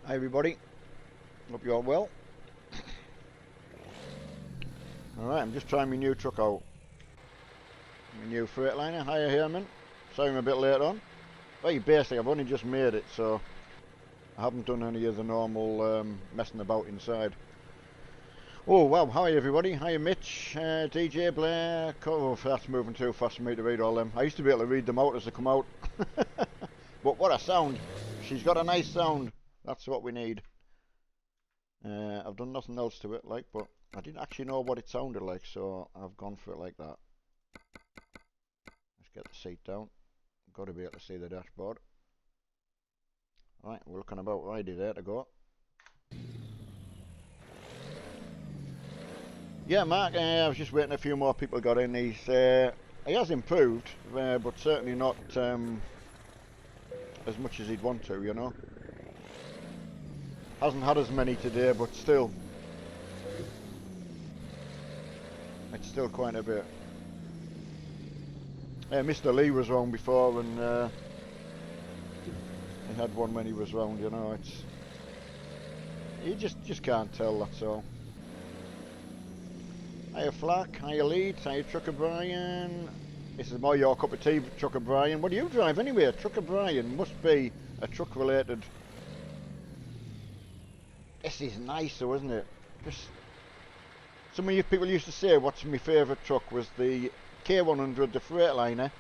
Hi everybody, hope you're all well. Alright, I'm just trying my new truck out. My new Freightliner. Hiya Herman. Sorry I'm a bit late on. Well, basically I've only just made it, so I haven't done any of the normal messing about inside. Oh wow, hi everybody. Hiya Mitch, DJ Blair. Oh, that's moving too fast for me to read all them. I used to be able to read them out as they come out. But what a sound. She's got a nice sound. That's what we need. I've done nothing else to it, like, but I didn't actually know what it sounded like, so I've gone for it like that. Let's get the seat down. Got to be able to see the dashboard. Right, we're looking about ready there to go. Yeah, Mark, I was just waiting a few more people got in. He has improved, but certainly not as much as he'd want to, you know. Hasn't had as many today, but still. It's still quite a bit. Mr. Lee was round before, and he had one when he was round, you know. It's you just can't tell, that's all. Hiya Flack, hiya Leeds, hiya Trucker Brian. This is more your cup of tea, Trucker Brian. What do you drive anyway? Trucker Brian must be a truck related. This is nice though, isn't it? Just some of you people used to say what's my favourite truck was the K100, the Freightliner.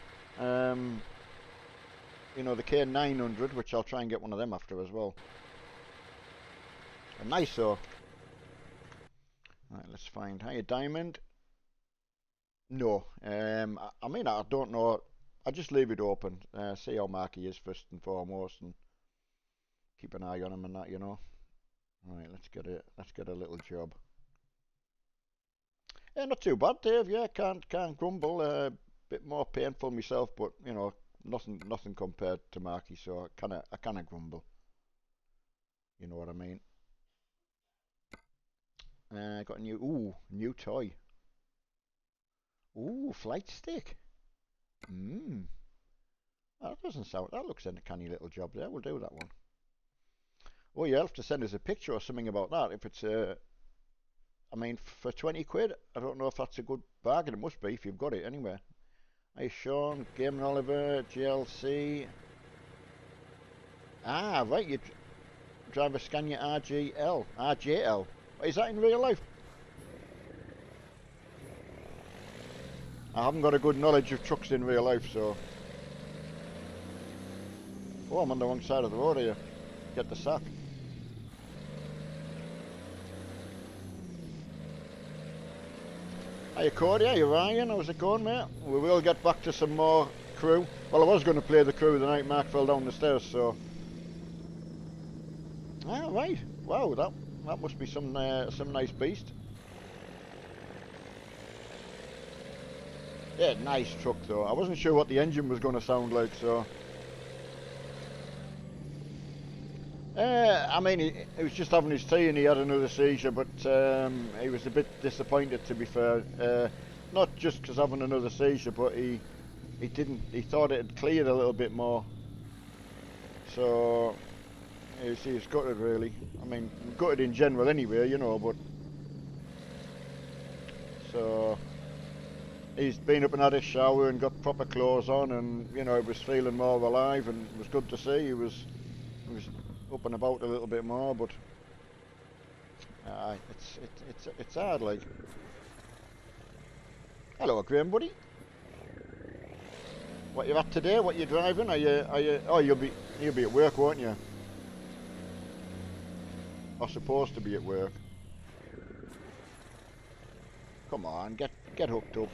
You know, the K900, which I'll try and get one of them after as well. A nice though. Right, let's find. Hiya Diamond. No, I mean I don't know. I just leave it open. See how Marky is first and foremost, and keep an eye on him and that, you know. Right, let's get it. Let's get a little job. Yeah, not too bad, Dave. Yeah, can't grumble. A bit more painful myself, but you know, nothing compared to Marky. So I kinda grumble. You know what I mean? Got a new toy. Ooh, flight stick. Mmm. That doesn't sound. That looks like a canny little job there. We'll do that one. Oh, you'll have to send us a picture or something about that. If it's I mean, for 20 quid, I don't know if that's a good bargain. It must be if you've got it anyway. Hey, Sean, Game and Oliver, GLC. Ah, right, you drive a Scania RJL. Is that in real life? I haven't got a good knowledge of trucks in real life, so. Oh, I'm on the wrong side of the road here. Get the sack. Hiya Cody, hiya Ryan, how's it going, mate? We will get back to some more crew. Well, I was going to play the crew the night Mark fell down the stairs, so. Ah, right. Wow, that must be some nice beast. Yeah, nice truck though. I wasn't sure what the engine was going to sound like, so. I mean, he was just having his tea and he had another seizure, but he was a bit disappointed, to be fair. Not just because having another seizure, but he thought it had cleared a little bit more. So, he was gutted really. I mean, gutted in general anyway, you know, but. So, he's been up and had a shower and got proper clothes on, and, you know, he was feeling more alive, and it was good to see. He was up and about a little bit more, but it's hard, like. Hello, Graham, buddy. What you at today? What you driving? Are you? Oh, you'll be at work, won't you? Or supposed to be at work. Come on, get hooked up.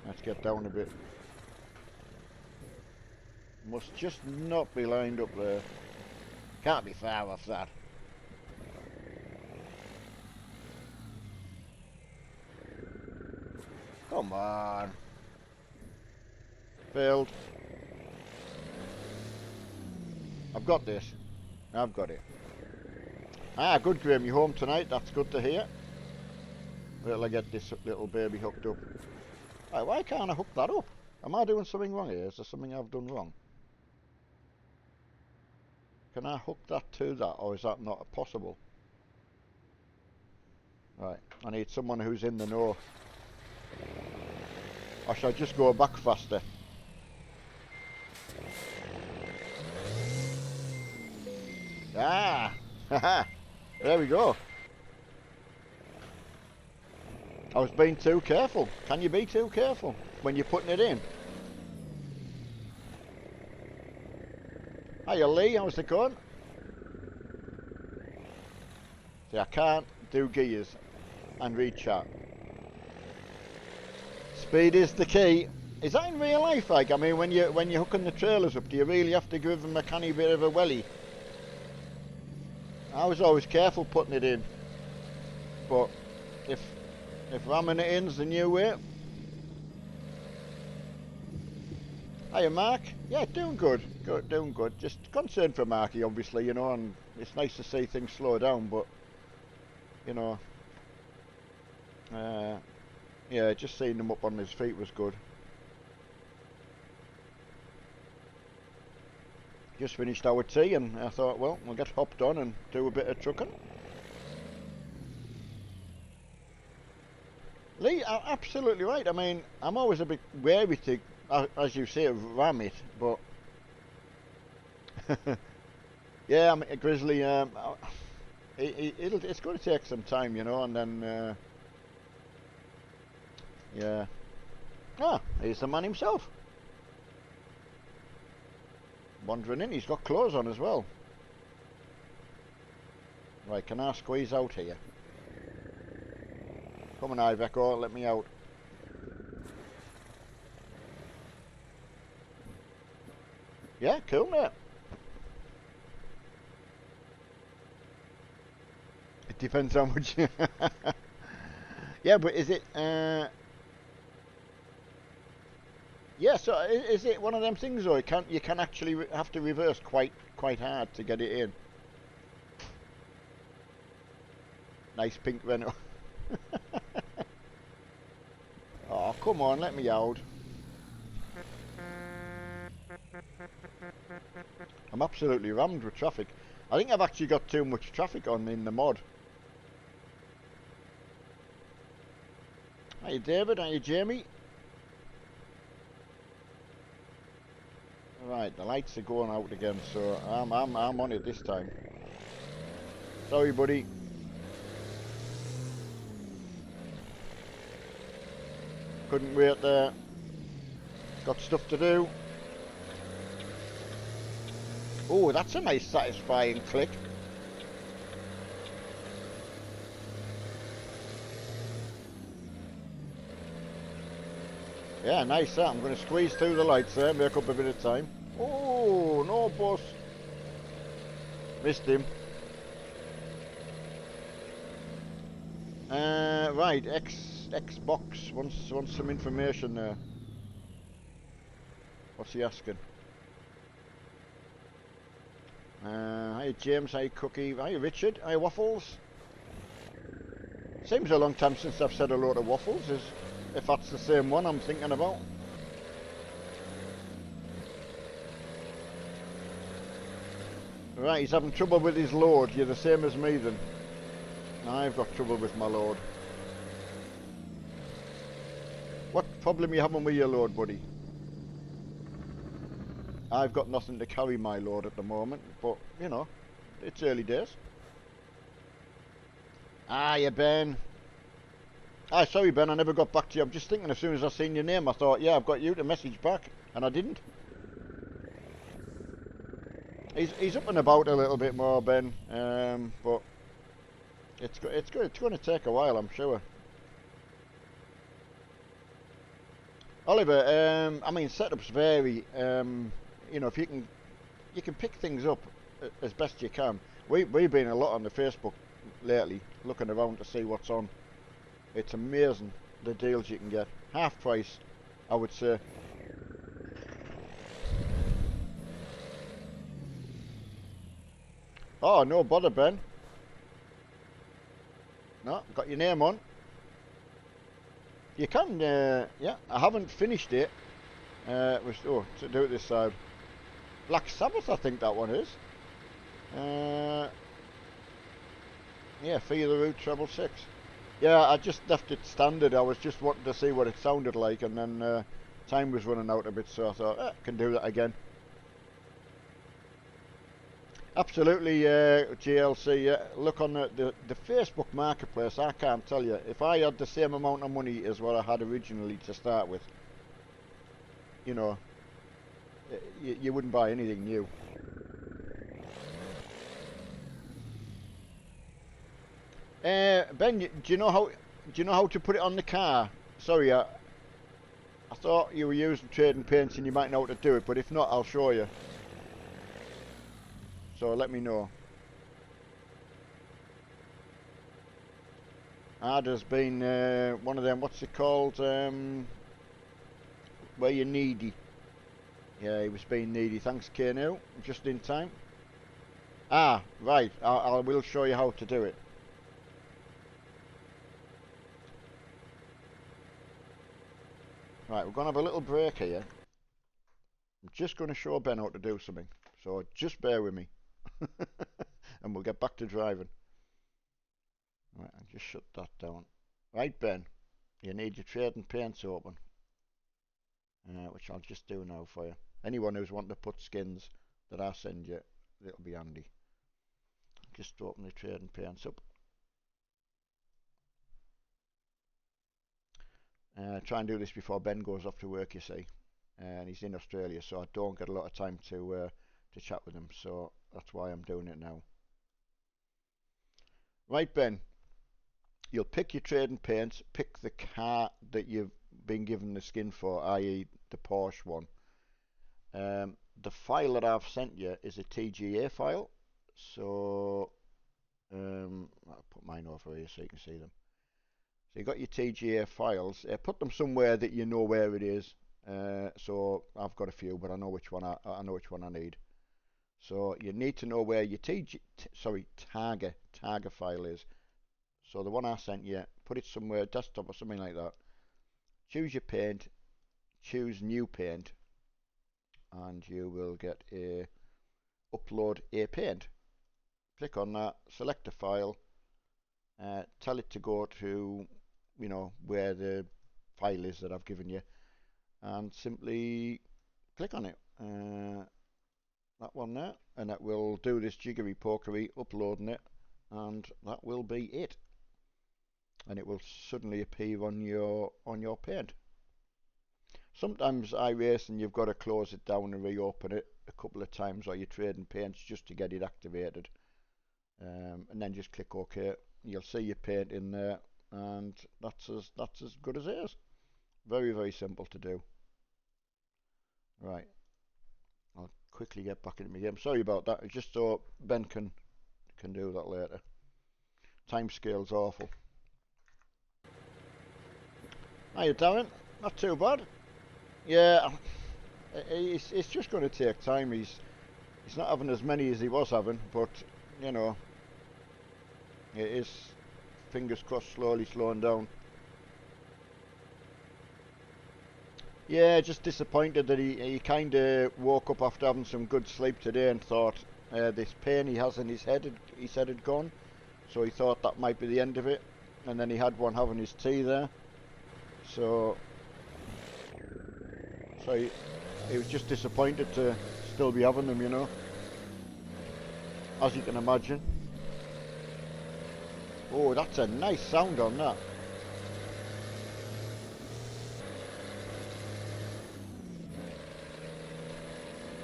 Let's get down a bit. Must just not be lined up there. Can't be far off that. Come on. Failed. I've got this. I've got it. Ah, good, Graham. You home tonight? That's good to hear. Wait till I get this little baby hooked up. Right, why can't I hook that up? Am I doing something wrong here? Is there something I've done wrong? Can I hook that to that, or is that not possible? Right, I need someone who's in the know. Or should I just go back faster? Ah! Haha! There we go. I was being too careful. Can you be too careful when you're putting it in? Hiya Lee, how's it going? See, I can't do gears and read chat. Speed is the key. Is that in real life? Like, I mean, when you're hooking the trailers up, do you really have to give them a canny bit of a welly? I was always careful putting it in, but if ramming it in's the new way. Hiya Mark. Yeah, doing good. Doing good. Just concerned for Marky, obviously, you know, and it's nice to see things slow down, but you know, yeah, just seeing him up on his feet was good. Just finished our tea and I thought, well, we'll get hopped on and do a bit of trucking. Lee, absolutely right. I mean, I'm always a bit wary to, as you say, ram it, but yeah, I mean, Grizzly, it's going to take some time, you know, and then, yeah. Ah, here's the man himself. Wandering in, he's got clothes on as well. Right, can I squeeze out here? Come on, Iveco, let me out. Yeah, cool, mate. It depends how much. Yeah, but is it? Yeah, so is it one of them things, or you can actually have to reverse quite hard to get it in? Nice pink Renault. Oh, come on, let me out. I'm absolutely rammed with traffic. I think I've actually got too much traffic on in the mod. Hiya David, hiya Jamie. Right, the lights are going out again, so I'm on it this time. Sorry, buddy. Couldn't wait there. Got stuff to do. Oh, that's a nice satisfying click. Yeah, nice that. I'm going to squeeze through the lights there, make up a bit of time. Oh, no bus. Missed him. Right, Xbox wants some information there. What's he asking? Hi James, hi Cookie, hi Richard, hi Waffles. Seems a long time since I've said a lot of Waffles, if that's the same one I'm thinking about. Right, he's having trouble with his load. You're the same as me then. I've got trouble with my load. What problem you having with your load, buddy? I've got nothing to carry my load at the moment, but, you know, it's early days. Hiya, Ben. Ah, sorry, Ben, I never got back to you. I'm just thinking as soon as I seen your name, I thought, yeah, I've got you to message back, and I didn't. He's up and about a little bit more, Ben, but it's going to take a while, I'm sure. Oliver, I mean, setups vary. You know, if you can pick things up as best you can. We've been a lot on the Facebook lately, looking around to see what's on. It's amazing the deals you can get. Half price, I would say. Oh, no bother, Ben. No, got your name on. You can, yeah, I haven't finished it. To do it this side. Black Sabbath, I think that one is. Yeah, fee of the route treble 6. Yeah, I just left it standard. I was just wanting to see what it sounded like, and then time was running out a bit, so I thought, I can do that again. Absolutely, GLC. Look on the Facebook Marketplace. I can't tell you. If I had the same amount of money as what I had originally to start with, you know, you wouldn't buy anything new. Ben, do you know how to put it on the car? Sorry, I thought you were using trading paints and you might know how to do it, but if not, I'll show you. So let me know. There's been one of them, what's it called, where you're needy. Yeah, he was being needy. Thanks, K-New. Just in time. Right. I will show you how to do it. Right, we're going to have a little break here. I'm just going to show Ben how to do something. So just bear with me. And we'll get back to driving. Right, I'll just shut that down. Right, Ben. You need your trading paints open. Which I'll just do now for you. Anyone who's wanting to put skins that I send you, it'll be handy. Just open the trading paints up. Try and do this before Ben goes off to work, you see. And he's in Australia, so I don't get a lot of time to chat with him. So that's why I'm doing it now. Right, Ben. You'll pick your trading paints, pick the car that you've been given the skin for, i.e. the Porsche one. The file that I've sent you is a TGA file, so I'll put mine over here so you can see them. So you've got your TGA files, put them somewhere that you know where it is. So I've got a few, but I know which one I know which one I need. So you need to know where your Targa file is. So the one I sent you, put it somewhere, desktop or something like that. Choose your paint, choose new paint, and you will get a upload a paint. Click on that, select a file, tell it to go to, where the file is that I've given you, and simply click on it. That one there, and it will do this jiggery pokery uploading it, and that will be it. And it will suddenly appear on your paint. Sometimes iRace and you've got to close it down and reopen it a couple of times, or you're trading paints just to get it activated. And then just click OK. You'll see your paint in there, and that's as good as it is. Very, very simple to do. Right. I'll quickly get back into my game. Sorry about that. It's just so Ben can do that later. Timescale's awful. Hiya, Darren. Not too bad. Yeah, it's just going to take time. He's not having as many as he was having, but it is, fingers crossed, slowly slowing down. Yeah, just disappointed that he kind of woke up after having some good sleep today and thought this pain he has in his head had gone, so he thought that might be the end of it, and then he had one having his tea there, so he was just disappointed to still be having them, as you can imagine. Oh, that's a nice sound on that.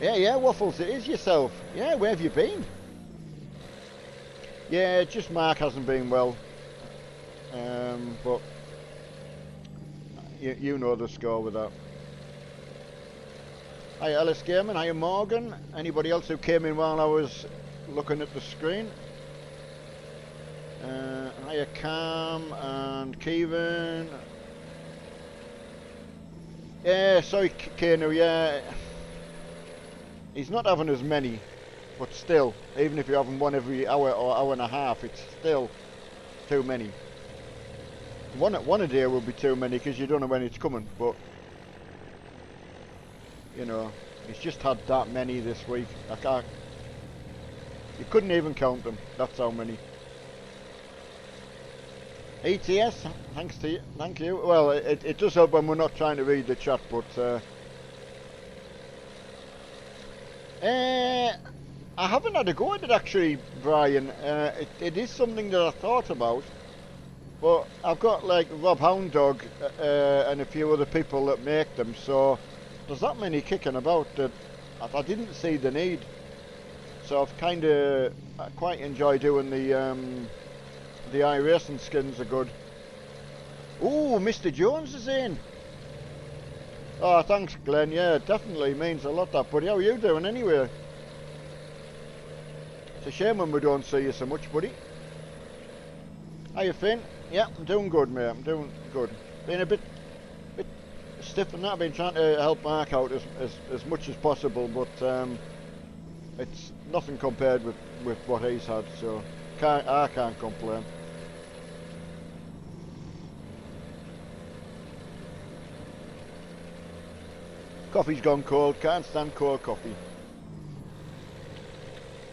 Yeah, Waffles, it is yourself. Yeah, where have you been? Yeah, just Mark hasn't been well. But you know the score with that. Hi Alice Gaming, hi Morgan. Anybody else who came in while I was looking at the screen? Hiya Cam and Kevin. Yeah, sorry Kano, yeah. He's not having as many, but still, even if you're having one every hour or hour and a half, it's still too many. One a day will be too many because you don't know when it's coming, but he's just had that many this week. You couldn't even count them. That's how many. ETS, thanks to you. Thank you. Well, it does help when we're not trying to read the chat, but I haven't had a go at it actually, Brian. It is something that I thought about, but I've got like Rob Hound Dog and a few other people that make them, so there's that many kicking about that I didn't see the need. So I've I quite enjoy doing the iRacing skins are good. Ooh, Mr. Jones is in. Oh, thanks, Glenn. Yeah, definitely means a lot, that, buddy. How are you doing anyway? It's a shame when we don't see you so much, buddy. How you, Finn? Yeah, I'm doing good, mate. I'm doing good. Been a bit stiff and that. I've been trying to help Mark out as much as possible, but it's nothing compared with what he's had, so I can't complain. Coffee's gone cold. Can't stand cold coffee.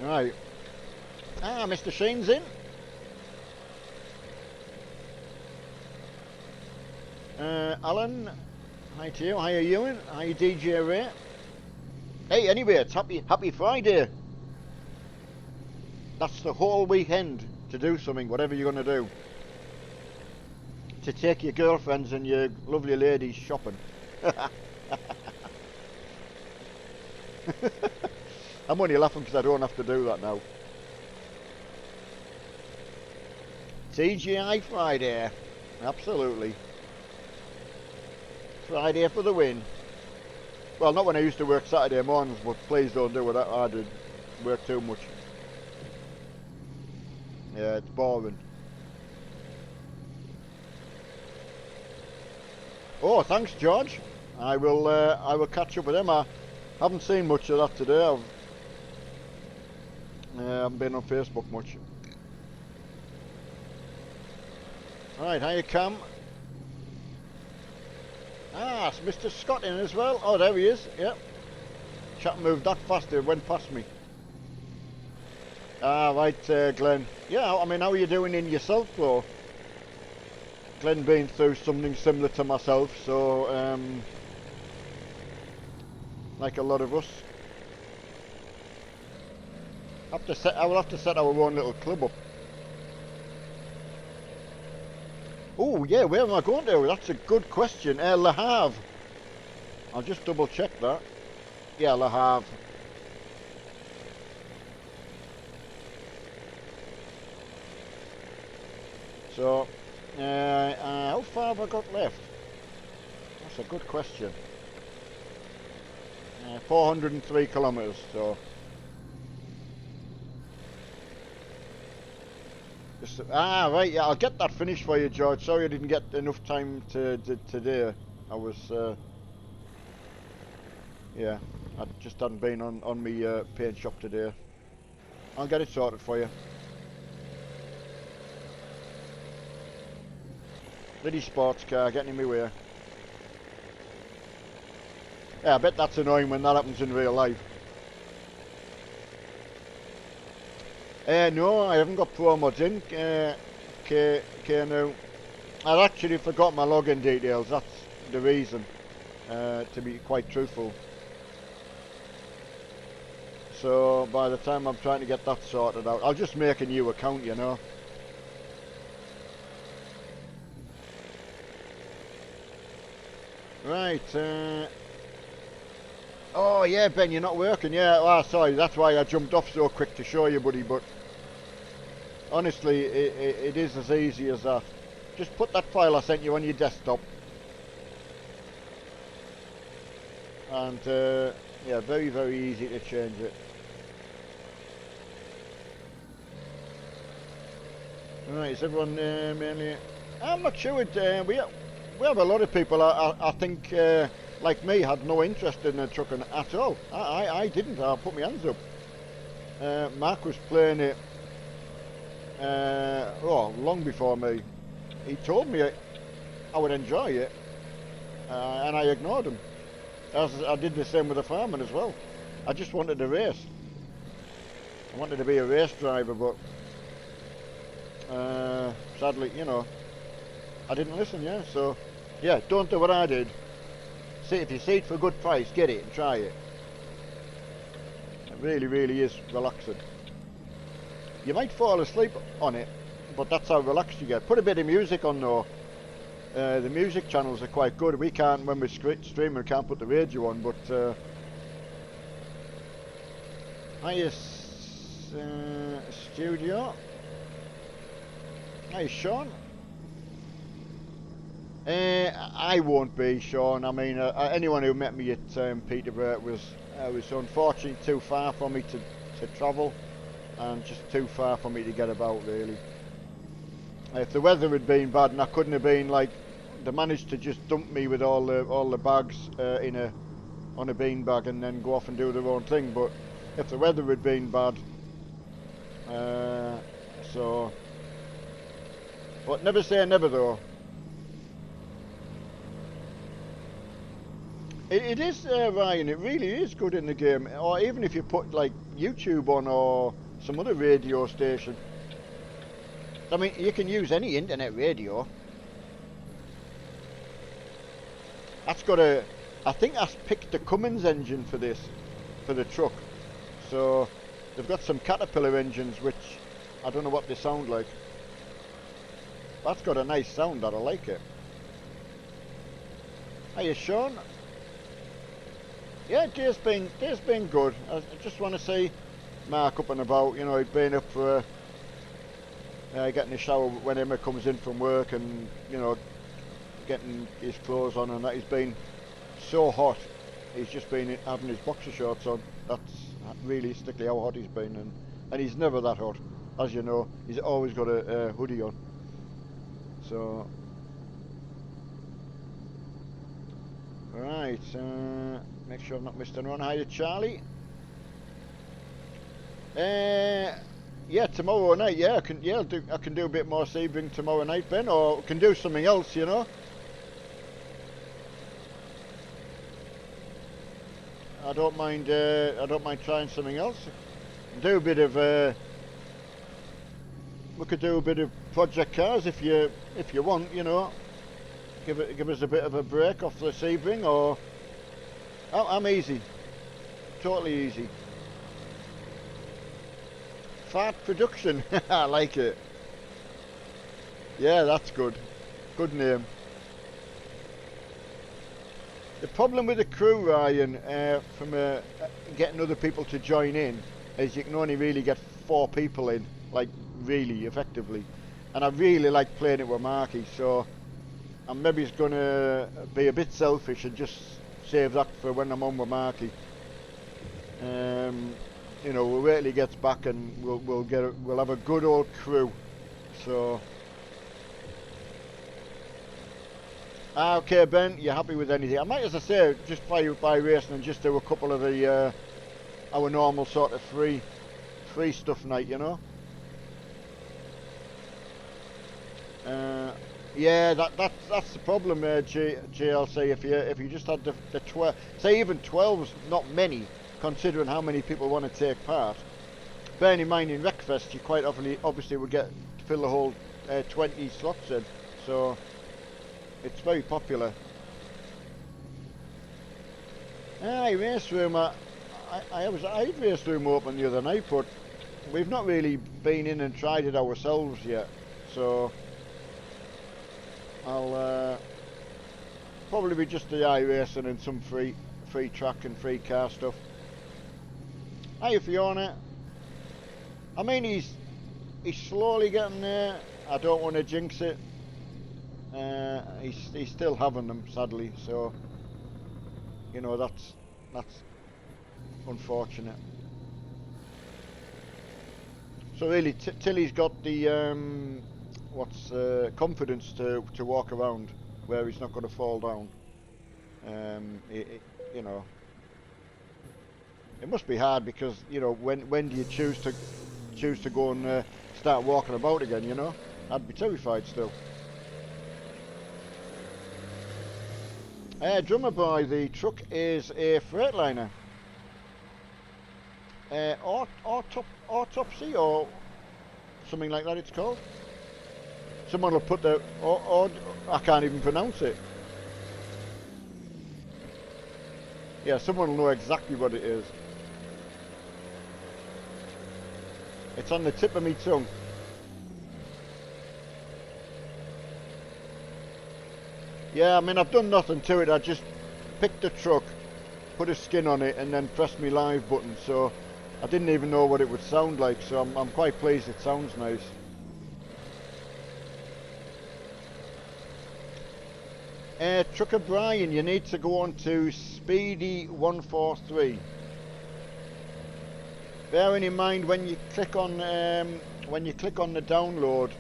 Right. Ah, Mr. Sheen's in. Alan, hi to you. How are you doing? How are you, DJ Ray? Hey, anyway, it's happy Friday. That's the whole weekend to do something, whatever you're going to do. To take your girlfriends and your lovely ladies shopping. I'm only laughing because I don't have to do that now. TGI Friday. Absolutely. Friday for the win. Well, not when I used to work Saturday mornings, but please don't do what I did. Work too much. Yeah, it's boring. Oh, thanks, George. I will catch up with him. I haven't seen much of that today. I haven't been on Facebook much. Right, hiya, Cam. Ah, it's Mr. Scott in as well. Oh, there he is. Yep. Chat moved that fast, it went past me. Ah, right, Glenn. Yeah, I mean, how are you doing in yourself, though? Glenn been through something similar to myself, so, like a lot of us. I will have to set our own little club up. Oh, yeah, where am I going to? That's a good question. Le Havre. I'll just double check that. Yeah, Le Havre. So, how far have I got left? That's a good question. 403 kilometres, so. Right, yeah, I'll get that finished for you, George. Sorry I didn't get enough time today. I was, yeah, I just hadn't been on me paint shop today. I'll get it sorted for you. Bloody sports car getting in my way. Yeah, I bet that's annoying when that happens in real life. No, I haven't got pro mods in. No. I've actually forgot my login details. That's the reason, to be quite truthful. So by the time I'm trying to get that sorted out, I'll just make a new account, you know. Right. Oh yeah, Ben, you're not working. Yeah, oh, sorry, that's why I jumped off so quick to show you, buddy, but honestly, it is as easy as that. Just put that file I sent you on your desktop. And, yeah, very, very easy to change it. Right, is everyone mainly... I'm not sure, we have a lot of people, I think, like me, had no interest in trucking at all. I didn't. I put my hands up. Mark was playing it long before me. He told me I would enjoy it, and I ignored him. I did the same with the farming as well. I just wanted to race. I wanted to be a race driver, but sadly, you know, I didn't listen, yeah. So, yeah, don't do what I did. See, if you see it for a good price, get it and try it. It really, really is relaxing. You might fall asleep on it, but that's how relaxed you get. Put a bit of music on though. The music channels are quite good. We can't, when we're streaming, we can't put the radio on, but hiya studio. Hi Sean. I won't be, Sean. I mean, anyone who met me at Peterborough was unfortunately too far for me to travel, and just too far for me to get about, really. If the weather had been bad and I couldn't have been, like, they managed to just dump me with all the bags on a bean bag and then go off and do their own thing. But if the weather had been bad, but never say never though. It is, Ryan, it really is good in the game. Or even if you put like YouTube on or some other radio station. I mean, you can use any internet radio. That's got a, I think that's picked the Cummins engine for this, for the truck. So they've got some Caterpillar engines which I don't know what they sound like. That's got a nice sound, that I like it. Hiya Sean. Yeah, day's been good. I just want to see Mark up and about. You know, he'd been up for getting a shower when Emma comes in from work, and you know, getting his clothes on, and that. He's been so hot. He's just been having his boxer shorts on. That's realistically how hot he's been, and he's never that hot, as you know. He's always got a hoodie on. So right, make sure I've not missed anyone. Hiya Charlie. Yeah, tomorrow night. Yeah, I can do a bit more Sebring tomorrow night, Ben, or can do something else. You know. I don't mind trying something else. Do a bit of. We could do a bit of project cars if you want. You know. Give us a bit of a break off the Sebring, or I'm easy, totally easy. Fart production, I like it. Yeah, that's good. Good name. The problem with the crew, Ryan, from getting other people to join in, is you can only really get 4 people in, like really effectively. And I really like playing it with Marky, so I'm maybe going to be a bit selfish and just save that for when I'm on with Marky. You know, we'll wait till he gets back, and we'll have a good old crew. So, okay, Ben, you happy with anything? I might, as I say, just fly by racing and just do a couple of the our normal sort of free stuff night, you know. Yeah, that's the problem, GLC. If you just had the 12, say even 12's not many, considering how many people want to take part. Bearing in mind in Wreckfest, you quite obviously would fill the whole 20 slots in, so it's very popular. Race room. I had race room open the other night, but we've not really been in and tried it ourselves yet. So I'll probably be just the iRacing and some free track and free car stuff. Hiya Fiona. I mean, he's slowly getting there. I don't want to jinx it. He's still having them, sadly. So you know, that's unfortunate. So really, till he's got the confidence to walk around where he's not going to fall down. You know, it must be hard, because you know, when do you choose to go and start walking about again? You know, I'd be terrified still. Drummer boy, the truck is a Freightliner. autopsy or something like that it's called. Someone will put the, or I can't even pronounce it. Yeah, someone will know exactly what it is. It's on the tip of my tongue. Yeah, I mean, I've done nothing to it. I just picked the truck, put a skin on it, and then pressed my live button. So I didn't even know what it would sound like. So I'm quite pleased. It sounds nice. Trucker Brian, you need to go on to Speedy 143. Bearing in mind when you click on the download,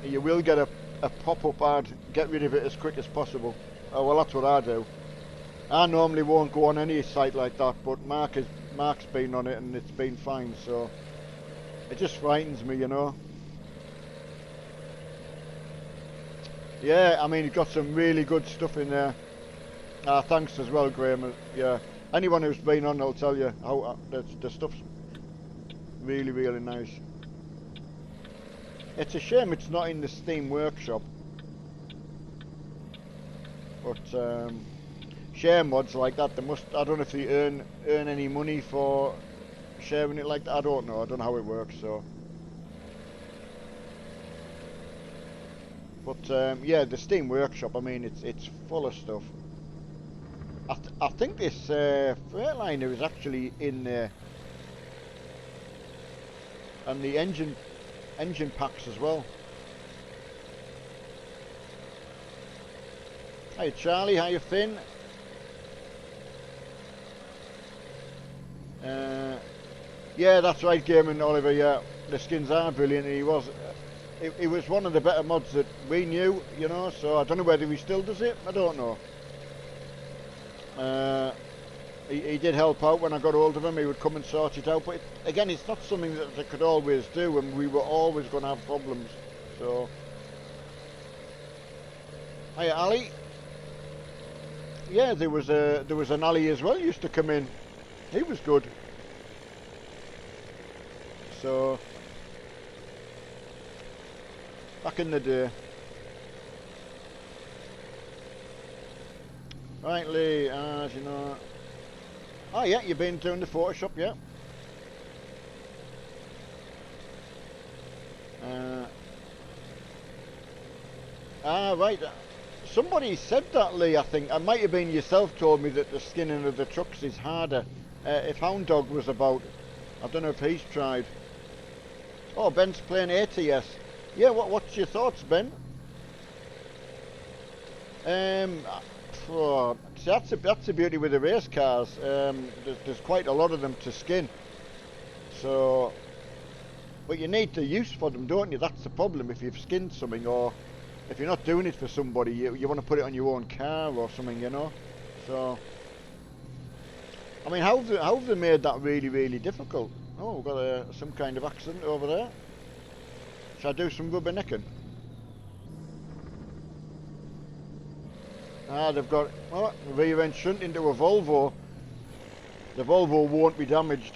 you will get a pop-up ad. Get rid of it as quick as possible. Oh, well, that's what I do. I normally won't go on any site like that, but Mark's been on it and it's been fine. So it just frightens me, you know. Yeah, I mean, you've got some really good stuff in there. Thanks as well, Graham. Yeah, anyone who's been on will tell you how the stuff's really, really nice. It's a shame it's not in the Steam Workshop. But share mods like that, they must. I don't know if they earn any money for sharing it like that. I don't know. I don't know how it works. So. But yeah, the Steam Workshop, I mean, it's full of stuff. I think this Freightliner is actually in there, and the engine packs as well. Hi Charlie, how you Finn? Yeah, that's right, Gaming Oliver. Yeah, the skins are brilliant. He was. It was one of the better mods that we knew, you know, so I don't know whether he still does it, I don't know. He did help out when I got hold of him, he would come and sort it out, but again, it's not something that they could always do, and we were always going to have problems, so. Hiya Ali. Yeah, there was an Ali as well, used to come in, he was good. So. Back in the day. Right, Lee, as you know. Oh yeah, you've been doing the Photoshop, yeah. Right. Somebody said that, Lee, I think. It might have been yourself told me that the skinning of the trucks is harder. If Hound Dog was about, I don't know if he's tried. Oh, Ben's playing ATS. Yeah, what's your thoughts, Ben? See, that's the beauty with the race cars. There's quite a lot of them to skin. So, but you need the use for them, don't you? That's the problem. If you've skinned something, or if you're not doing it for somebody, you want to put it on your own car or something, you know. So, I mean, how have they made that really, really difficult? Oh, we've got some kind of accident over there. Shall I do some rubbernecking? They've got the rear end shunt into a Volvo. The Volvo won't be damaged.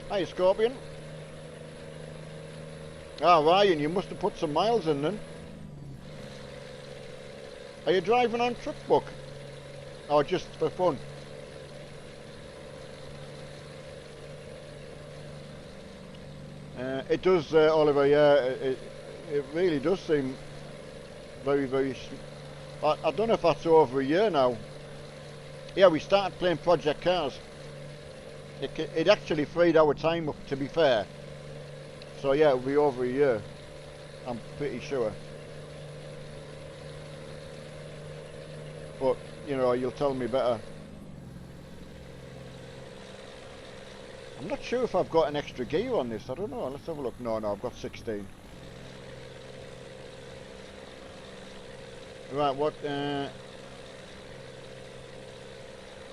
Hi Scorpion. Ryan, you must have put some miles in then. Are you driving on truck book? Or just for fun? It does, Oliver, yeah, it really does seem very, very... I don't know if that's over a year now. Yeah, we started playing Project Cars. It actually freed our time up, to be fair. So yeah, it'll be over a year. I'm pretty sure. But, you know, you'll tell me better. I'm not sure if I've got an extra gear on this. I don't know. Let's have a look. No, I've got 16. Right, what?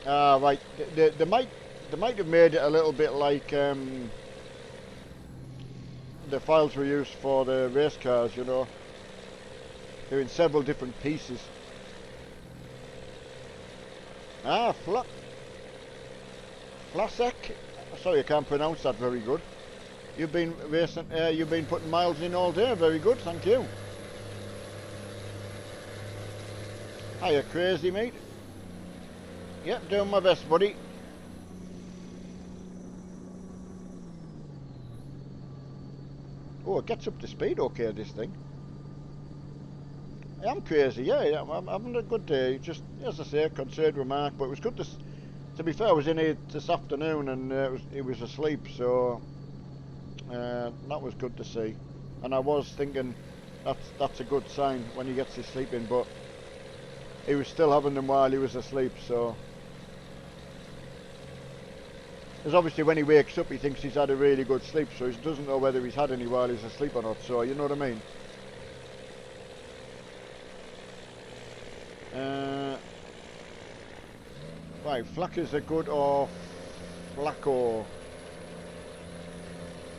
Right. They might have made it a little bit like the files we use for the race cars. You know, they're in several different pieces. Ah, Flasek. Sorry, I can't pronounce that very good. You've been racing. You've been putting miles in all day. Very good, thank you. Hiya, crazy mate. Yep, doing my best, buddy. Oh, it gets up to speed okay, this thing. I am crazy, yeah, I'm having a good day. Just, as I say, concerned with Mark, but it was good to be fair, I was in here this afternoon and he was asleep, so that was good to see. And I was thinking that's a good sign when he gets his sleep in, but he was still having them while he was asleep, so. Because obviously when he wakes up he thinks he's had a really good sleep, so he doesn't know whether he's had any while he's asleep or not, so you know what I mean. Right, Flacker's a good or Flaco?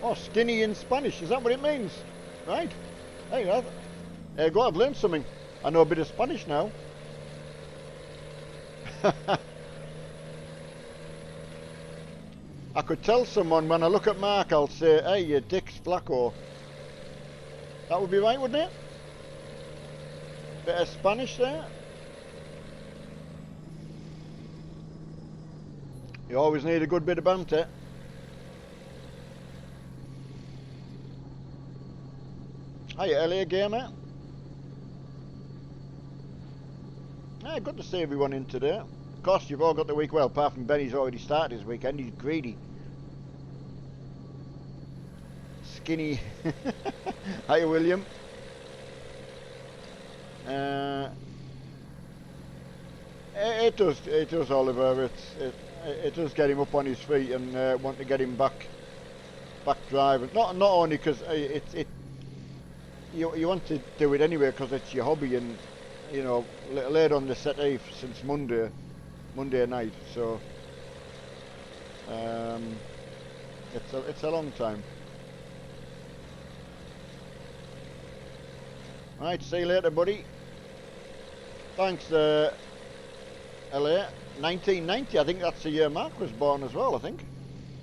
Oh, skinny in Spanish, is that what it means? Right. Hey, go on, I've learned something. I know a bit of Spanish now. I could tell someone when I look at Mark, I'll say, hey, you dick's Flaco. That would be right, wouldn't it? Bit of Spanish there. You always need a good bit of banter. Hiya, LA Gamer. Ah, good to see everyone in today. Of course, you've all got the week well, apart from Benny's already started his weekend. He's greedy. Skinny. Hiya, William. It does, Oliver. It does get him up on his feet and want to get him back driving. Not only because you want to do it anyway because it's your hobby, and you know, laid on the settee since Monday night, so it's a long time. Right, see you later, buddy. Thanks, LA. 1990, I think that's the year Mark was born as well, I think,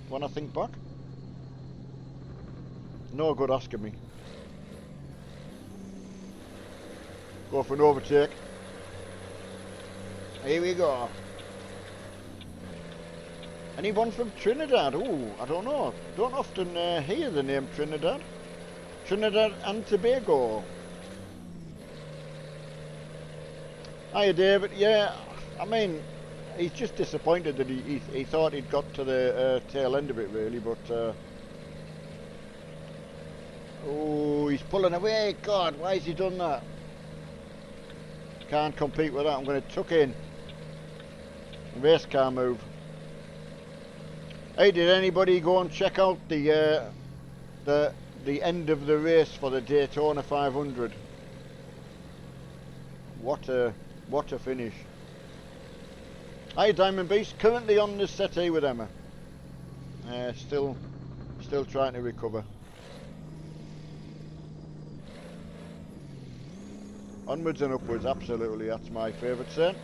when I think back. No good asking me. Go for an overtake. Here we go. Anyone from Trinidad? Ooh, I don't know. Don't often hear the name Trinidad. Trinidad and Tobago. Hiya, David. Yeah, I mean, he's just disappointed that he thought he'd got to the tail end of it, really, but oh, he's pulling away. God, why has he done that? Can't compete with that. I'm going to tuck in. Race car move. Hey, did anybody go and check out the end of the race for the Daytona 500? What a finish. Hi, Diamond Beast. Currently on the settee with Emma. Still trying to recover. Onwards and upwards, absolutely. That's my favourite saying.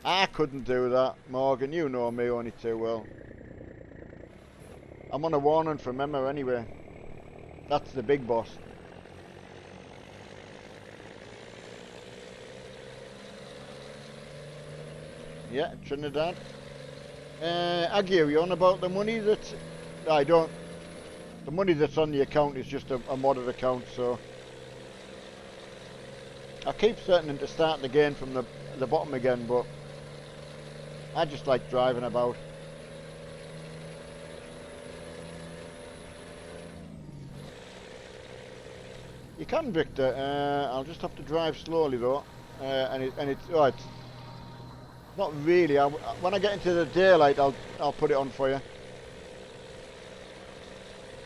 I couldn't do that, Morgan. You know me only too well. I'm on a warning from Emma anyway. That's the big boss. Yeah, Trinidad. Aggie, are you on about the money that... I don't... The money that's on the account is just a modded account, so... I keep threatening to start the game from the bottom again, but... I just like driving about. You can, Victor. I'll just have to drive slowly though, and it's right. Not really. When I get into the daylight, I'll put it on for you.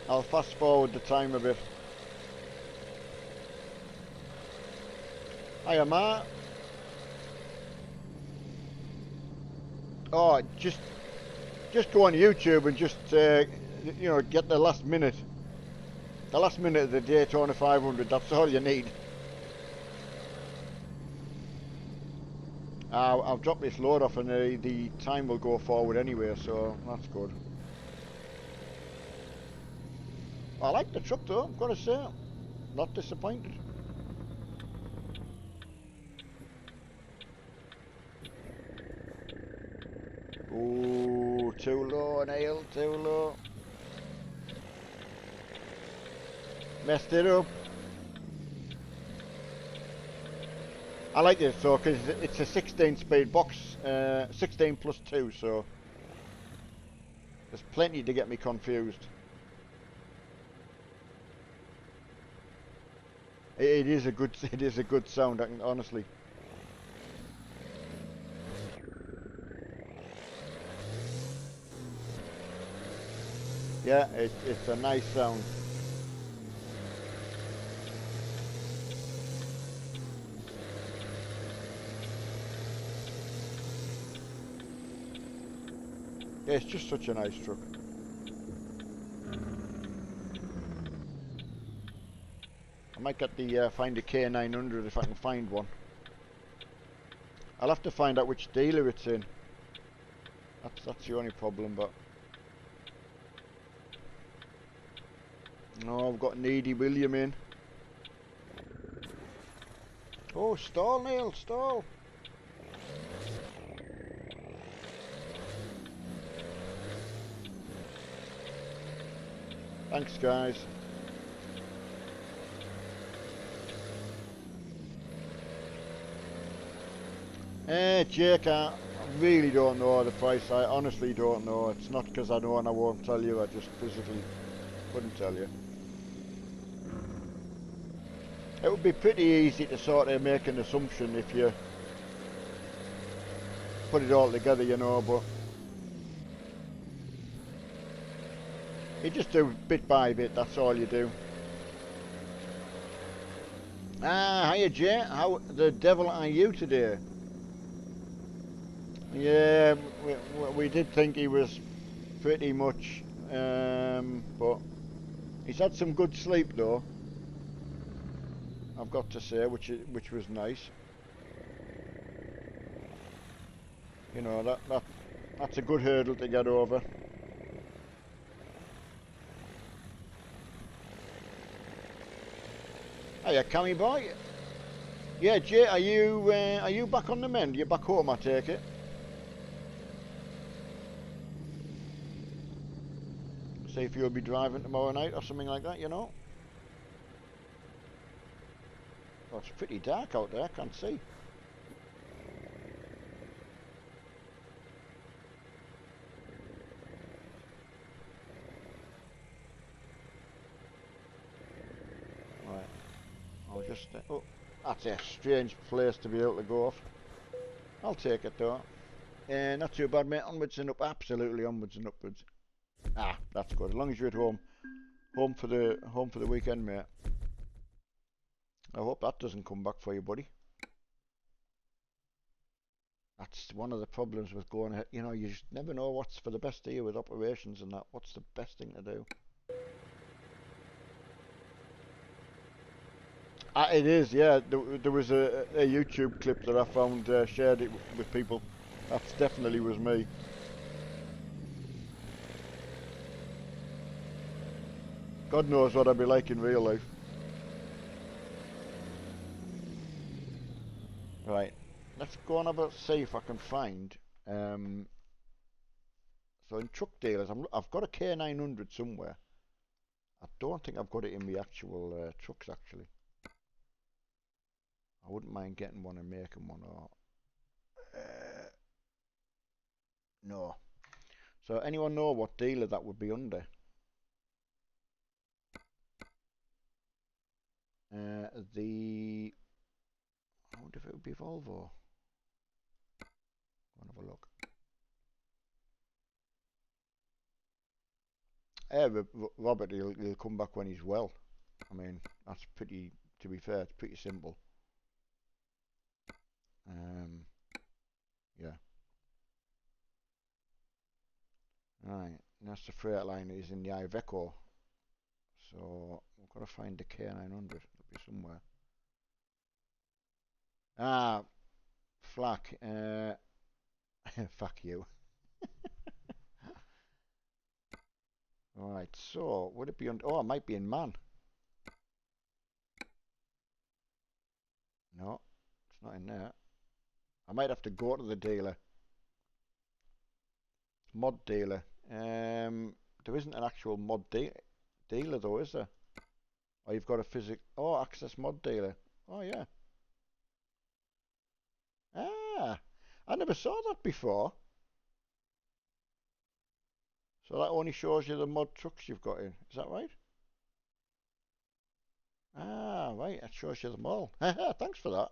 I'll fast forward the time a bit. Hiya, Ma. Oh, just go on YouTube and just you know, get the last minute. The last minute of the Daytona 500, that's all you need. I'll drop this load off and the time will go forward anyway, so that's good. I like the truck though, I've got to say. Not disappointed. Ooh, too low, Neil, too low. Messed it up. I like this though, because it's a 16 speed box, 16 plus 2, so there's plenty to get me confused. It is a good sound, I can honestly. Yeah, it's a nice sound. Yeah, it's just such a nice truck. I might get the find a K900 if I can find one. I'll have to find out which dealer it's in. That's the only problem, but no, I've got Needy William in. Oh, stall, Neil, stall. Thanks, guys. Jake, I really don't know the price. I honestly don't know. It's not because I know and I won't tell you. I just physically couldn't tell you. It would be pretty easy to sort of make an assumption if you put it all together, you know, but you just do bit by bit, that's all you do. Hiya Jay, how the devil are you today? Yeah, we did think he was pretty much, but he's had some good sleep though, I've got to say, which was nice. You know, that's a good hurdle to get over. Hiya, Cammy boy. Yeah, Jay, are you back on the mend? You're back home, I take it. See if you'll be driving tomorrow night or something like that, you know. Oh, it's pretty dark out there, I can't see. Right, I'll just... oh, that's a strange place to be able to go off. I'll take it though. Not too bad, mate. Onwards and up, absolutely onwards and upwards. Ah, that's good. As long as you're at home, home for the weekend, mate. I hope that doesn't come back for you, buddy. That's one of the problems with going ahead. You know, you just never know what's for the best of you with operations and that. What's the best thing to do? It is, yeah. There was a YouTube clip that I found, shared it with people. That definitely was me. God knows what I'd be like in real life. Right, let's go and have a see if I can find. So in truck dealers, I've got a K900 somewhere. I don't think I've got it in the actual trucks actually. I wouldn't mind getting one and making one, or no. So anyone know what dealer that would be under? The I wonder if it would be Volvo. Go and have a look. Robert, he'll come back when he's well. I mean, that's pretty. To be fair, it's pretty simple. Yeah. Right, and that's the Freightliner is in the Iveco. So we've got to find the K900. It'll be somewhere. Ah, flak. Fuck you. Alright, so would it be on? Oh, it might be in man. No, it's not in there. I might have to go to the dealer. Mod dealer. There isn't an actual mod dealer though, is there? Oh, you've got a Oh, access mod dealer. Oh yeah. Ah, I never saw that before. So that only shows you the mod trucks you've got in. Is that right? Ah, right. That shows you them all. Thanks for that.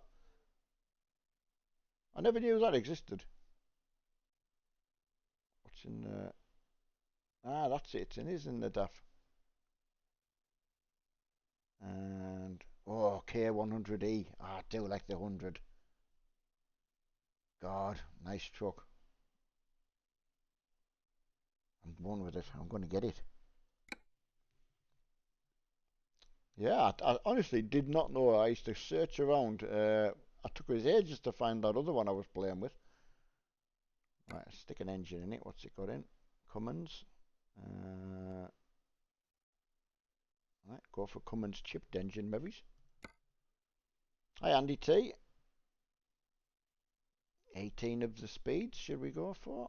I never knew that existed. What's in there? Ah, that's it. It is in the DAF. And oh, K100E. Ah, I do like the 100. God, nice truck. I'm going with it. I'm going to get it. Yeah, I honestly did not know. I used to search around. I took us ages to find that other one I was playing with. Right, stick an engine in it. What's it got in? Cummins. Right, go for Cummins chipped engine, maybe. Hi, Andy T. 18 of the speeds, should we go for?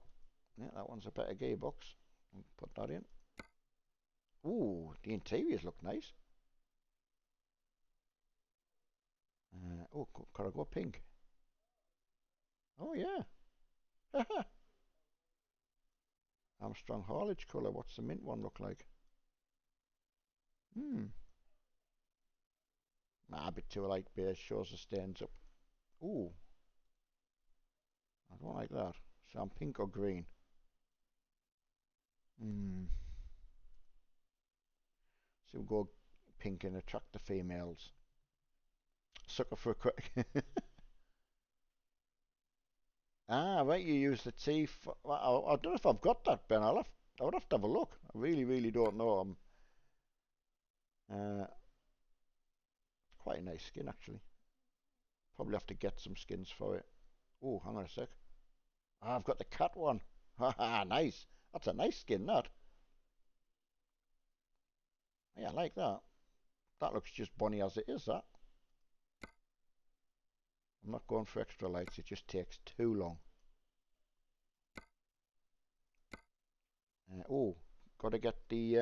Yeah, that one's a better gearbox. Put that in. Ooh, the interiors look nice. Oh, could I go pink? Oh, yeah. Armstrong haulage colour. What's the mint one look like? Hmm. Nah, a bit too light beige. Shows the stains up. Ooh, I don't like that. So I'm pink or green? Hmm. So we'll go pink and attract the females. Sucker for a quick. Ah, right, you use the T. I don't know if I've got that, Ben. I would have to have a look. I really, really don't know. Uh, quite a nice skin, actually. Probably have to get some skins for it. Oh, hang on a sec. Ah, I've got the cat one. Haha, nice. That's a nice skin, that. Yeah, I like that. That looks just bonny as it is, that. I'm not going for extra lights. It just takes too long. Oh, got to get the...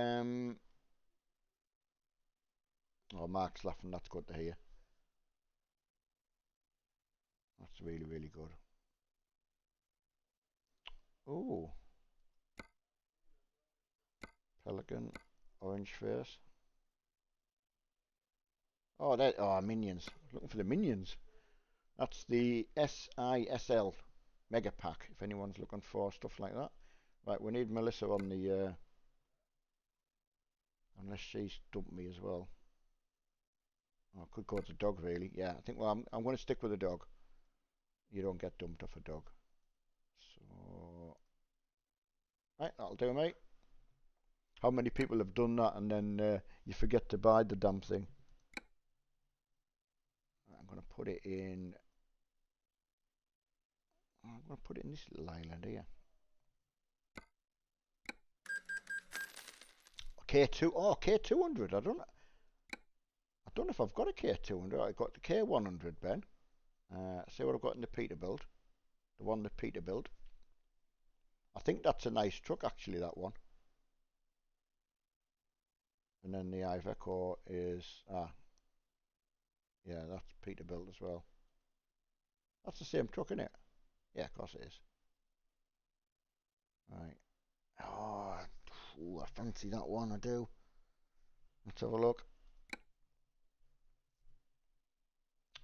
Oh, Mark's laughing. That's good to hear. That's really, really good. Oh, Pelican, orange face. Oh, that. Oh, minions. Looking for the minions. That's the SISL Mega Pack. If anyone's looking for stuff like that. Right, we need Melissa on the. Unless she's dumped me as well. Oh, could go to dog really. Yeah, I think. Well, I'm going to stick with the dog. You don't get dumped off a dog. So. Right, that'll do, mate. How many people have done that and then you forget to buy the damn thing? I'm going to put it in. I'm going to put it in this little island here. K2. Oh, K200. I don't know if I've got a K200. I got the K100, Ben. See what I've got in the Peterbilt. The one that Peter built. I think that's a nice truck, actually, that one. And then the Iveco is... yeah, that's Peterbilt as well. That's the same truck, isn't it? Yeah, of course it is. Right. Oh, I fancy that one, I do. Let's have a look.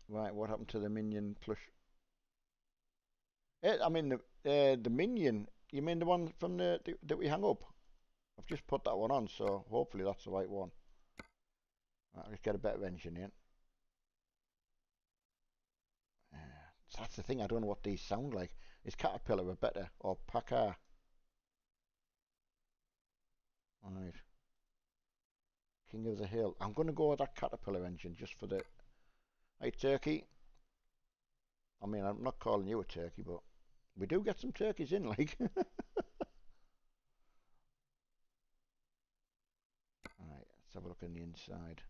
Right, what happened to the Minion plush? I mean, the Minion, you mean the one from that we hung up? I've just put that one on, so hopefully that's the right one. Right, let's get a better engine in. So that's the thing, I don't know what these sound like. Is Caterpillar a better, or Packard? Right. King of the Hill. I'm going to go with that Caterpillar engine just for the... Hey, turkey. I mean, I'm not calling you a turkey, but we do get some turkeys in, like. Alright, let's have a look on the inside.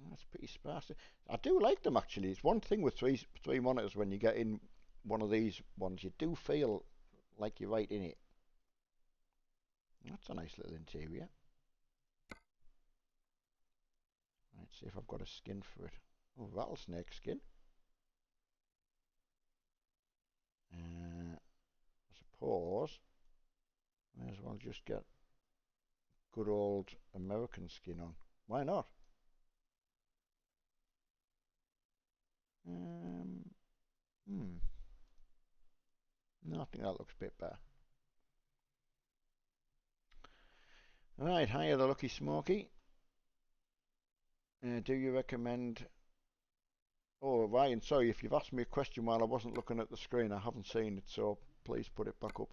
That's pretty sparse. I do like them, actually. It's one thing with three monitors when you get in one of these ones. You do feel like you're right in it. That's a nice little interior. Let's see if I've got a skin for it. Oh, rattlesnake skin. I suppose may as well just get good old American skin on. Why not? No, I think that looks a bit better. Right, hiya the Lucky Smoky. Do you recommend... Oh, Ryan, sorry, if you've asked me a question while I wasn't looking at the screen, I haven't seen it, so please put it back up.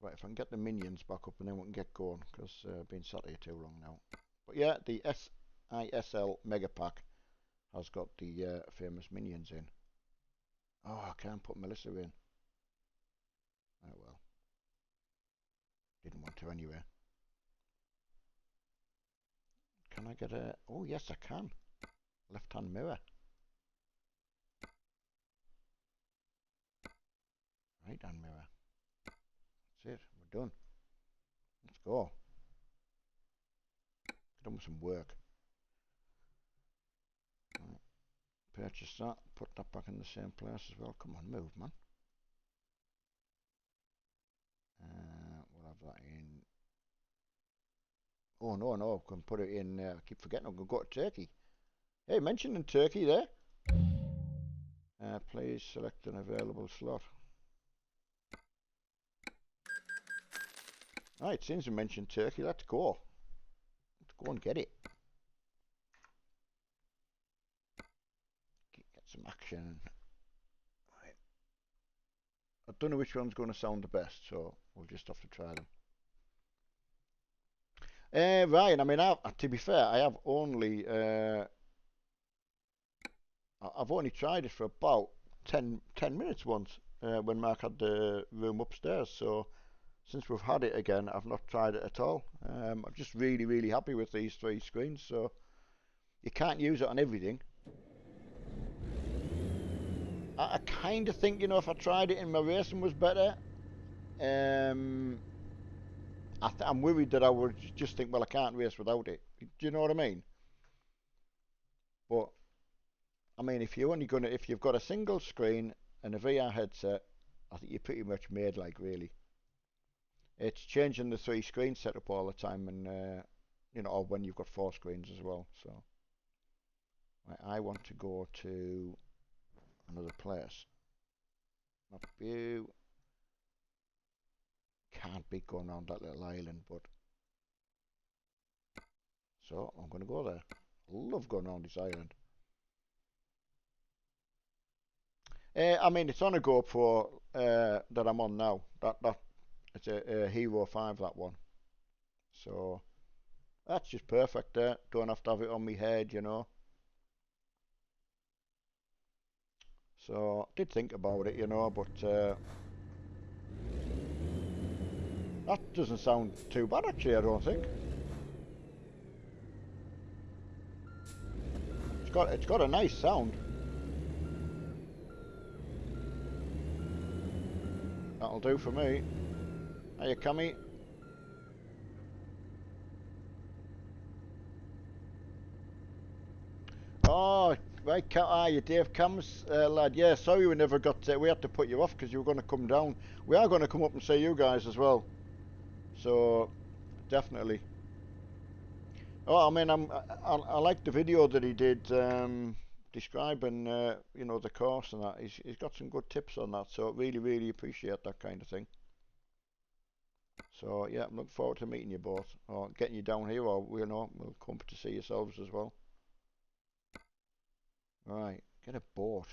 Right, if I can get the minions back up and then we can get going, because I've been sat here too long now. But yeah, the SISL Mega Pack has got the famous minions in. Oh, I can't put Melissa in. Oh well. Didn't want to anyway. Can I get a... Oh yes, I can. Left-hand mirror. Right-hand mirror. That's it, we're done. Let's go. Get on with some work. Right. Purchase that, put that back in the same place as well. Come on, move, man. We'll have that in. Oh no, no, I can put it in. I keep forgetting I'm going to go to Turkey. Hey, mentioning Turkey there. Please select an available slot. Right, since you mentioned Turkey, let's go. Let's go and get it. Get some action. Right. I don't know which one's going to sound the best, so we'll just have to try them. Ryan, I mean, to be fair, I've only tried it for about 10 minutes once when Mark had the room upstairs. So since we've had it again, I've not tried it at all. I'm just really, really happy with these 3 screens. So you can't use it on everything. I kind of think, you know, if I tried it in my racing was better. I'm worried that I would just think, well, I can't race without it. Do you know what I mean? But I mean, if you've got a single screen and a VR headset, I think you're pretty much made, like, really. It's changing the 3 screen setup all the time, and you know, or when you've got 4 screens as well. So right, I want to go to another place. Not view. Can't be going around that little island, but so I'm going to go there. I love going around this island. I mean, it's on a GoPro that I'm on now. That it's a Hero 5, that one. So that's just perfect there. Don't have to have it on my head, you know. So I did think about it, you know, but that doesn't sound too bad actually, I don't think. It's got a nice sound. That'll do for me. Hiya, Cammy. Oh, right, you Dave Cams, lad. Yeah, sorry we never got we had to put you off because you were going to come down. We are going to come up and see you guys as well. So, definitely. Oh, I mean, I like the video that he did describing, you know, the course and that. He's got some good tips on that, so really, really appreciate that kind of thing. So yeah, I'm looking forward to meeting you both, or getting you down here, or you know, we'll come to see yourselves as well. Right, get a boat.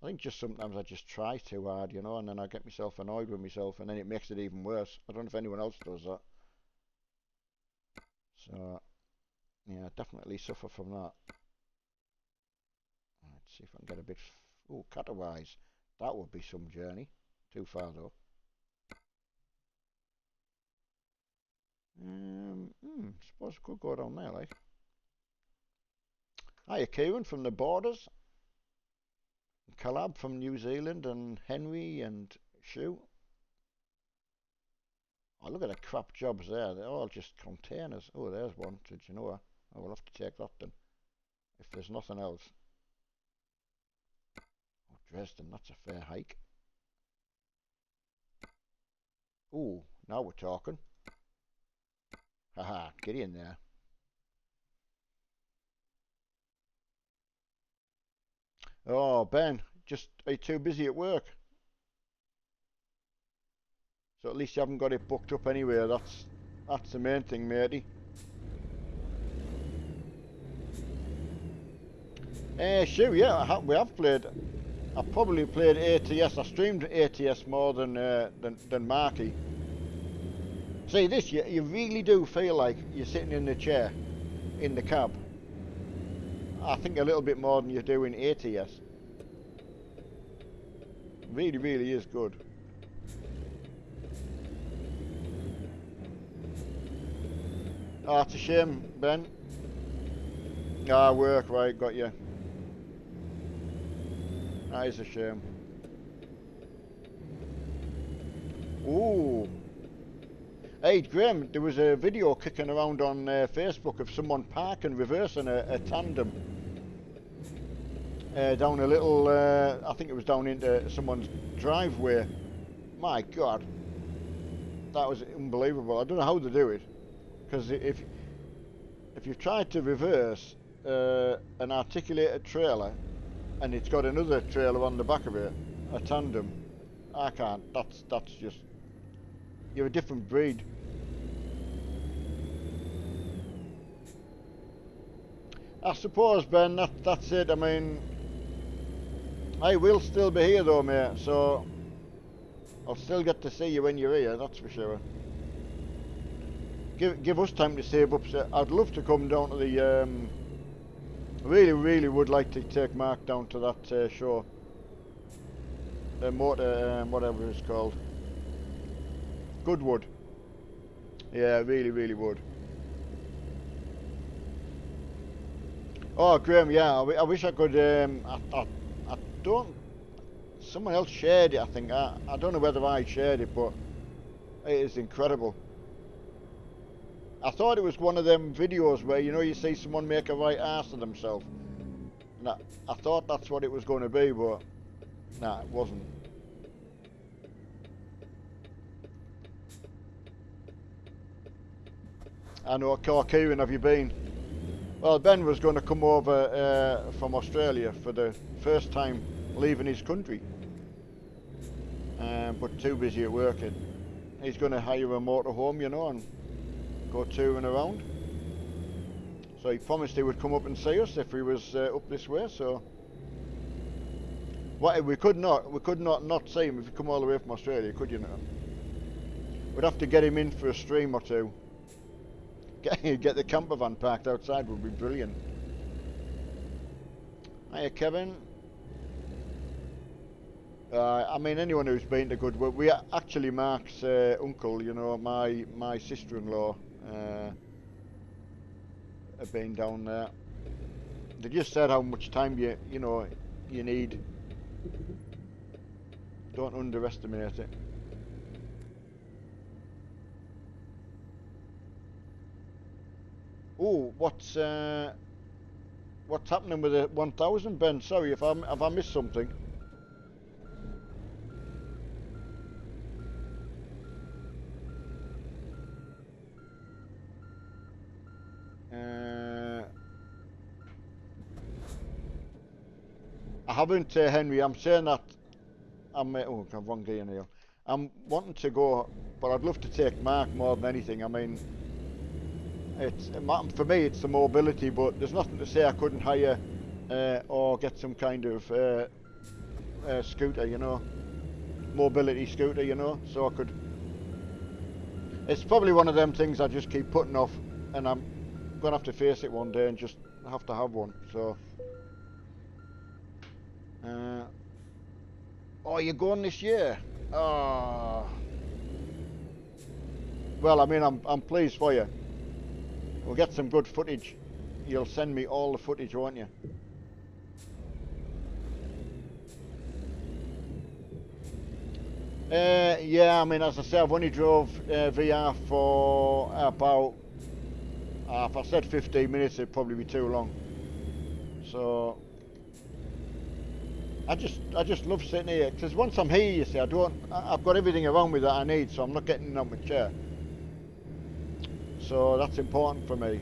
I think just sometimes I just try too hard, you know, and then I get myself annoyed with myself, and then it makes it even worse. I don't know if anyone else does that. So, yeah, definitely suffer from that. Let's see if I can get a bit... Oh, Catawise. That would be some journey. Too far, though. Suppose I could go down there, like. Hiya, Kieran from the Borders. Calab from New Zealand, and Henry and Shu. Oh, look at the crap jobs there. They're all just containers. Oh, there's one. Did you know? I will have to take that then. If there's nothing else. Oh, Dresden, that's a fair hike. Oh, now we're talking. Haha, get in there. Oh, Ben, just are you too busy at work? So at least you haven't got it booked up anywhere. That's the main thing, matey. Sure, yeah, we have played. I probably played ATS. I streamed ATS more than Marky. See this, you really do feel like you're sitting in the chair, in the cab. I think a little bit more than you do in ATS. Really, really is good. Oh, it's a shame, Ben. Ah, work, right, got you. That is a shame. Ooh. Hey, Graham, there was a video kicking around on Facebook of someone parking, reversing a tandem down a little, I think it was down into someone's driveway. My God. That was unbelievable. I don't know how to do it. Because if you've tried to reverse an articulated trailer and it's got another trailer on the back of it, a tandem, I can't. That's just... You're a different breed. I suppose, Ben, that's it. I mean, I will still be here though, mate, so I'll still get to see you when you're here, that's for sure. Give us time to save up. So I'd love to come down to the... really would like to take Mark down to that show. The motor, whatever it's called. Goodwood. Yeah, really would. Oh, Graham, yeah, I wish I could, I don't... Someone else shared it, I think. I don't know whether I shared it, but it is incredible. I thought it was one of them videos where, you know, you see someone make a right ass of themselves. And I thought that's what it was going to be, but nah, it wasn't. I know, Kieran, have you been? Well, Ben was going to come over from Australia for the first time leaving his country. But too busy at working. He's going to hire a motorhome, you know, and go touring around. So he promised he would come up and see us if he was up this way. So we could not see him if he come all the way from Australia, could you not? We'd have to get him in for a stream or two. Get the camper van parked outside would be brilliant. Hiya, Kevin. I mean, anyone who's been to Goodwood, we actually Mark's uncle, you know, my sister-in-law, have been down there. They just said how much time you know you need. Don't underestimate it. Oh, what's happening with the 1000, Ben? Sorry if have I missed something. I haven't, Henry. I'm saying that oh, I've wrong gear here. I'm wanting to go, but I'd love to take Mark more than anything. I mean, for me, it's the mobility, but there's nothing to say I couldn't hire or get some kind of scooter, you know, mobility scooter, you know, so I could. It's probably one of them things I just keep putting off, and gonna have to face it one day and just have to have one. So, oh, you're going this year? Oh, well, I mean, I'm pleased for you. We'll get some good footage. You'll send me all the footage, won't you? Yeah, I mean, as I say, I've only drove VR for about, if I said 15 minutes, it'd probably be too long. So, I just love sitting here, because once I'm here, you see, I've got everything around me that I need, so I'm not getting out of my chair. So that's important for me.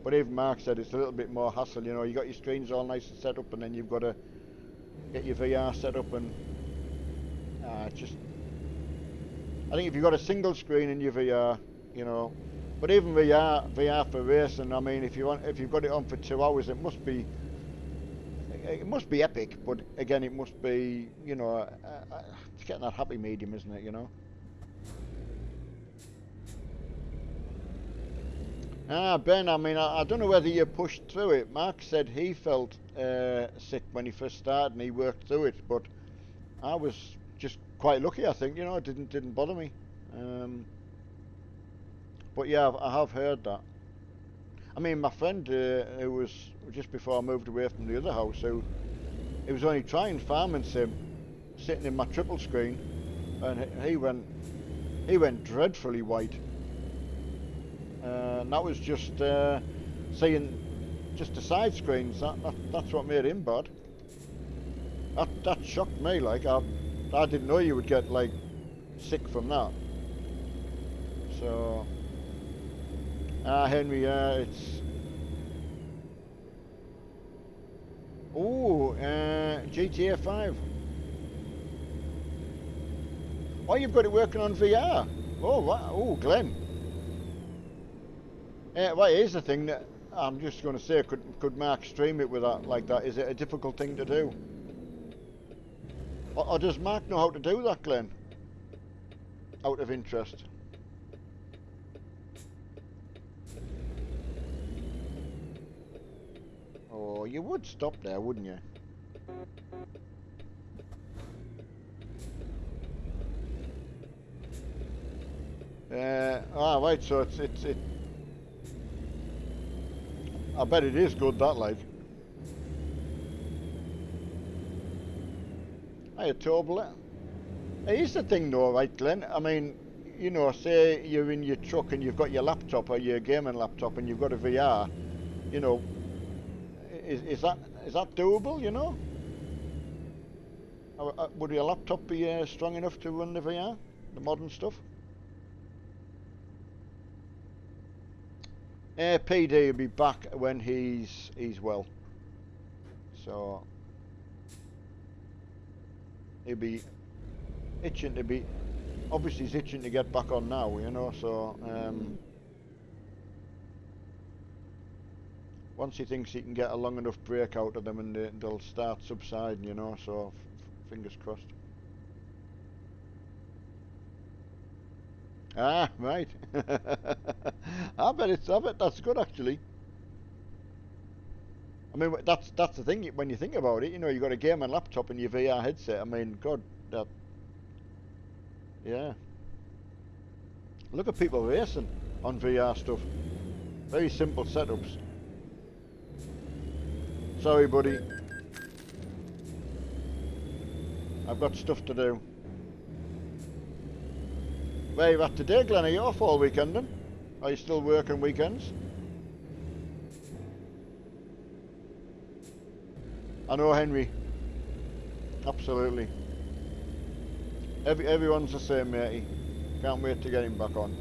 But even Mark said it's a little bit more hassle, you know, you got your screens all nice and set up, and then you've got to get your VR set up, and I think if you've got a single screen in your VR, you know, but even VR for racing, I mean, if you've got it on for 2 hours, it must be epic, but again, it must be, you know, it's getting that happy medium, isn't it, you know? Ben, I mean, I don't know whether you pushed through it. Mark said he felt sick when he first started and he worked through it, but I was just quite lucky, I think, you know, it didn't bother me. But yeah, I have heard that. I mean, my friend who was just before I moved away from the other house, who he was only trying farming sim, sitting in my triple screen, and he went dreadfully white. And that was just seeing just the side screens. That's what made him bad. That shocked me. Like I didn't know you would get like sick from that. So, Henry, it's GTA 5. Oh, you've got it working on VR. Oh, wow. Oh, Glenn. Well, here's the thing that I'm just going to say, could Mark stream it with that like that? Is it a difficult thing to do? Or does Mark know how to do that, Glenn? Out of interest. Oh, you would stop there, wouldn't you? Right, so it. I bet it is good, that, like. Hey, Turbo. Here's the thing though, right, Glenn? I mean, you know, say you're in your truck and you've got your laptop or your gaming laptop and you've got a VR, you know, is that doable, you know? Would your laptop be strong enough to run the VR, the modern stuff? PD will be back when he's well. So he'll be itching to be. Obviously, he's itching to get back on now, you know. So once he thinks he can get a long enough break out of them, and they'll start subsiding, you know. So fingers crossed. Ah, right. I bet that's good actually. I mean, that's the thing when you think about it. You know, you got a game and laptop and your VR headset. I mean, God, yeah. Look at people racing on VR stuff. Very simple setups. Sorry, buddy. I've got stuff to do. Where are you at today, Glenn? Are you off all weekend then? Are you still working weekends? I know, Henry. Absolutely. Everyone's the same, matey. Can't wait to get him back on.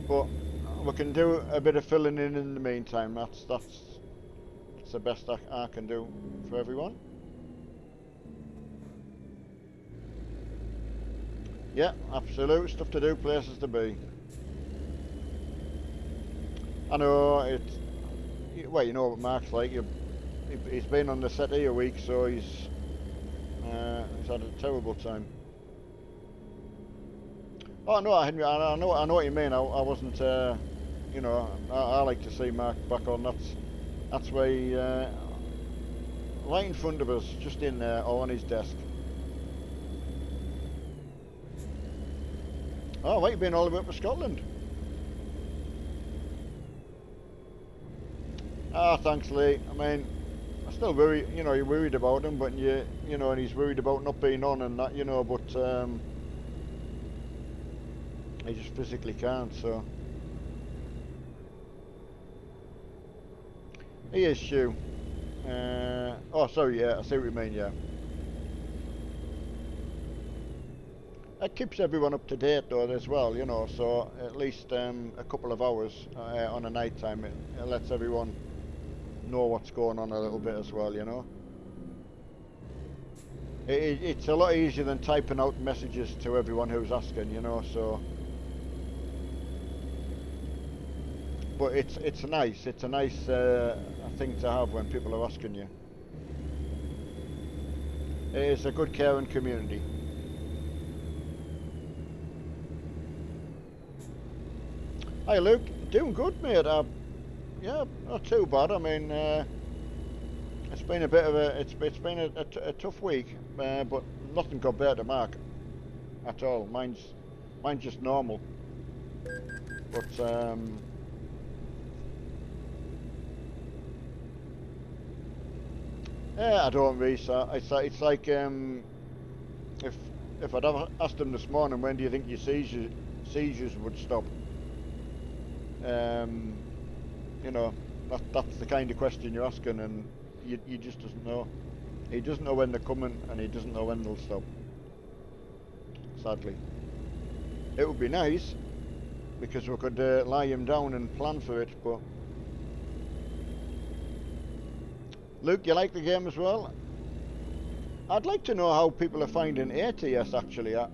But we can do a bit of filling in the meantime. That's the best I can do for everyone. Yeah, absolute stuff to do, places to be. I know it's. Well, you know what Mark's like. He's been on the settee a week, so he's had a terrible time. Oh no, Henry, I know what you mean. I wasn't, you know, I like to see Mark back on. That's where he, right in front of us, just in there, or on his desk. Oh, right, you've been all the way up to Scotland. Ah, thanks, Lee. I mean, I still worry, you know, you're worried about him, but you know, and he's worried about not being on and that, you know, but he just physically can't. So he is Stu. Oh, sorry, yeah, I see what you mean. Yeah, that keeps everyone up to date though as well, you know. So at least a couple of hours on a night time, it lets everyone know what's going on a little bit as well, you know. It's a lot easier than typing out messages to everyone who's asking, you know. So, but it's nice. It's a nice thing to have when people are asking you. It is a good caring community. Hi Luke, doing good, mate. Yeah, not too bad. I mean, it's been a bit of it's been a tough week, but nothing compared to Mark at all. Mine's just normal. But yeah, I don't really. It's like if if I'd have asked him this morning, when do you think your seizures would stop? Um, you know, that's the kind of question you're asking, and you just doesn't know. He doesn't know when they're coming, and he doesn't know when they'll stop. Sadly, it would be nice because we could lie him down and plan for it. But Luke, you like the game as well? I'd like to know how people are finding ATS actually. I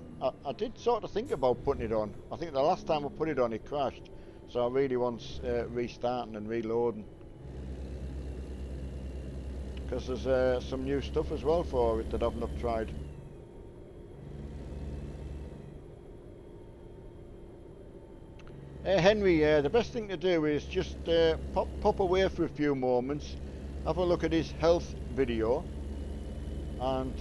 did sort of think about putting it on. I think the last time I put it on, it crashed. So I really want restarting and reloading. Because there's some new stuff as well for it that I've not tried. Henry, the best thing to do is just pop away for a few moments, have a look at his health video, and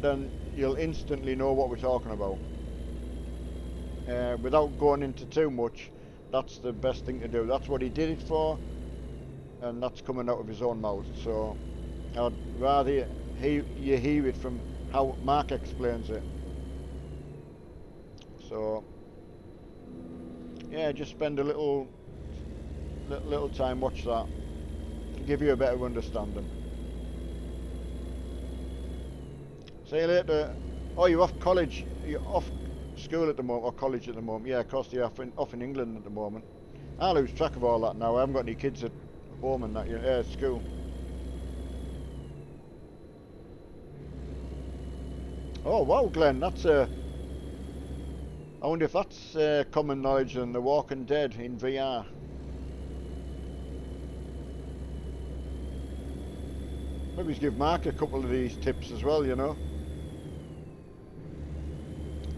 then you'll instantly know what we're talking about. Without going into too much, that's the best thing to do. That's what he did it for, and that's coming out of his own mouth. So I'd rather you hear it from how Mark explains it. So yeah, just spend a little time, watch that, give you a better understanding. See you later. Oh, you're off college. You're off school at the moment, or college at the moment. Yeah, of course you're off in England at the moment. I lose track of all that now. I haven't got any kids at home and that. Yeah, school. Oh wow, Glenn, that's I wonder if that's common knowledge on The Walking Dead in VR. Maybe give Mark a couple of these tips as well, you know.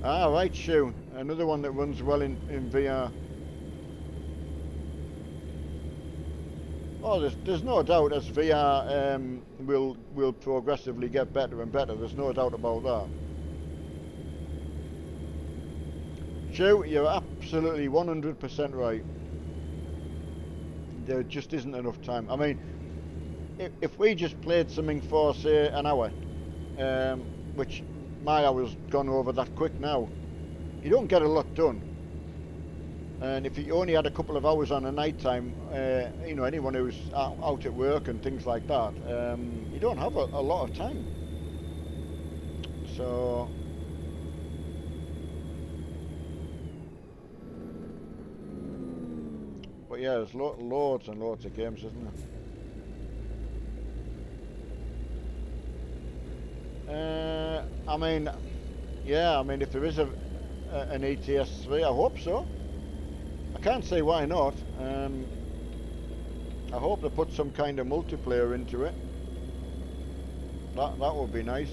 Ah, right, Shu. Another one that runs well in VR. Oh, there's no doubt as VR will progressively get better and better. There's no doubt about that. Shu, you're absolutely 100% right. There just isn't enough time. I mean, if we just played something for, say, an hour, which my hour's gone over that quick now, you don't get a lot done. And if you only had a couple of hours on a night time, you know, anyone who's out at work and things like that, you don't have a lot of time. So but yeah, there's loads and loads of games, isn't there? I mean, yeah, I mean, if there is an ETS3, I hope so. I can't say why not. I hope they put some kind of multiplayer into it. That would be nice.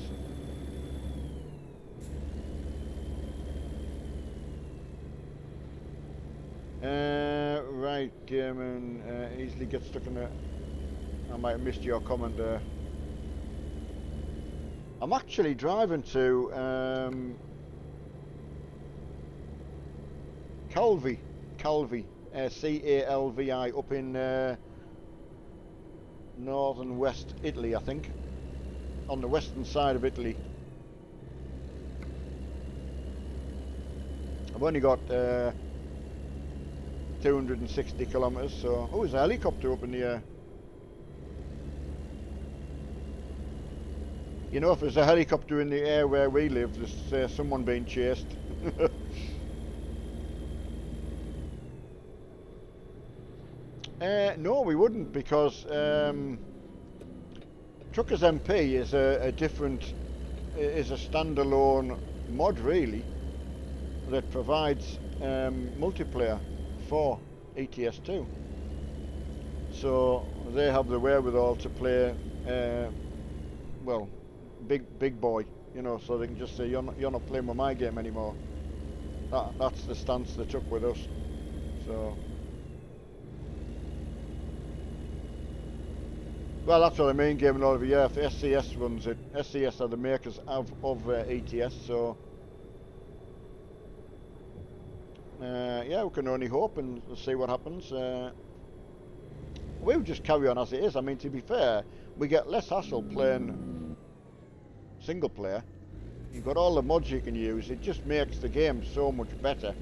Right, Gammon, easily get stuck in the... I might have missed your comment there. I'm actually driving to Calvi, C-A-L-V-I, up in northern west Italy, I think, on the western side of Italy. I've only got 260 kilometres, so... Oh, there's a helicopter up in the air. You know, if there's a helicopter in the air where we live, there's someone being chased. No, we wouldn't, because Truckers MP is a standalone mod, really, that provides multiplayer for ETS2. So they have the wherewithal to play, well, big boy, you know, so they can just say, you're not playing with my game anymore. That's the stance they took with us. So, well, that's what I mean, Game and all over. Yeah, if SCS runs it, SCS are the makers of ETS, so yeah, we can only hope and see what happens. We'll just carry on as it is. I mean, to be fair, we get less hassle playing single player. You've got all the mods you can use. It just makes the game so much better.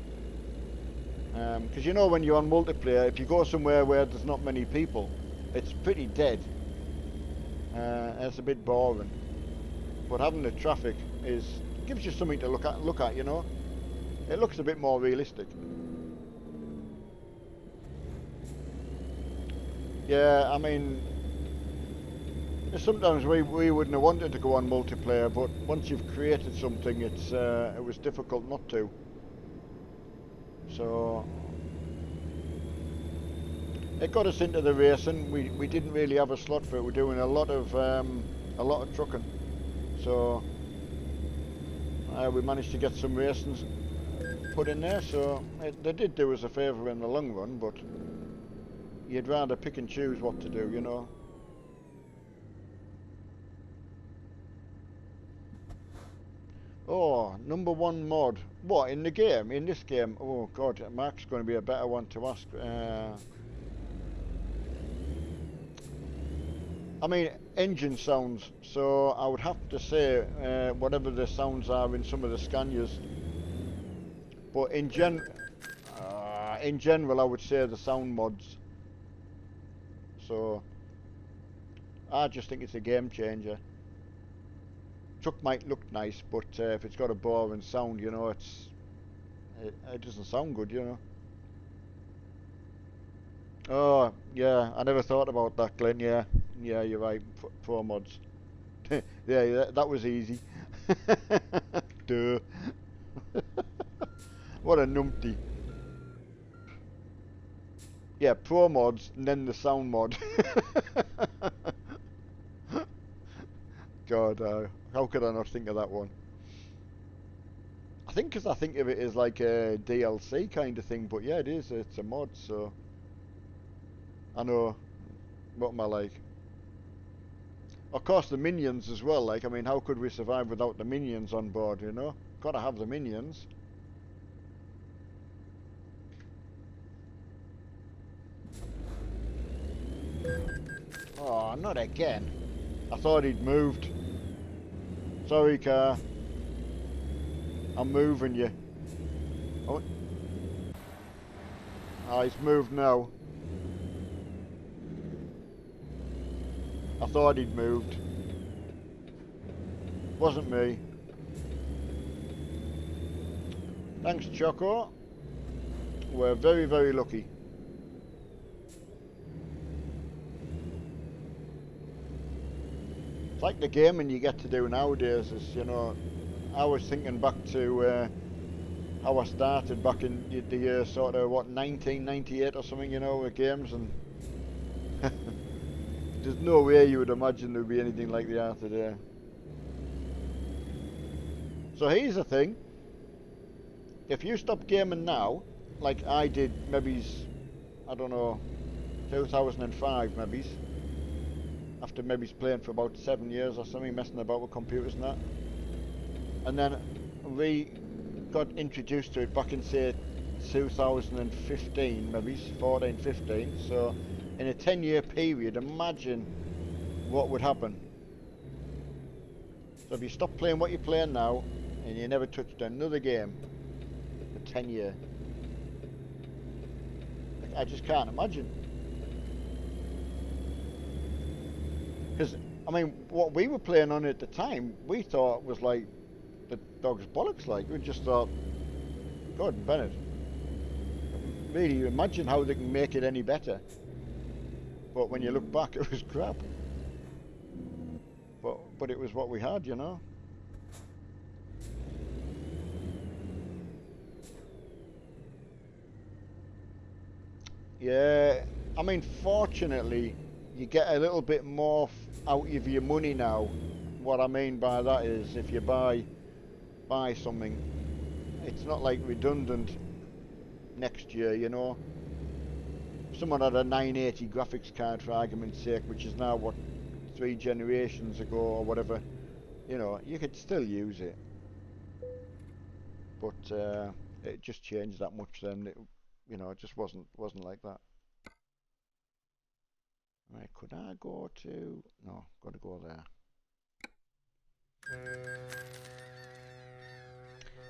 Because you know, when you're on multiplayer, if you go somewhere where there's not many people, it's pretty dead. It's a bit boring. But having the traffic gives you something to look at, you know. It looks a bit more realistic. Yeah, I mean, sometimes we wouldn't have wanted to go on multiplayer, but once you've created something, it was difficult not to. So it got us into the racing. We didn't really have a slot for it. We're doing a lot of trucking, so we managed to get some racing put in there. So they did do us a favour in the long run, but you'd rather pick and choose what to do, you know. Oh, #1 mod. What, in the game? In this game? Oh god, Mark's going to be a better one to ask. I mean, engine sounds, so I would have to say whatever the sounds are in some of the Scanias. But in general, I would say the sound mods. So I just think it's a game changer. Truck might look nice, but if it's got a boring sound, you know, it doesn't sound good, you know. Oh, yeah, I never thought about that, Glenn. Yeah, you're right. Pro mods. Yeah, that was easy. Duh. What a numpty. Yeah, pro mods and then the sound mod. God, how could I not think of that one? I think because I think of it as like a DLC kind of thing, but yeah, it is. It's a mod, so I know. What am I like? Of course, the minions as well. Like, I mean, how could we survive without the minions on board? You know, gotta have the minions. Oh, not again. I thought he'd moved. Sorry, car. I'm moving you. Oh, he's moved now. I thought he'd moved. Wasn't me. Thanks, Choco. We're very, very lucky. It's like the gaming you get to do nowadays is, you know, I was thinking back to how I started back in the year sort of, what, 1998 or something, you know, with games, and there's no way you would imagine there would be anything like they are today. So here's the thing. If you stop gaming now, like I did, maybe, I don't know, 2005 maybe, after maybe playing for about 7 years or something, messing about with computers and that. And then we got introduced to it back in, say, 2015, maybe 14, 15. So in a 10-year period, imagine what would happen. So if you stop playing what you're playing now and you never touched another game for 10 years, I just can't imagine. Because, I mean, what we were playing on at the time, we thought was like the dog's bollocks. Like, we just thought, God, Bennett, really imagine how they can make it any better. But when you look back, it was crap. But it was what we had, you know. Yeah, I mean, fortunately, you get a little bit more out of your money now. What I mean by that is, if you buy something, it's not like redundant next year, you know. Someone had a 980 graphics card, for argument's sake, which is now, what, 3 generations ago or whatever. You know, you could still use it, but it just changed that much then. You know, it just wasn't like that. Right, could I go to... No, got to go there.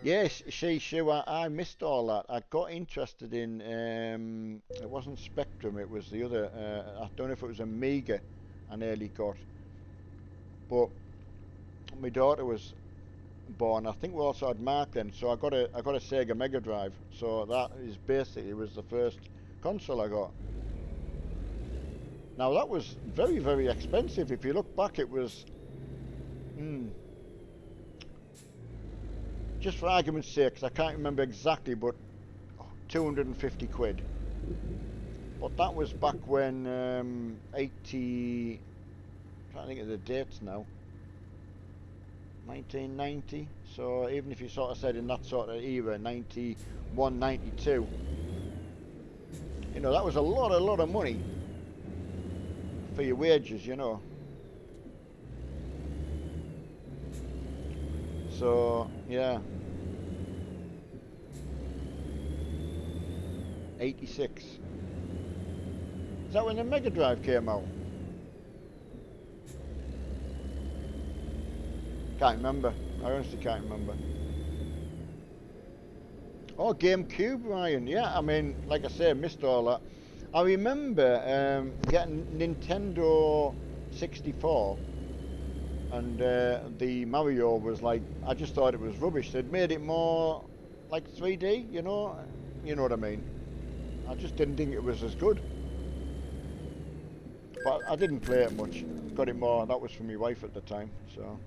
Yes, Shu, I missed all that. I got interested in, it wasn't Spectrum, it was the other, I don't know if it was Amiga I nearly got. But my daughter was born, I think we also had Mark then, so I got a Sega Mega Drive. So that is basically was the first console I got. Now that was very, very expensive. If you look back, it was... just for argument's sake, 'cause I can't remember exactly, but 250 quid. But that was back when 80... I'm trying to think of the dates now. 1990. So even if you sort of said in that sort of era, 91, 92, you know, that was a lot of money for your wages, you know. So yeah, 86. Is that when the Mega Drive came out? Can't remember. I honestly can't remember. Oh, GameCube, Ryan. Yeah, I mean, like I say, I missed all that. I remember getting Nintendo 64, and the Mario was like, I just thought it was rubbish. They'd made it more like 3D, you know what I mean. I just didn't think it was as good. But I didn't play it much. Got it more, that was for my wife at the time, so.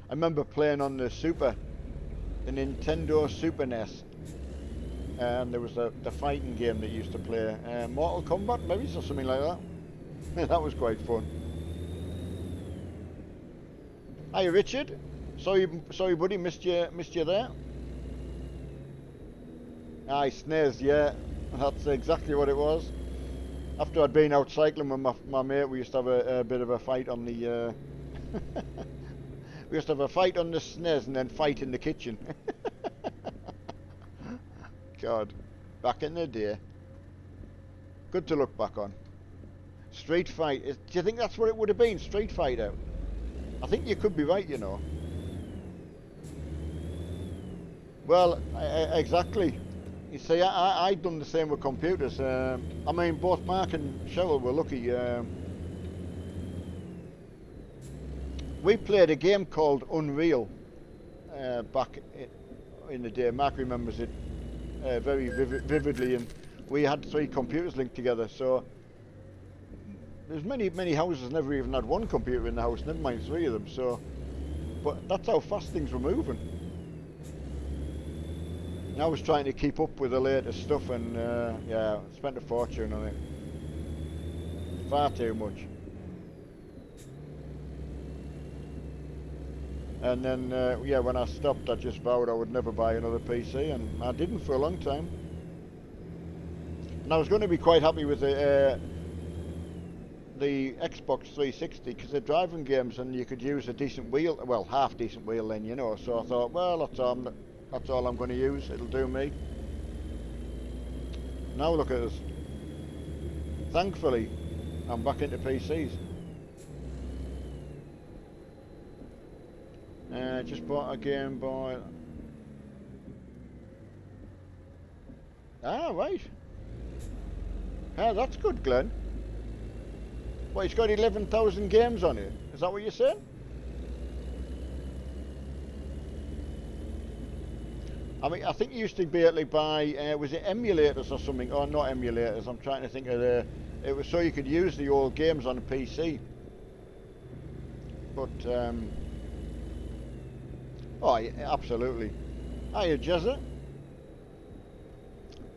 I remember playing on the Nintendo Super NES. And there was the fighting game that used to play, Mortal Kombat maybe, or something like that. That was quite fun. Hi Richard, sorry buddy, missed you there. Aye, SNES, yeah, that's exactly what it was. After I'd been out cycling with my mate, we used to have a bit of a fight on the we used to have a fight on the SNES and then fight in the kitchen. God, back in the day. Good to look back on. Street Fight, do you think that's what it would have been, Street Fighter? I think you could be right, you know. Well, exactly. You see, I done the same with computers. I mean, both Mark and Cheryl were lucky. We played a game called Unreal back in the day. Mark remembers it very vividly, and we had 3 computers linked together. So there's many houses never even had 1 computer in the house, never mind 3 of them. So, but that's how fast things were moving. I was trying to keep up with the latest stuff, and yeah, spent a fortune on it. Far too much. And then, yeah, when I stopped, I just vowed I would never buy another PC, and I didn't for a long time. And I was going to be quite happy with the Xbox 360 because they're driving games and you could use a decent wheel, well, half decent wheel then, you know. So I thought, well, that's all I'm going to use. It'll do me. Now look at us. Thankfully, I'm back into PCs. Just bought a Game Boy. Ah, right. Ah, that's good, Glenn. Well, it's got 11,000 games on it. Is that what you're saying? I mean, I think you used to be able to buy, was it emulators or something? Or not emulators, I'm trying to think of the... It was so you could use the old games on a PC. But, oh, yeah, absolutely. Hiya, Jezza.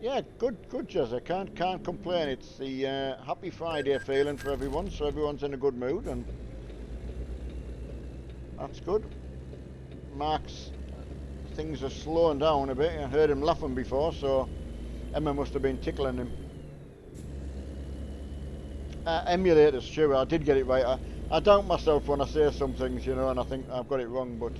Yeah, good, Jezza. Can't complain. It's the Happy Friday feeling for everyone, so everyone's in a good mood, and that's good. Mark's things are slowing down a bit. I heard him laughing before, so Emma must have been tickling him. Emulators, sure, I did get it right. I doubt myself when I say some things, you know, and I think I've got it wrong, but...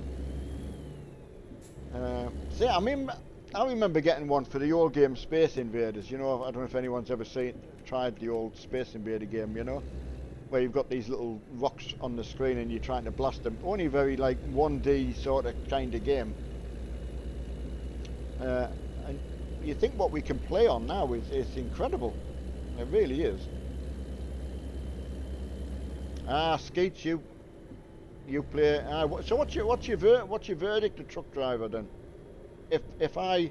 see, I mean, I remember getting one for the old game Space Invaders, you know. I don't know if anyone's ever tried the old Space Invader game, you know, where you've got these little rocks on the screen and you're trying to blast them. Only very, like, 1D sort of kind of game. And you think what we can play on now is incredible. It really is. Ah, Skeets, you play. So what's your verdict, of truck driver then? If I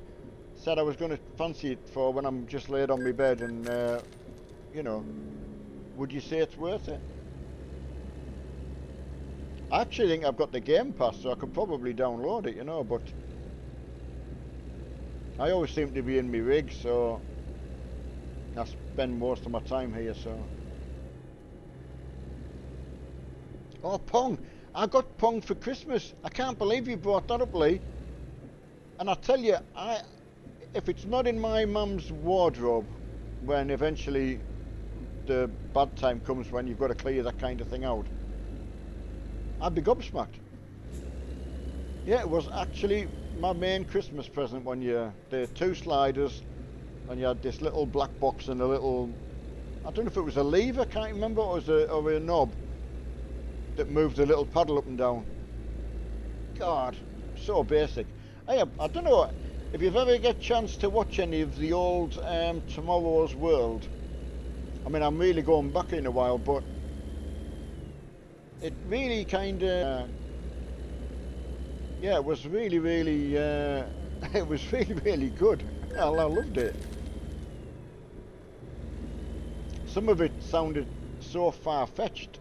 said I was going to fancy it for when I'm just laid on my bed, and you know, would you say it's worth it? I actually think I've got the Game Pass, so I could probably download it, you know, but I always seem to be in my rig, so I spend most of my time here, so... Oh, Pong! I got Pong for Christmas. I can't believe you brought that up, Lee. And I tell you, if it's not in my mum's wardrobe, when eventually the bad time comes when you've got to clear that kind of thing out, I'd be gobsmacked. Yeah, it was actually my main Christmas present one year. The 2 sliders, and you had this little black box and a little, I don't know if it was a lever, can't remember, or a knob that moved the little paddle up and down. God, so basic. I don't know if you've ever get a chance to watch any of the old Tomorrow's World. I mean, I'm really going back in a while, but it really kind of, yeah, it was really, it was really good. I loved it. Some of it sounded so far-fetched,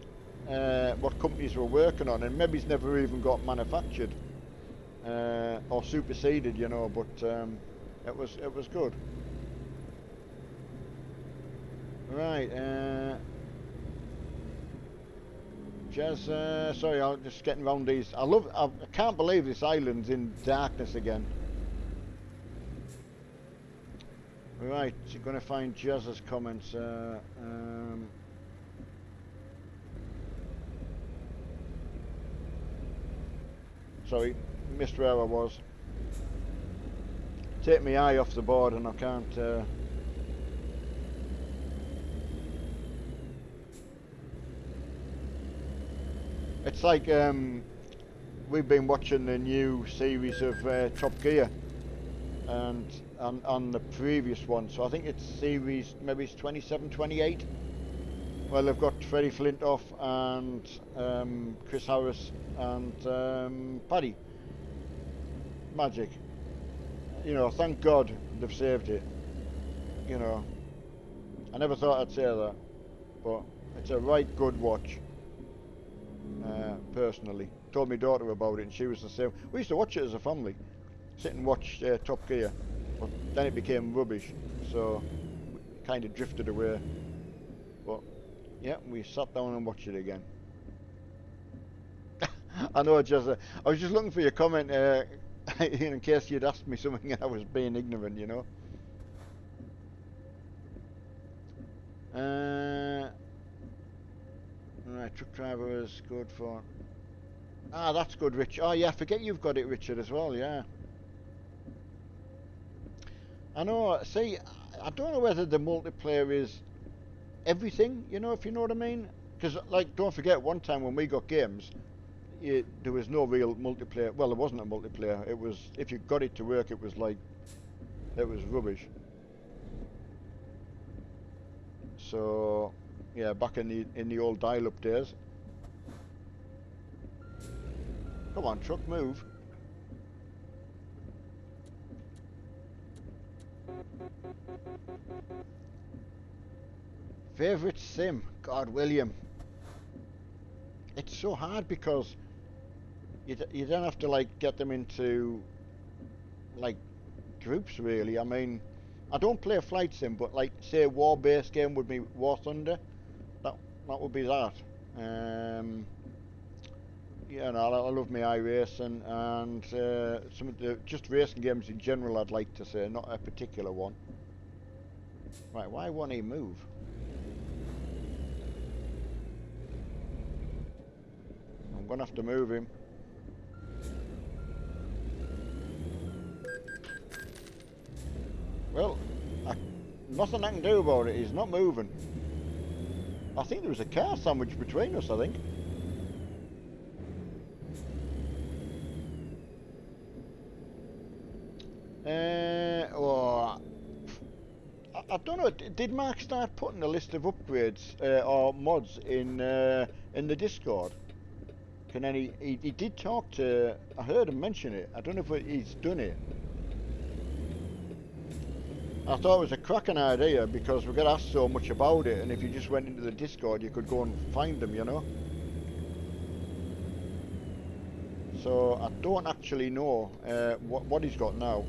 what companies were working on, and maybe it's never even got manufactured or superseded, you know. But it was good. Right, Jez, sorry, I'm just getting around these. I can't believe this island's in darkness again. Right, so you're going to find Jez's comments. Sorry, missed where I was. Take my eye off the board and I can't... It's like we've been watching the new series of Top Gear, and on the previous one, so I think it's series, maybe it's 27, 28. Well, they've got Freddie Flintoff and Chris Harris and Paddy. Magic. You know, thank God they've saved it. You know, I never thought I'd say that, but it's a right good watch. Personally, told my daughter about it, and she was the same. We used to watch it as a family, sit and watch Top Gear, but then it became rubbish, so we kind of drifted away. But yeah, we sat down and watched it again. I know, just I was just looking for your comment in case you'd asked me something and I was being ignorant, you know. Right, truck driver is good for. Ah, that's good, Rich. Oh yeah, I forget you've got it, Richard, as well. Yeah, I know. See, I don't know whether the multiplayer is everything. You know, if you know what I mean. Because, like, don't forget, one time when we got games, there was no real multiplayer. Well, there wasn't a multiplayer. It was, if you got it to work, it was like, it was rubbish. So, yeah, back in the old dial-up days. Come on, truck, move. Favorite sim? God, William. It's so hard because you don't have to like get them into like groups really. I mean, I don't play a flight sim, but like say a war-based game would be War Thunder. That that would be that. Um, yeah, no, I love my iRacing and some of the just racing games in general. I'd like to say, not a particular one. Right, why won't he move? I'm gonna have to move him. Well, I, nothing I can do about it. He's not moving. I think there was a car sandwich between us, I think. Oh, I don't know. Did Mark start putting a list of upgrades or mods in the Discord? Can he did talk to. I heard him mention it. I don't know if he's done it. I thought it was a cracking idea because we get asked so much about it, and if you just went into the Discord, you could go and find them, you know. So I don't actually know what he's got now.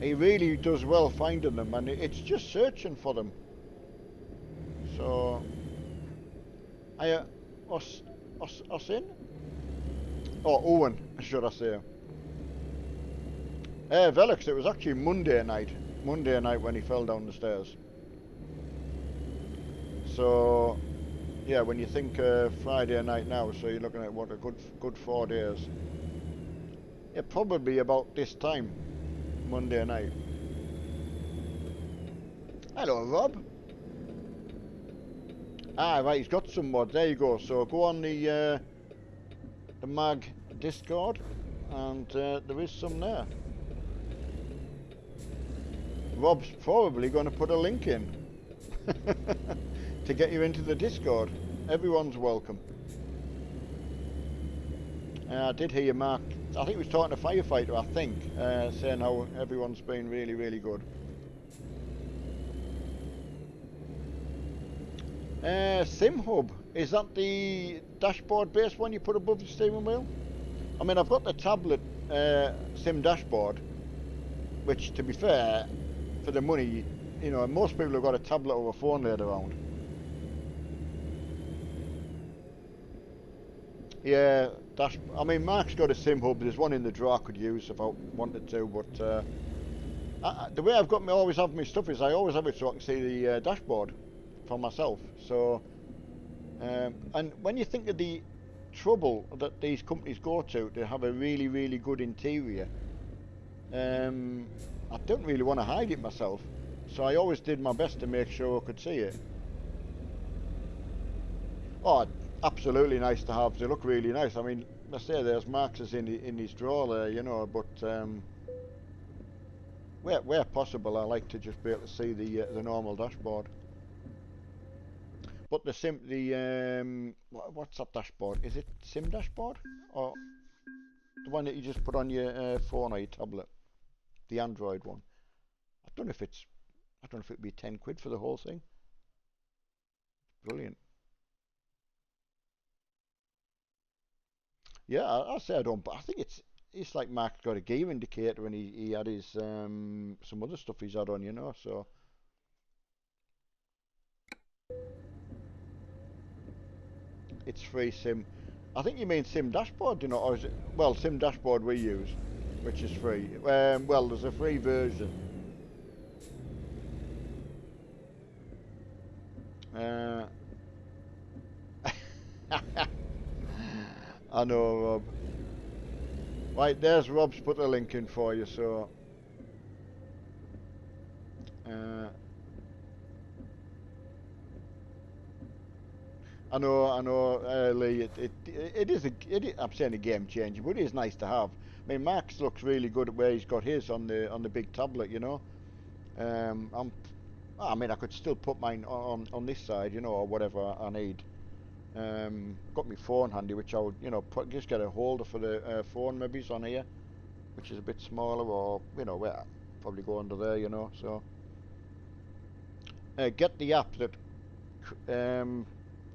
He really does well finding them, and it's just searching for them. So I us in? Oh, Owen, should I say? Velux, it was actually Monday night. Monday night when he fell down the stairs. So yeah, when you think Friday night now, so you're looking at what a good 4 days. Yeah, probably about this time, Monday night. Hello, Rob. Ah, right, he's got some mods. There you go. So go on the mag Discord, and there is some there. Rob's probably going to put a link in to get you into the Discord. Everyone's welcome. I did hear Mark, I think he was talking to Firefighter, I think, saying how everyone's been really, really good. SimHub, is that the dashboard based one you put above the steering wheel? I mean, I've got the tablet Sim dashboard, which, to be fair, for the money, you know, most people have got a tablet or a phone laid around. Yeah, I mean, Mark's got a sim hub. There's one in the drawer I could use if I wanted to, but the way I've got me always have my stuff is I always have it so I can see the dashboard for myself. So, and when you think of the trouble that these companies go to have a really, really good interior, I don't really want to hide it myself. So I always did my best to make sure I could see it. Oh, absolutely nice to have. They look really nice. I mean, I say there's marks in his drawer there, you know, but where possible, I like to just be able to see the normal dashboard. But what's that dashboard? Is it Sim dashboard or the one that you just put on your phone or your tablet? The Android one. I don't know if it's. I don't know if it'd be 10 quid for the whole thing. Brilliant. Yeah, I say I don't, but I think it's like Mark got a gear indicator and he had his some other stuff he's had on, you know. So it's free sim. I think you mean Sim Dashboard, you know, or is it, well, Sim Dashboard we use, which is free. Well, there's a free version. Uh, I know, Rob. Right, there's Rob's put a link in for you, so... Uh, I know, Lee. It is I'm saying a game changer, but it is nice to have. I mean, Max looks really good at where he's got his on the big tablet, you know. I mean, I could still put mine on this side, you know, or whatever I need. Got my phone handy, which I would, you know, just get a holder for the phone maybe on here, which is a bit smaller, or you know, where probably go under there, you know. So get the app that um,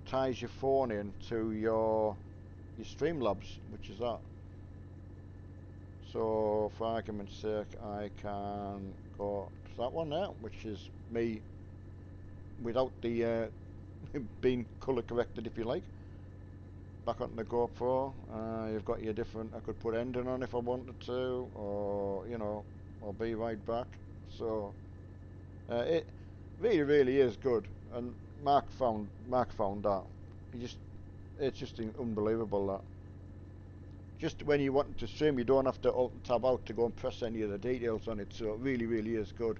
ties your phone in to your Streamlabs, which is that. So for argument's sake, I can go to that one there, which is me without the being colour corrected, if you like. Back onto the GoPro. You've got your different. I could put ending on if I wanted to, or you know, or be right back. So it really is good. And Mark found that. It's just unbelievable that. Just when you want to stream, you don't have to alt and tab out to go and press any of the details on it. So it really is good.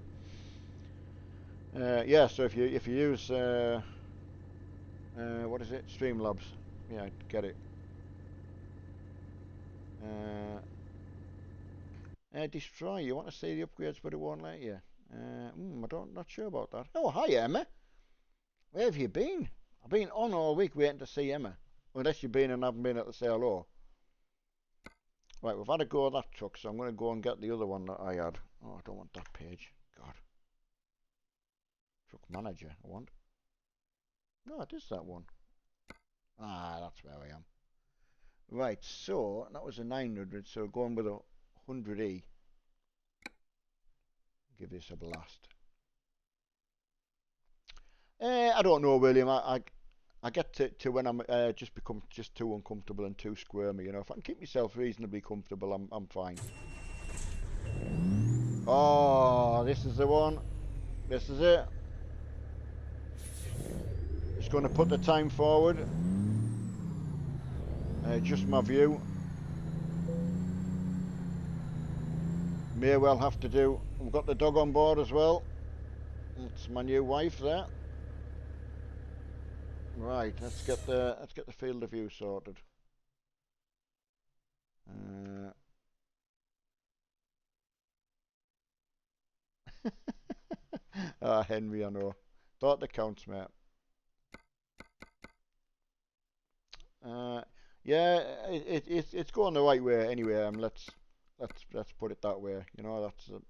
Yeah. So if you use what is it, Streamlabs? Yeah, get it. Uh, Destroy. You want to see the upgrades, but it won't let you. Not sure about that. Oh, hi Emma. Where have you been? I've been on all week waiting to see Emma. Unless you've been and haven't been at the say hello. Right, we've had a go at that truck, so I'm going to go and get the other one that I had. Oh, I don't want that page. God. Truck manager, I want. No, it is that one. Ah, that's where I am. Right, so that was a 900, so going with a 100E. Give this a blast. I don't know, William. I get to when I'm just become just too uncomfortable and too squirmy. You know, if I can keep myself reasonably comfortable, I'm fine. Oh, this is the one. This is it. Just going to put the time forward. Just my view. May well have to do. We've got the dog on board as well. It's my new wife there. Right, let's get the field of view sorted. Uh, Henry, I know. Thought the counts, mate. Uh, yeah, it's going the right way anyway. Let's put it that way. You know, that's the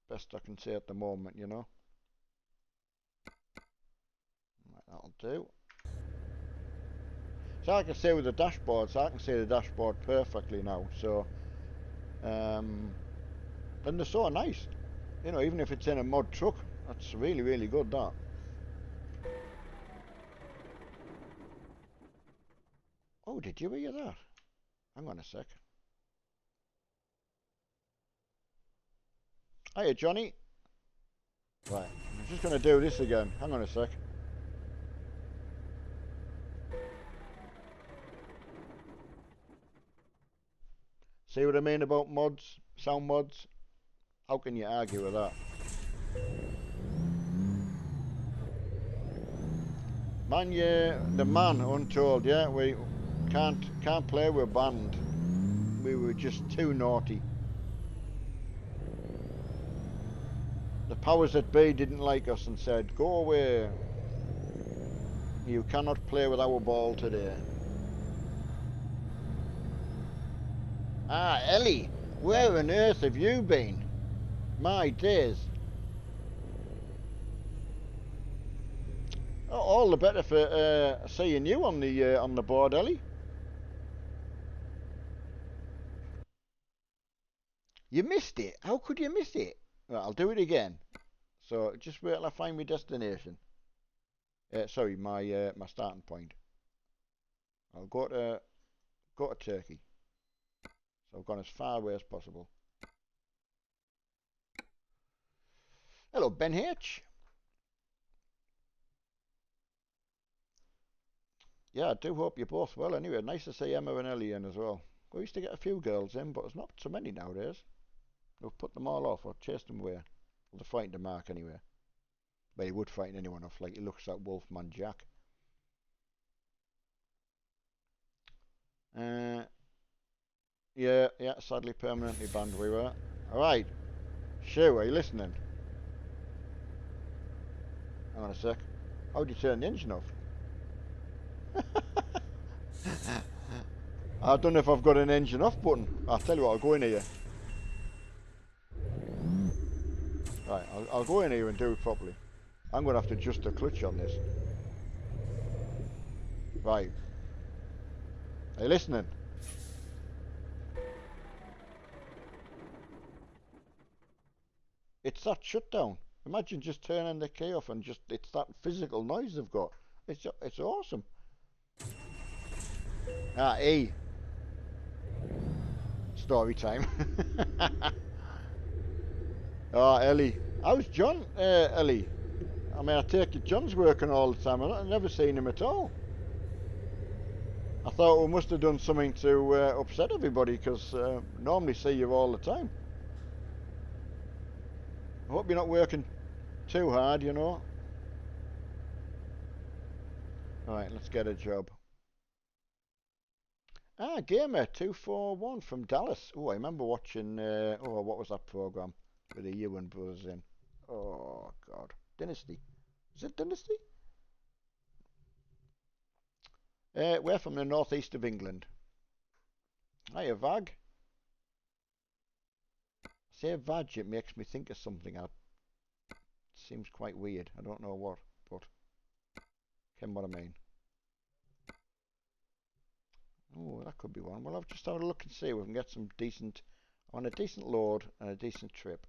best I can say at the moment. You know, right, that'll do. So I can say with the dashboard, so I can see the dashboard perfectly now. So, and they're so nice. You know, even if it's in a mod truck, that's really good. That. Oh, did you hear that? Hang on a sec. Hiya, Johnny. Right, I'm just going to do this again. Hang on a sec. See what I mean about mods? Sound mods? How can you argue with that? Man, yeah, the man, untold, yeah, we can't play with band. We were just too naughty. The powers that be didn't like us and said, go away. You cannot play with our ball today. Ah, Ellie, where on earth have you been? My days. Oh, all the better for seeing you on the board, Ellie. You missed it. How could you miss it? Right, I'll do it again. So just wait till I find my destination. Sorry, my starting point. I'll go to go to Turkey. So I've gone as far away as possible. Hello, Ben H. Yeah, I do hope you're both well anyway. Nice to see Emma and Ellie in as well. We used to get a few girls in, but there's not so many nowadays. We've put them all off or chased them away. Well, they're frightened to Mark anyway. But he would frighten anyone off, like he looks like Wolfman Jack. Yeah, sadly permanently banned we were. Alright. Shoo, are you listening? Hang on a sec. How do you turn the engine off? I don't know if I've got an engine off button. I'll tell you what, I'll go in here. Right, I'll go in here and do it properly. I'm going to have to adjust the clutch on this. Right. Are you listening? It's that shutdown. Imagine just turning the key off and just, it's that physical noise they've got. It's awesome. Ah, E. Story time. Oh, Ellie. How's John, Ellie? I mean, I take it John's working all the time. I've never seen him at all. I thought we must have done something to upset everybody, because normally see you all the time. I hope you're not working too hard, you know. Alright, let's get a job. Ah, Gamer241 from Dallas. Oh, I remember watching, what was that program with the Ewan brothers in? Oh, God. Dynasty. Is it Dynasty? We're from the northeast of England. Hiya, Vag. Say Vag, it makes me think of something. It seems quite weird. I don't know what, but ken what I mean. Oh, that could be one. Well, I'll just have a look and see if we can get some decent, on a decent load and a decent trip.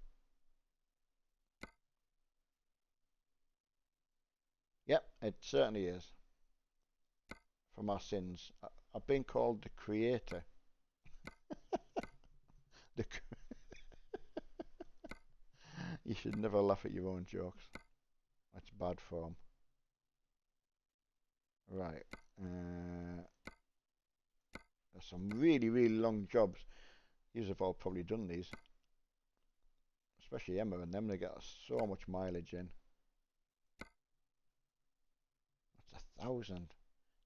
Yep, it certainly is. From our sins. I've been called the creator. You should never laugh at your own jokes. That's bad form. Right. There's some really, really long jobs. You've all probably done these. Especially Emma and them, they get so much mileage in. That's 1,000.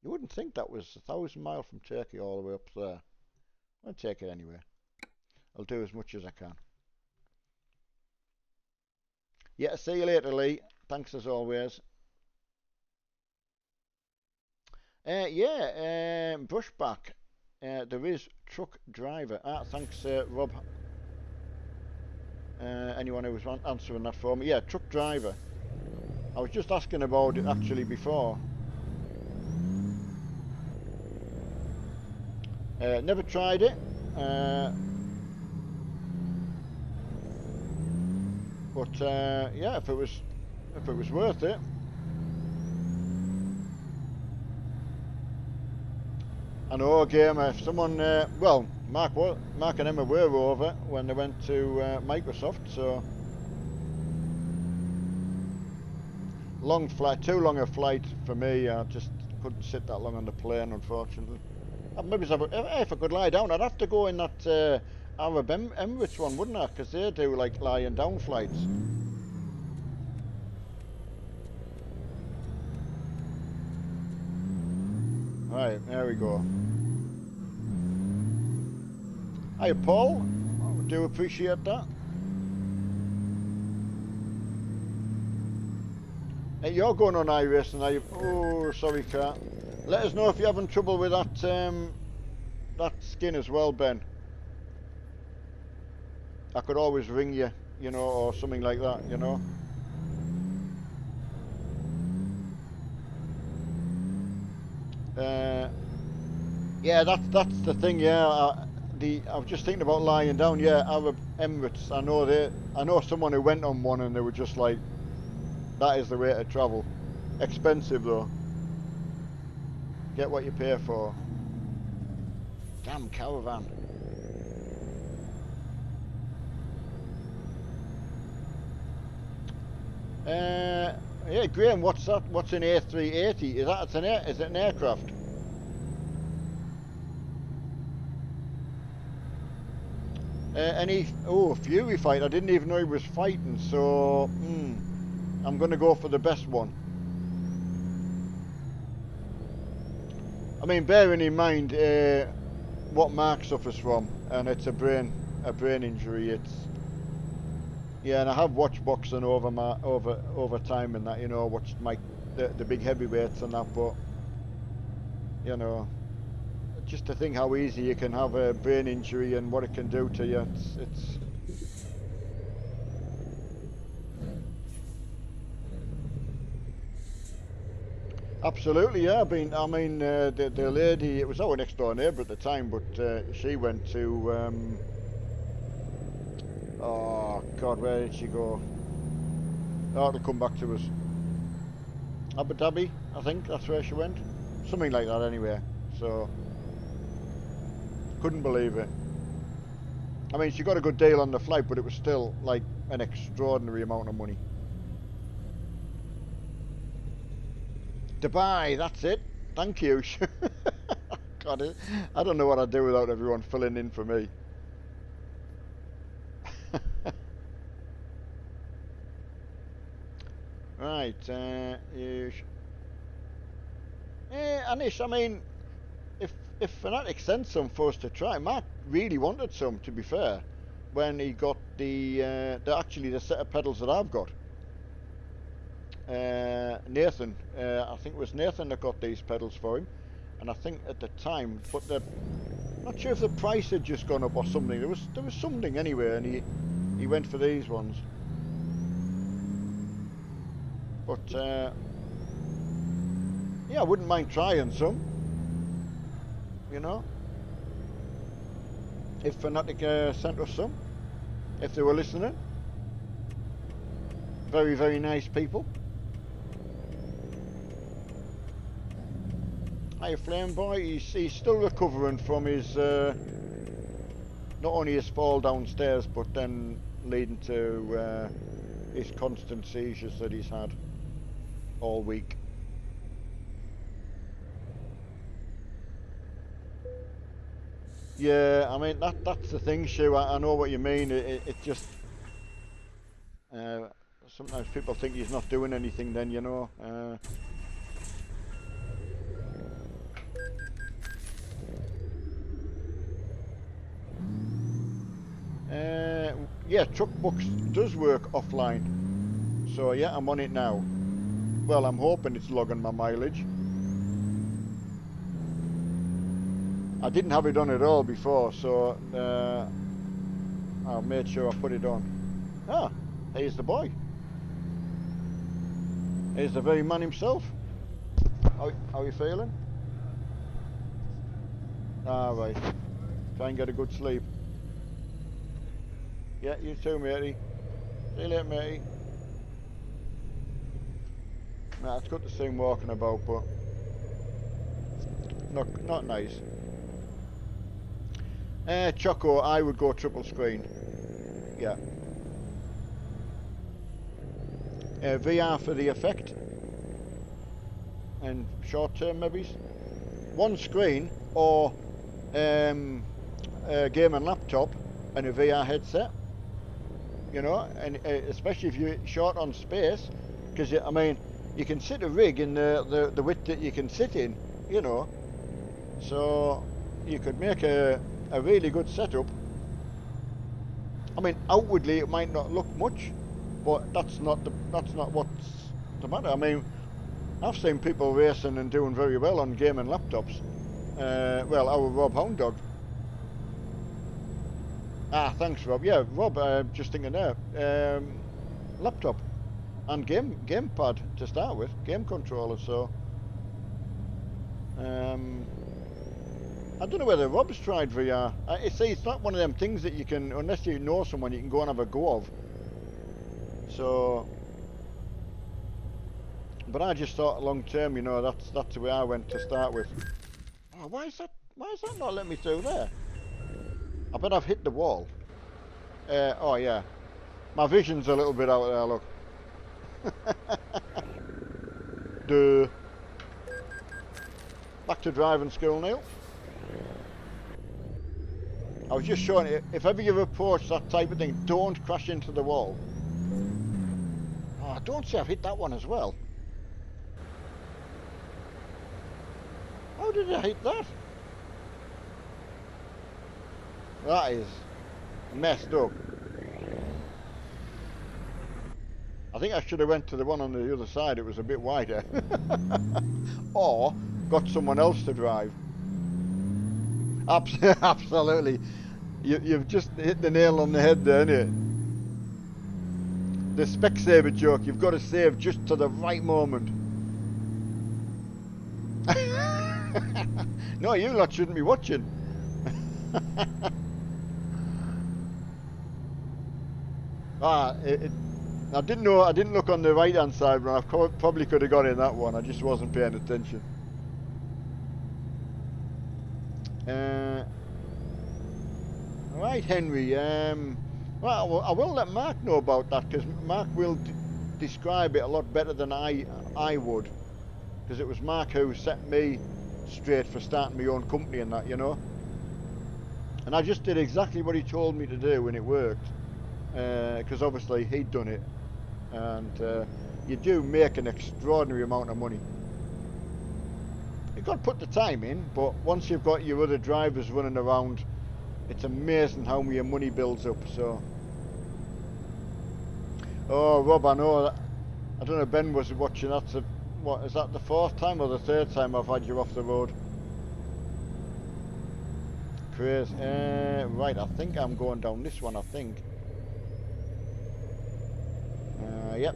You wouldn't think that was 1,000 miles from Turkey all the way up there. I'll take it anyway. I'll do as much as I can. Yeah, see you later, Lee. Thanks as always. Brushback. There is truck driver. Ah, thanks, Rob. Anyone who was answering that for me. Yeah, truck driver. I was just asking about it actually before. Never tried it. But yeah, if it was worth it. I know, Gamer. If someone, well, Mark and Emma were over when they went to Microsoft, so long flight, too long a flight for me. I just couldn't sit that long on the plane, unfortunately. Maybe if I could lie down, I'd have to go in that Arab Emirates one, wouldn't I? Because they do like lying down flights. Right, there we go. Hi, Paul. I do appreciate that. Hey, you're going on iRacing, are you? Oh, sorry, car. Let us know if you're having trouble with that that skin as well, Ben. I could always ring you, you know, or something like that, you know. Yeah, that's the thing. Yeah, I was just thinking about lying down. Yeah, Arab Emirates. I know someone who went on one, and they were just like, that is the way to travel. Expensive though. Get what you pay for. Damn caravan. Yeah, Graham, what's that? What's an A380? Is that is it an aircraft? Fury fight. I didn't even know he was fighting, so I'm gonna go for the best one. I mean, bearing in mind what Mark suffers from, and it's a brain injury. It's yeah, and I have watched boxing over time and that, you know, watched the big heavyweights and that, but you know, just to think how easy you can have a brain injury and what it can do to you. It's absolutely, yeah. I mean, the lady, it was our next door neighbour at the time, but she went to oh God, where did she go? Oh, it'll come back to us. Abu Dhabi, I think that's where she went. Something like that, anyway. So couldn't believe it. I mean, she got a good deal on the flight, but it was still like an extraordinary amount of money. Dubai, that's it. Thank you. God, I don't know what I'd do without everyone filling in for me. Right, Anish, I mean, if Fnatic sent some for us to try, Mark really wanted some, to be fair, when he got the set of pedals that I've got. Nathan, I think it was Nathan that got these pedals for him, and I think at the time, but not sure if the price had just gone up or something. There was something anyway, and he went for these ones. But yeah, I wouldn't mind trying some. You know, if Fnatic sent us some, if they were listening. Very, very nice people. Hey, Flame Boy, he's still recovering from his, not only his fall downstairs, but then leading to his constant seizures that he's had all week. Yeah, I mean, that's the thing, Shu. I know what you mean. It just, sometimes people think he's not doing anything then, you know. Yeah, TruckBooks does work offline. So yeah, I'm on it now. Well, I'm hoping it's logging my mileage. I didn't have it on at all before, so I made sure I put it on. Ah, here's the boy. Here's the very man himself. How are you feeling? Ah, right. Try and get a good sleep. Yeah, you too, matey. See you later, matey. Nah, it's good to see him walking about, but not nice. Choco, I would go triple screen. Yeah. VR for the effect. And short-term maybe. One screen or a game and laptop and a VR headset. You know, and especially if you're short on space, because I mean, you can sit a rig in the width that you can sit in, you know, so you could make a really good setup. I mean, outwardly it might not look much, but that's not what's the matter. I mean, I've seen people racing and doing very well on gaming laptops. Well, our Rob Hound Dog. Ah, thanks, Rob. Yeah, Rob. Just thinking there. Laptop and gamepad to start with, game controller. So, I don't know whether Rob's tried VR. It's not one of them things that you can, unless you know someone, you can go and have a go of. So, but I just thought long term, you know, that's the way I went to start with. Oh, Why is that not letting me through there? I bet I've hit the wall. Oh yeah. My vision's a little bit out there, look. Duh. Back to driving school, Neil. I was just showing you, if ever you've approached that type of thing, don't crash into the wall. Oh, I don't see I've hit that one as well. How did I hit that? That is messed up. I think I should have went to the one on the other side, it was a bit wider. Or got someone else to drive. Absolutely. You've just hit the nail on the head there, innit? The Specsavers joke, you've got to save just to the right moment. No, you lot shouldn't be watching. I didn't know. I didn't look on the right hand side, but I probably could have got in that one. I just wasn't paying attention. Right, Henry. Well, I will let Mark know about that because Mark will describe it a lot better than I would, because it was Mark who set me straight for starting my own company and that, you know. And I just did exactly what he told me to do, and it worked. Because obviously he'd done it, and you do make an extraordinary amount of money. You've got to put the time in, but once you've got your other drivers running around, it's amazing how your money builds up. So, oh Rob, I know that, I don't know, Ben was watching that. What is that, the fourth time or the third time I've had you off the road? Crazy. Right, I think I'm going down this one, I think. Yep.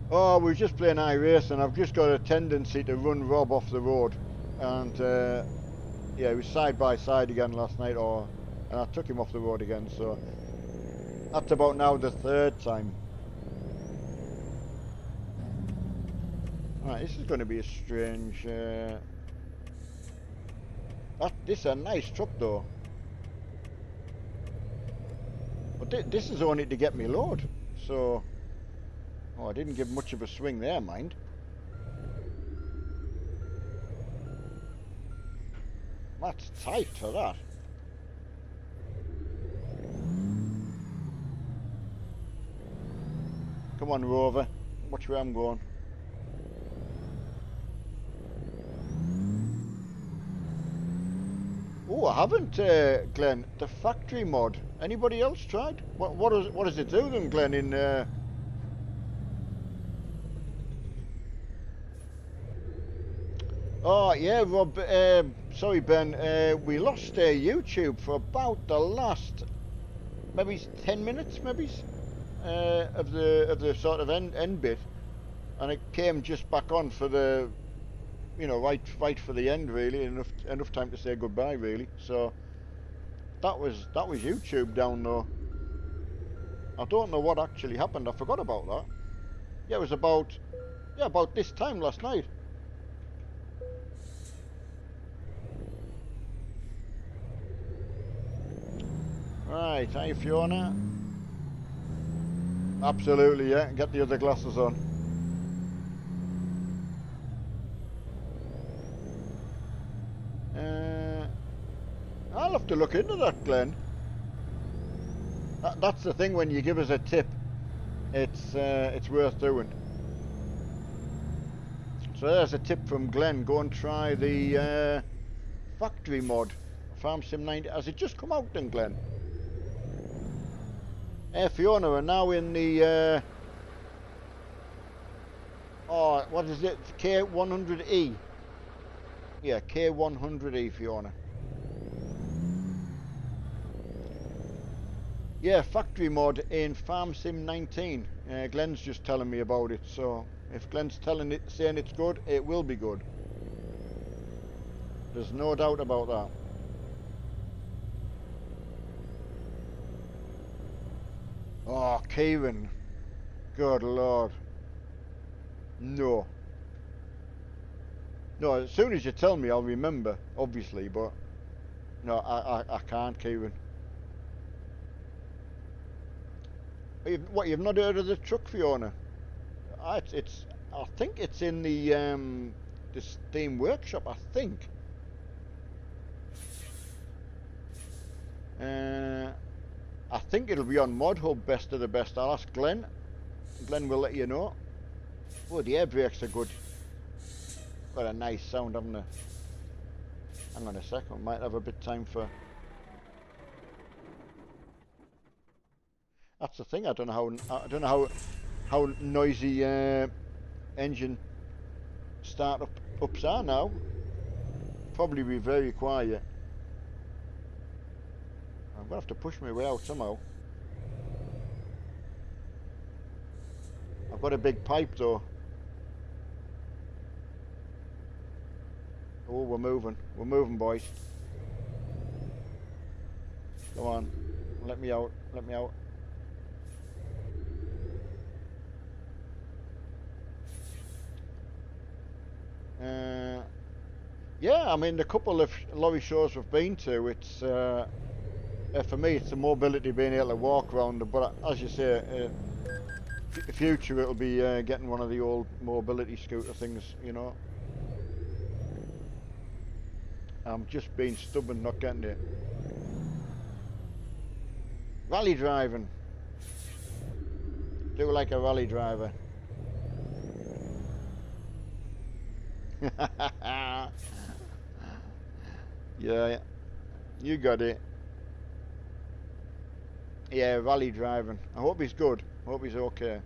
Oh, we were just playing iRace, and I've just got a tendency to run Rob off the road. And yeah, it was side by side again last night, and I took him off the road again. So that's about now the third time. Right, this is going to be a strange. This is a nice truck though. But this is only to get me load. So, oh, I didn't give much of a swing there, mind. That's tight for that. Come on, Rover. Watch where I'm going. Oh, I haven't, Glenn. The factory mod. Anybody else tried? What does it do then, Glenn? In oh yeah, Rob. Sorry, Ben. We lost YouTube for about the last maybe 10 minutes, maybe, of the sort of end bit, and it came just back on for the, you know, right for the end, really. Enough time to say goodbye, really. So that was YouTube down though. I don't know what actually happened. I forgot about that. Yeah, it was about this time last night. Right, hi Fiona. Absolutely, yeah. Get the other glasses on. I'll have to look into that, Glenn. That's the thing, when you give us a tip, it's worth doing. So there's a tip from Glenn. Go and try the factory mod, Farm Sim 90. Has it just come out then, Glenn? Fiona, we're now in the oh, what is it? K100E. Yeah, K100E, Fiona. Yeah, factory mod in Farm Sim 19. Glenn's just telling me about it, so if Glenn's saying it's good, it will be good. There's no doubt about that. Oh, Kieran. Good Lord. No. No, as soon as you tell me, I'll remember, obviously, but no, I can't, Kieran. What, you've not heard of the truck, Fiona? I think it's in the Steam Workshop, I think. I think it'll be on Mod Hub, best of the best. I'll ask Glenn. Glenn will let you know. Oh, the air brakes are good. Got a nice sound, haven't they? Hang on a second, might have a bit of time for... That's the thing, I don't know how noisy engine ups are now. Probably be very quiet. I'm gonna have to push my way out somehow. I've got a big pipe though. Oh, we're moving, boys. Come on, let me out, let me out. Yeah, I mean, the couple of lorry shows we've been to, it's for me, it's the mobility, being able to walk around. But as you say, future it'll be getting one of the old mobility scooter things, you know. I'm just being stubborn, not getting it. Rally driving. Do like a rally driver. Yeah, you got it. Yeah, rally driving. I hope he's good. I hope he's okay.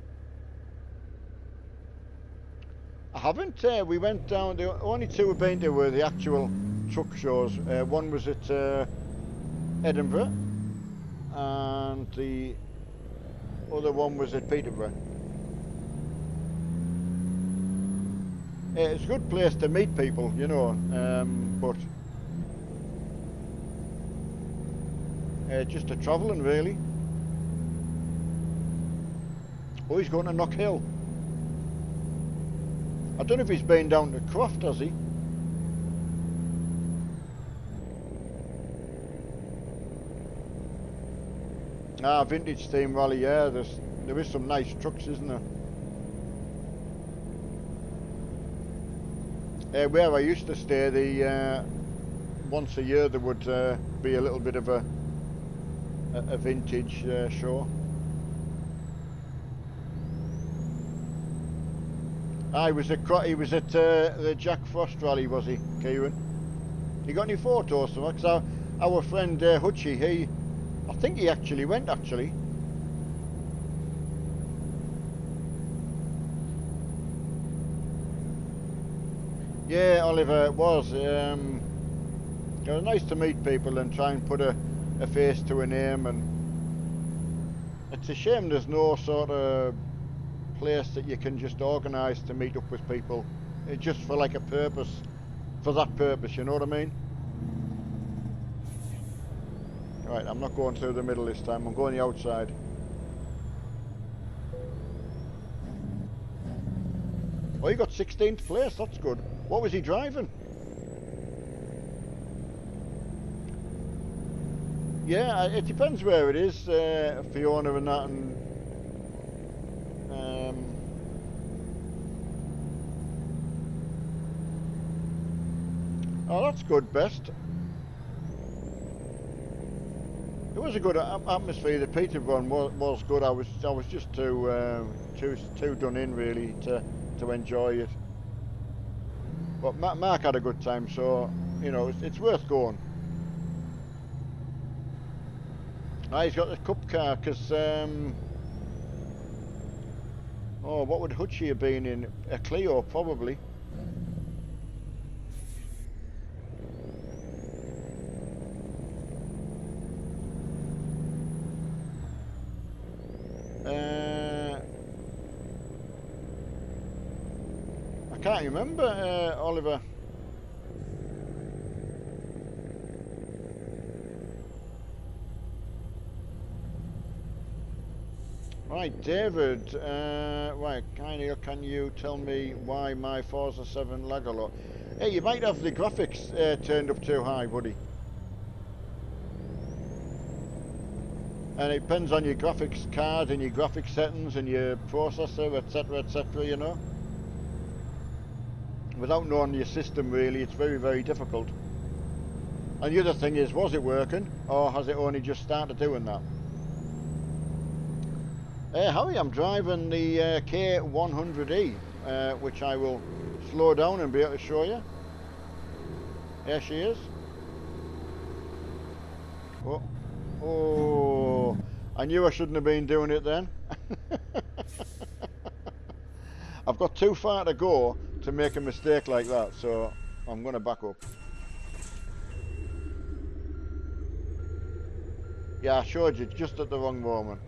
I haven't. We went down. The only two we've been to were the actual truck shows. One was at Edinburgh, and the other one was at Peterborough. It's a good place to meet people, you know, but just a travelling really. Oh, he's going to Knock Hill. I don't know if he's been down to Croft, has he? Ah, vintage theme rally, yeah, there is some nice trucks, isn't there? Where I used to stay, once a year there would be a little bit of a vintage show. He was at the Jack Frost rally, was he, Kieran? You got any photos from it? Because our friend Hutchie, I think he actually went, actually. Yeah, Oliver, it was. It was nice to meet people and try and put a face to a name, and it's a shame there's no sort of place that you can just organise to meet up with people, just for like a purpose, for that purpose, you know what I mean? Right, I'm not going through the middle this time, I'm going the outside. Oh, he got 16th place, that's good. What was he driving? Yeah, it depends where it is, Fiona and that, and oh, that's good, best. It was a good atmosphere. The Peterborough was good. I was just too done in really to enjoy it. But Mark had a good time, so you know it's worth going. He's got the cup car because oh, what would Hutchie have been in? A Clio probably. I can't remember, Oliver. Right, David. Right, can you tell me why my Forza 7 lag a lot? Hey, you might have the graphics turned up too high, buddy. And it depends on your graphics card and your graphics settings and your processor, etc., you know. Without knowing your system, really, it's very, very difficult. And the other thing is, was it working, or has it only just started doing that? Hey, Harry, I'm driving the K100E, which I will slow down and be able to show you. There she is. Oh, oh! I knew I shouldn't have been doing it then. I've got too far to go to make a mistake like that, so I'm going to back up. Yeah, I showed you just at the wrong moment.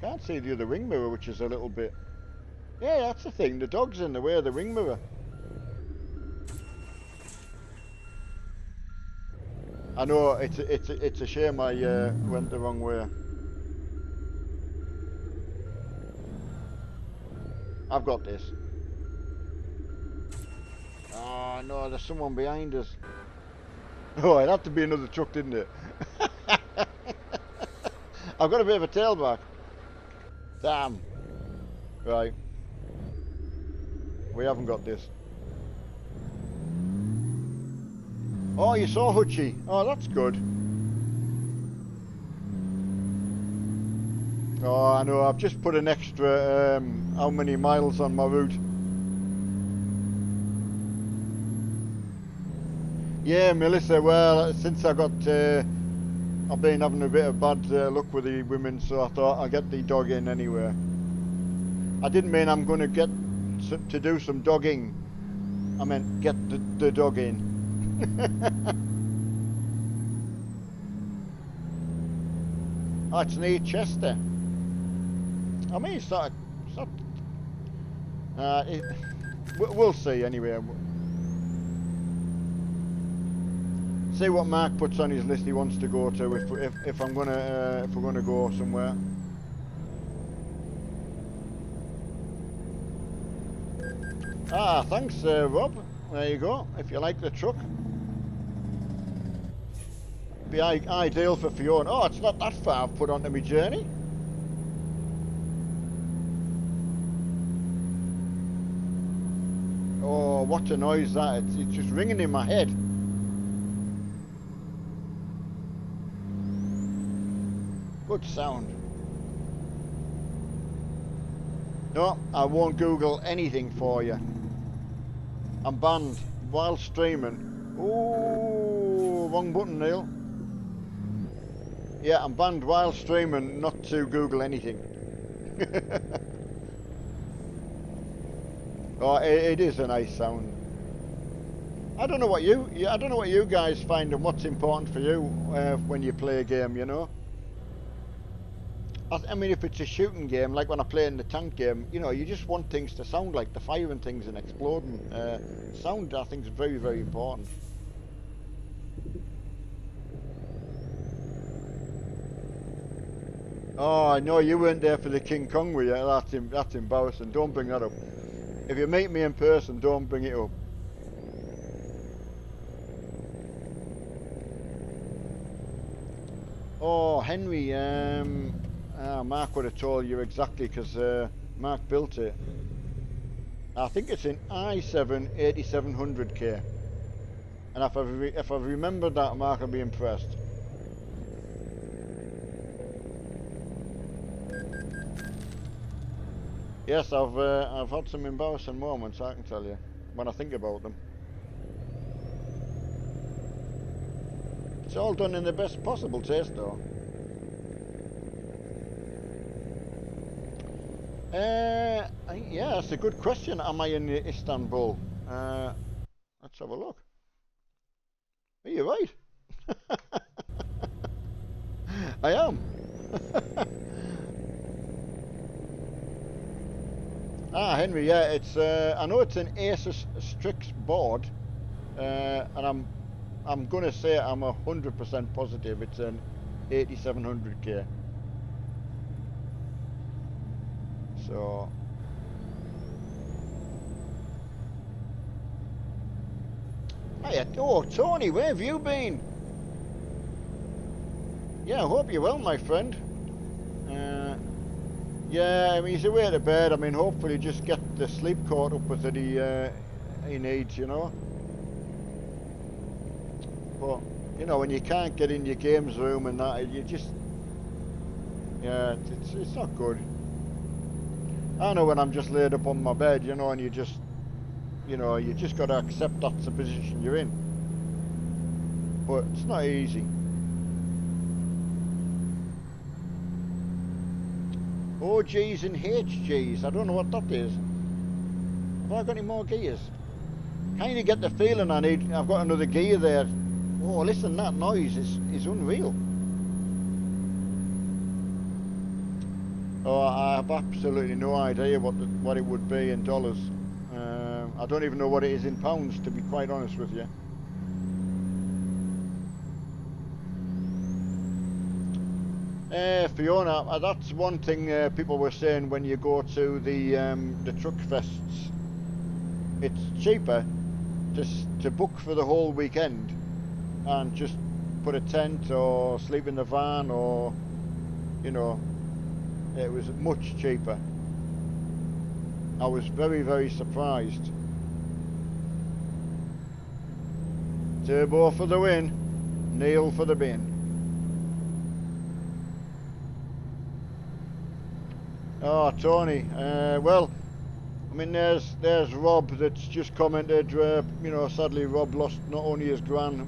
Can't see the other wing mirror, which is a little bit... Yeah, that's the thing. The dog's in the way of the wing mirror. I know, it's a shame I went the wrong way. I've got this. Oh no, there's someone behind us. Oh, it had to be another truck, didn't it? I've got a bit of a tailback. Damn. Right. We haven't got this. Oh, you saw Hutchie. Oh, that's good. Oh, I know. I've just put an extra, how many miles on my route. Yeah, Melissa, well, since I got, I've been having a bit of bad luck with the women, so I thought I'll get the dog in anyway. I didn't mean I'm going to get to do some dogging. I meant get the dog in. Oh, it's near Chester. I mean, it's not... we'll see anyway. See what Mark puts on his list he wants to go to if I'm gonna if we're gonna go somewhere. Ah, thanks, Rob. There you go. If you like the truck, be ideal for Fiona. Oh, it's not that far I've put onto my journey. Oh, what a noise that! It's just ringing in my head. Good sound. No, I won't Google anything for you. I'm banned while streaming. Ooh, wrong button, Neil. Yeah, I'm banned while streaming not to Google anything. Oh, it is a nice sound. I don't know what you guys find and what's important for you when you play a game, you know. I mean, if it's a shooting game, like when I play in the tank game, you know, you just want things to sound like the firing things and exploding. Sound, I think, is very, very important. Oh, I know you weren't there for the King Kong, were you? That's embarrassing. Don't bring that up. If you meet me in person, don't bring it up. Oh, Henry, Mark would have told you exactly because Mark built it. I think it's in i7 8700K. And if I've remembered that, Mark will be impressed. Yes, I've had some embarrassing moments, I can tell you, when I think about them. It's all done in the best possible taste, though. Yeah, that's a good question. Am I in Istanbul? Let's have a look. Are you right? I am. Ah, Henry, yeah, it's. I know it's an Asus Strix board, and I'm gonna say I'm 100% positive it's an 8700K. So Hiya. Oh, Tony, where have you been? Yeah, I hope you're well, my friend. Yeah, I mean, he's away to bed. I mean, hopefully just get the sleep caught up with that he needs, you know. But, you know, when you can't get in your games room and that, you just... Yeah, it's not good. I know when I'm just laid up on my bed, you know, and you just got to accept that's the position you're in. But it's not easy. OGs and HGs, I don't know what that is. Have I got any more gears? Kind of get the feeling I've got another gear there. Oh, listen, that noise is unreal. Oh, I have absolutely no idea what it would be in dollars. I don't even know what it is in pounds, to be quite honest with you. Fiona, that's one thing people were saying when you go to the truck fests. It's cheaper just to book for the whole weekend and just put a tent or sleep in the van, or, you know, it was much cheaper. I was very, very surprised. Turbo for the win, Neil for the bin. Oh, Tony, well, I mean, there's Rob that's just commented. You know, sadly Rob lost not only his gran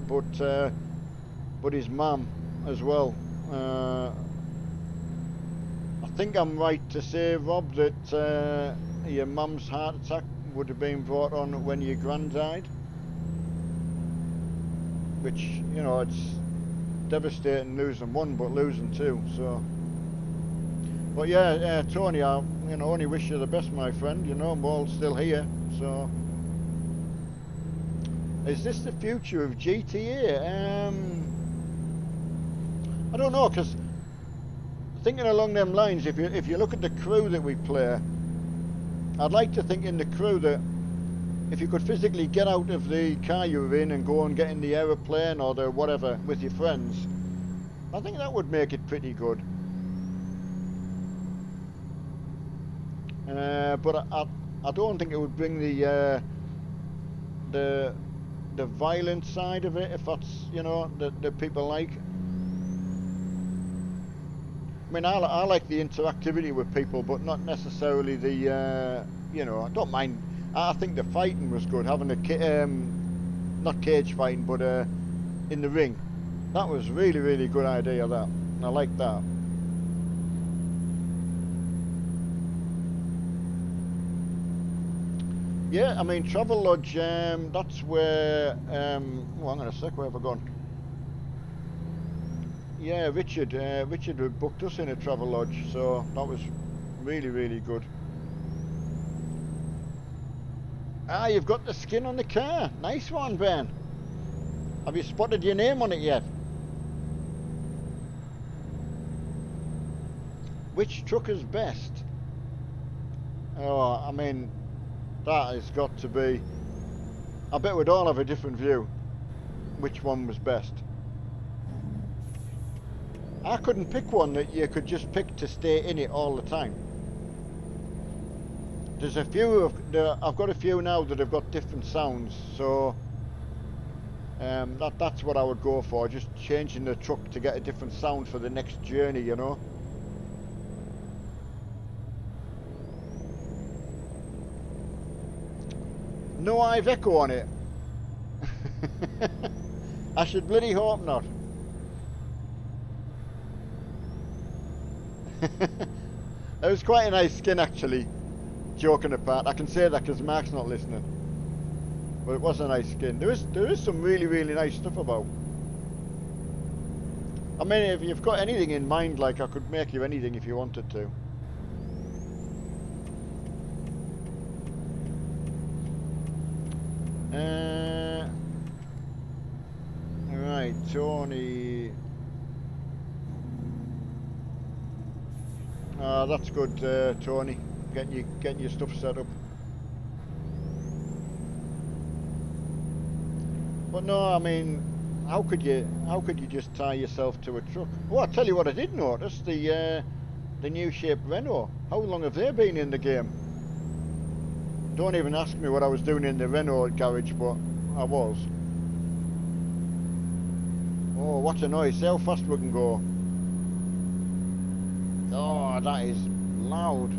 but his mum as well. I think I'm right to say, Rob, that your mum's heart attack would have been brought on when your gran died, which, you know, it's devastating losing one, but losing two. So, but yeah, Tony, I only wish you the best, my friend. You know, I'm all still here. So, is this the future of GTA? I don't know, because thinking along them lines, if you look at the crew that we play, I'd like to think in the crew that if you could physically get out of the car you're in and go and get in the aeroplane or the whatever with your friends, I think that would make it pretty good. But I don't think it would bring the violent side of it, if that's, you know, that people like. I mean, I like the interactivity with people, but not necessarily the, you know, I don't mind. I think the fighting was good, having a, not cage fighting, but in the ring. That was really, really good idea, that. I like that. Yeah, I mean, Travelodge, that's where, oh, hang on a sec, where have I gone? Yeah, Richard had booked us in a Travelodge, so that was really, really good. Ah, you've got the skin on the car. Nice one, Ben. Have you spotted your name on it yet? Which truck is best? Oh, I mean, that has got to be... I bet we'd all have a different view. Which one was best? I couldn't pick one that you could just pick to stay in it all the time. There's a few, I've got a few now that have got different sounds, so that's what I would go for, just changing the truck to get a different sound for the next journey, you know. No Iveco on it. I should bloody hope not. It was quite a nice skin, actually. Joking apart, I can say that because Mark's not listening. But it was a nice skin. There is some really, really nice stuff about. I mean, if you've got anything in mind, like, I could make you anything if you wanted to. Right, Tony. That's good, Tony. Getting your stuff set up. But no, I mean, how could you just tie yourself to a truck? Oh, I tell you what, I did notice the new shape Renault. How long have they been in the game? Don't even ask me what I was doing in the Renault garage, but I was. Oh, what a noise! See how fast we can go. Oh, that is loud.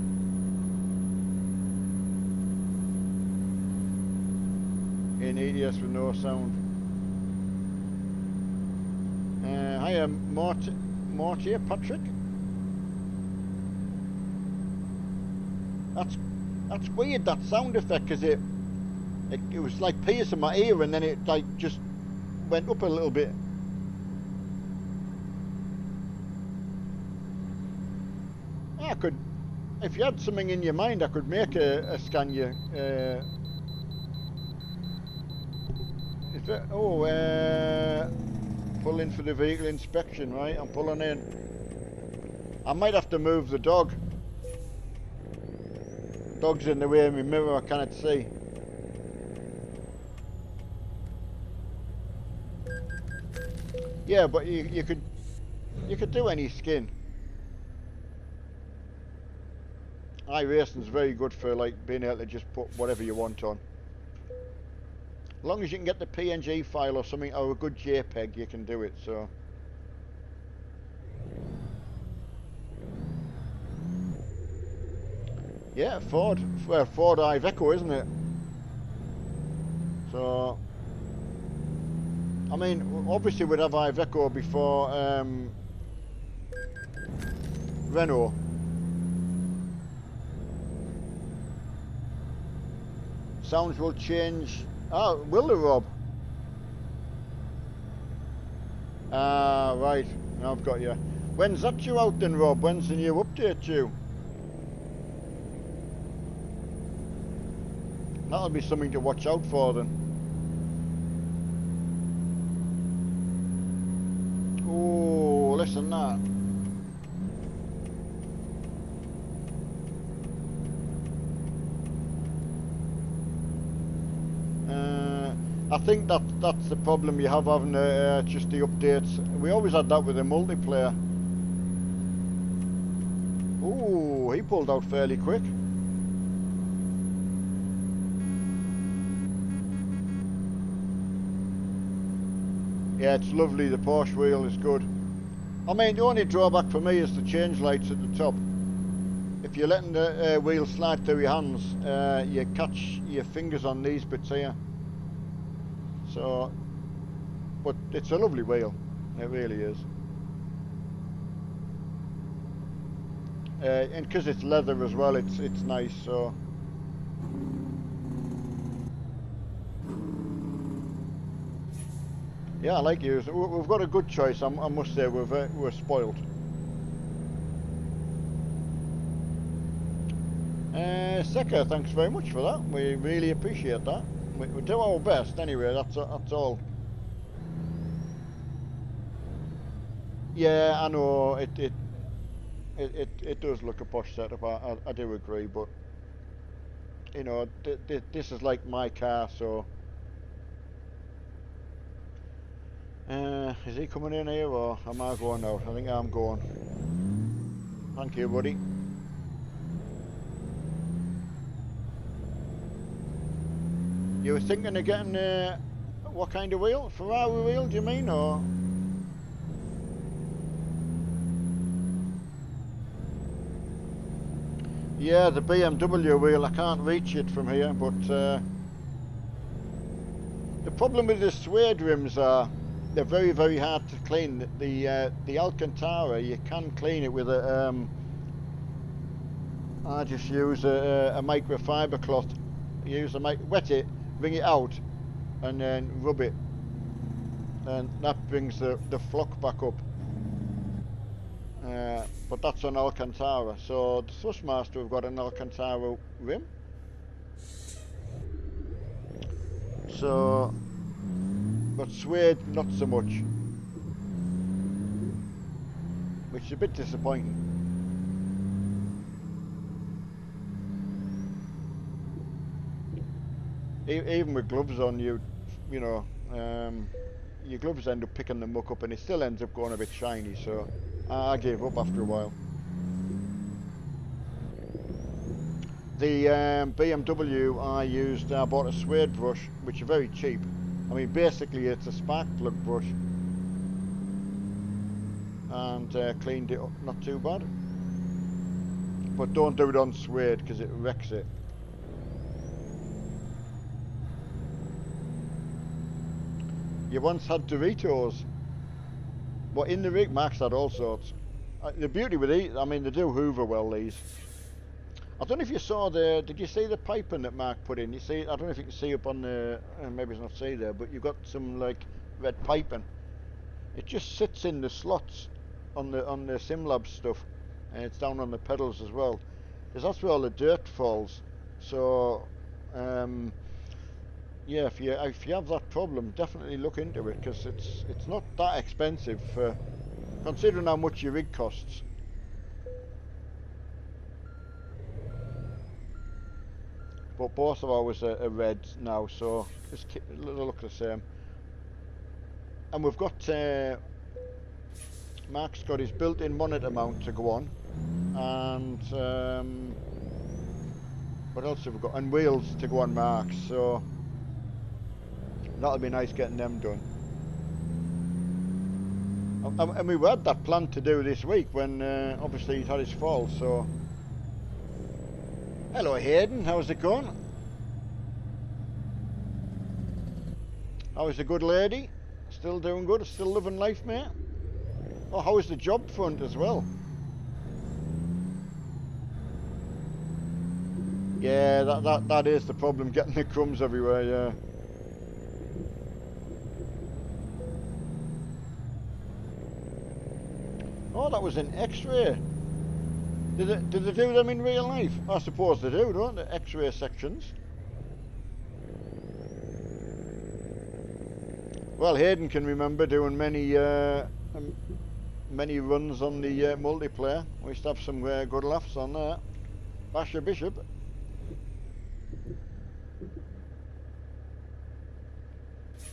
In EDS with no sound. Hiya, Mortier, Patrick. That's weird, that sound effect, because it was like piercing my ear, and then it like just went up a little bit. I could, if you had something in your mind, I could make a Scania. Pull in for the vehicle inspection, right? I'm pulling in. I might have to move the dog. Dog's in the way of my mirror, I cannot see. Yeah, but you could do any skin. iRacing's very good for like being able to just put whatever you want on. As long as you can get the PNG file or something, or a good JPEG, you can do it, so. Yeah, Ford Iveco, isn't it? So, I mean, obviously we'd have Iveco before Renault. Sounds will change. Oh, will they, Rob? Ah, right. Now I've got you. When's that due out then, Rob? When's the new update due? That'll be something to watch out for then. Oh, listen that. I think that's the problem you have having just the updates. We always had that with the multiplayer. Ooh, he pulled out fairly quick. Yeah, it's lovely. The Porsche wheel is good. I mean, the only drawback for me is the change lights at the top. If you're letting the wheel slide through your hands, you catch your fingers on these bits here. So, but it's a lovely wheel. It really is. And because it's leather as well, it's nice. So. Yeah, I like yours. We've got a good choice. I must say, we're spoiled. Seka, thanks very much for that. We really appreciate that. We do our best anyway. That's all. Yeah, I know it does look a posh setup. I do agree, but you know, this is like my car, so. Is he coming in here or am I going out? I think I'm going. Thank you, buddy. You were thinking of getting what kind of wheel? Ferrari wheel, do you mean, or? Yeah, the BMW wheel. I can't reach it from here, but the problem with the suede rims are they're very, very hard to clean. The Alcantara, you can clean it with a. I just use a microfiber cloth. Wet it, wring it out, and then rub it, and that brings the flock back up. But that's on Alcantara. So the Thrustmaster have got an Alcantara rim. So, but suede not so much, which is a bit disappointing. Even with gloves on, you know, your gloves end up picking the muck up, and it still ends up going a bit shiny. So I gave up after a while. The BMW I bought a suede brush, which is very cheap. I mean, basically it's a spark plug brush, and cleaned it up, not too bad. But don't do it on suede because it wrecks it. You once had Doritos. What, in the rig? Mark's had all sorts. The beauty with these, I mean, they do hoover well, these. I don't know if you saw did you see the piping that Mark put in? You see, I don't know if you can see up on the, maybe it's not see there, but you've got some like red piping. It just sits in the slots on the SimLab stuff, and it's down on the pedals as well, because that's where all the dirt falls. So, yeah, if you have that problem, definitely look into it, because it's not that expensive considering how much your rig costs. But both of ours are red now, so they'll look the same. And we've got Mark's got his built-in monitor mount to go on, and what else have we got? And wheels to go on Mark's, so that'll be nice getting them done. And we had that plan to do this week when obviously he'd had his fall, so. Hello Hayden, how's it going? How's the good lady? Still doing good? Still living life, mate? Oh, how is the job front as well? Yeah, that is the problem, getting the crumbs everywhere, yeah. Oh, that was an X-ray. Did they do them in real life? I suppose they do, don't they? X-ray sections. Well, Hayden can remember doing many runs on the multiplayer. We used to have some good laughs on that. Basher Bishop.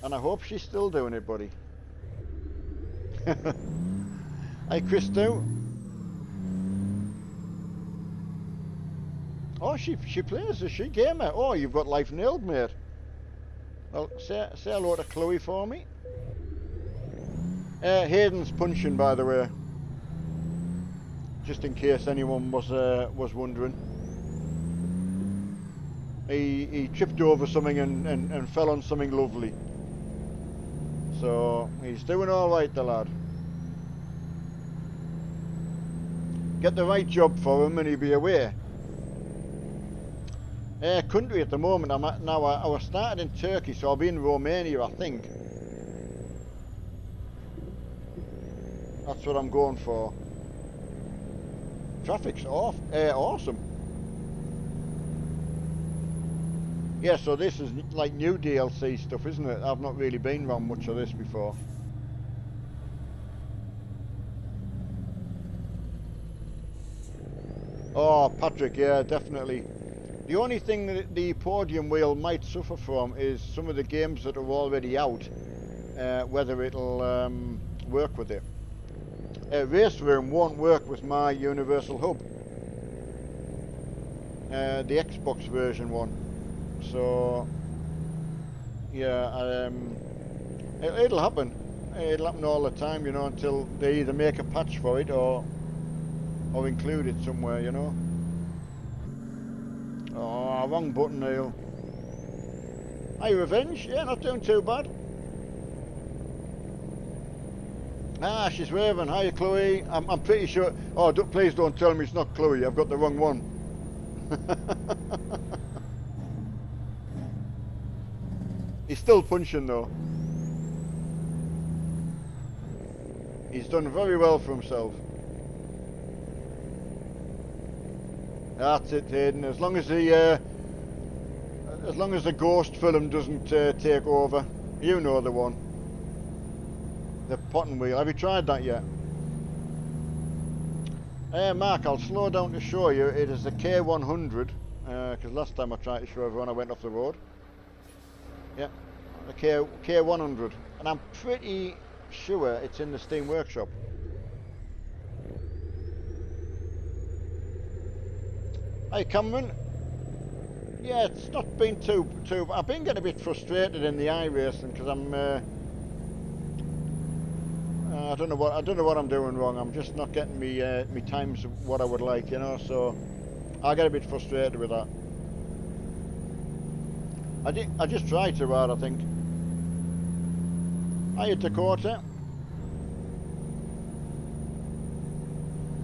And I hope she's still doing it, buddy. Hi, Christo. Oh, she plays, is she? Gamer. Oh, you've got life nailed, mate. Well, say hello to Chloe for me. Hayden's punching, by the way. Just in case anyone was wondering. He tripped over something and fell on something lovely. So, he's doing alright, the lad. Get the right job for him and he'll be away. Country at the moment, I'm at now. I was started in Turkey, so I'll be in Romania, I think. That's what I'm going for. Traffic's off. Awesome. Yeah, so this is like new DLC stuff, isn't it? I've not really been around much of this before. Oh, Patrick, yeah, definitely. The only thing that the podium wheel might suffer from is some of the games that are already out, whether it'll work with it. Race Room won't work with my Universal Hub, the Xbox version one. So, yeah, it'll happen. It'll happen all the time, you know, until they either make a patch for it or include it somewhere, you know. Oh, wrong button, Neil. Hi, Revenge. Yeah, not doing too bad. Ah, she's waving. Hi, Chloe. I'm pretty sure. Oh, please don't tell me it's not Chloe. I've got the wrong one. He's still punching though. He's done very well for himself. That's it, Hayden. As long as the ghost film doesn't take over, you know the one. The potting wheel. Have you tried that yet? Mark, I'll slow down to show you. It is the K100, because last time I tried to show everyone I went off the road. Yep. the K100, and I'm pretty sure it's in the Steam Workshop. Hey Cameron, yeah, it's not been too. I've been getting a bit frustrated in the iRacing because I'm. I don't know what I'm doing wrong. I'm just not getting me times what I would like, you know. So I get a bit frustrated with that. I just tried too hard, I think. Hiya Dakota.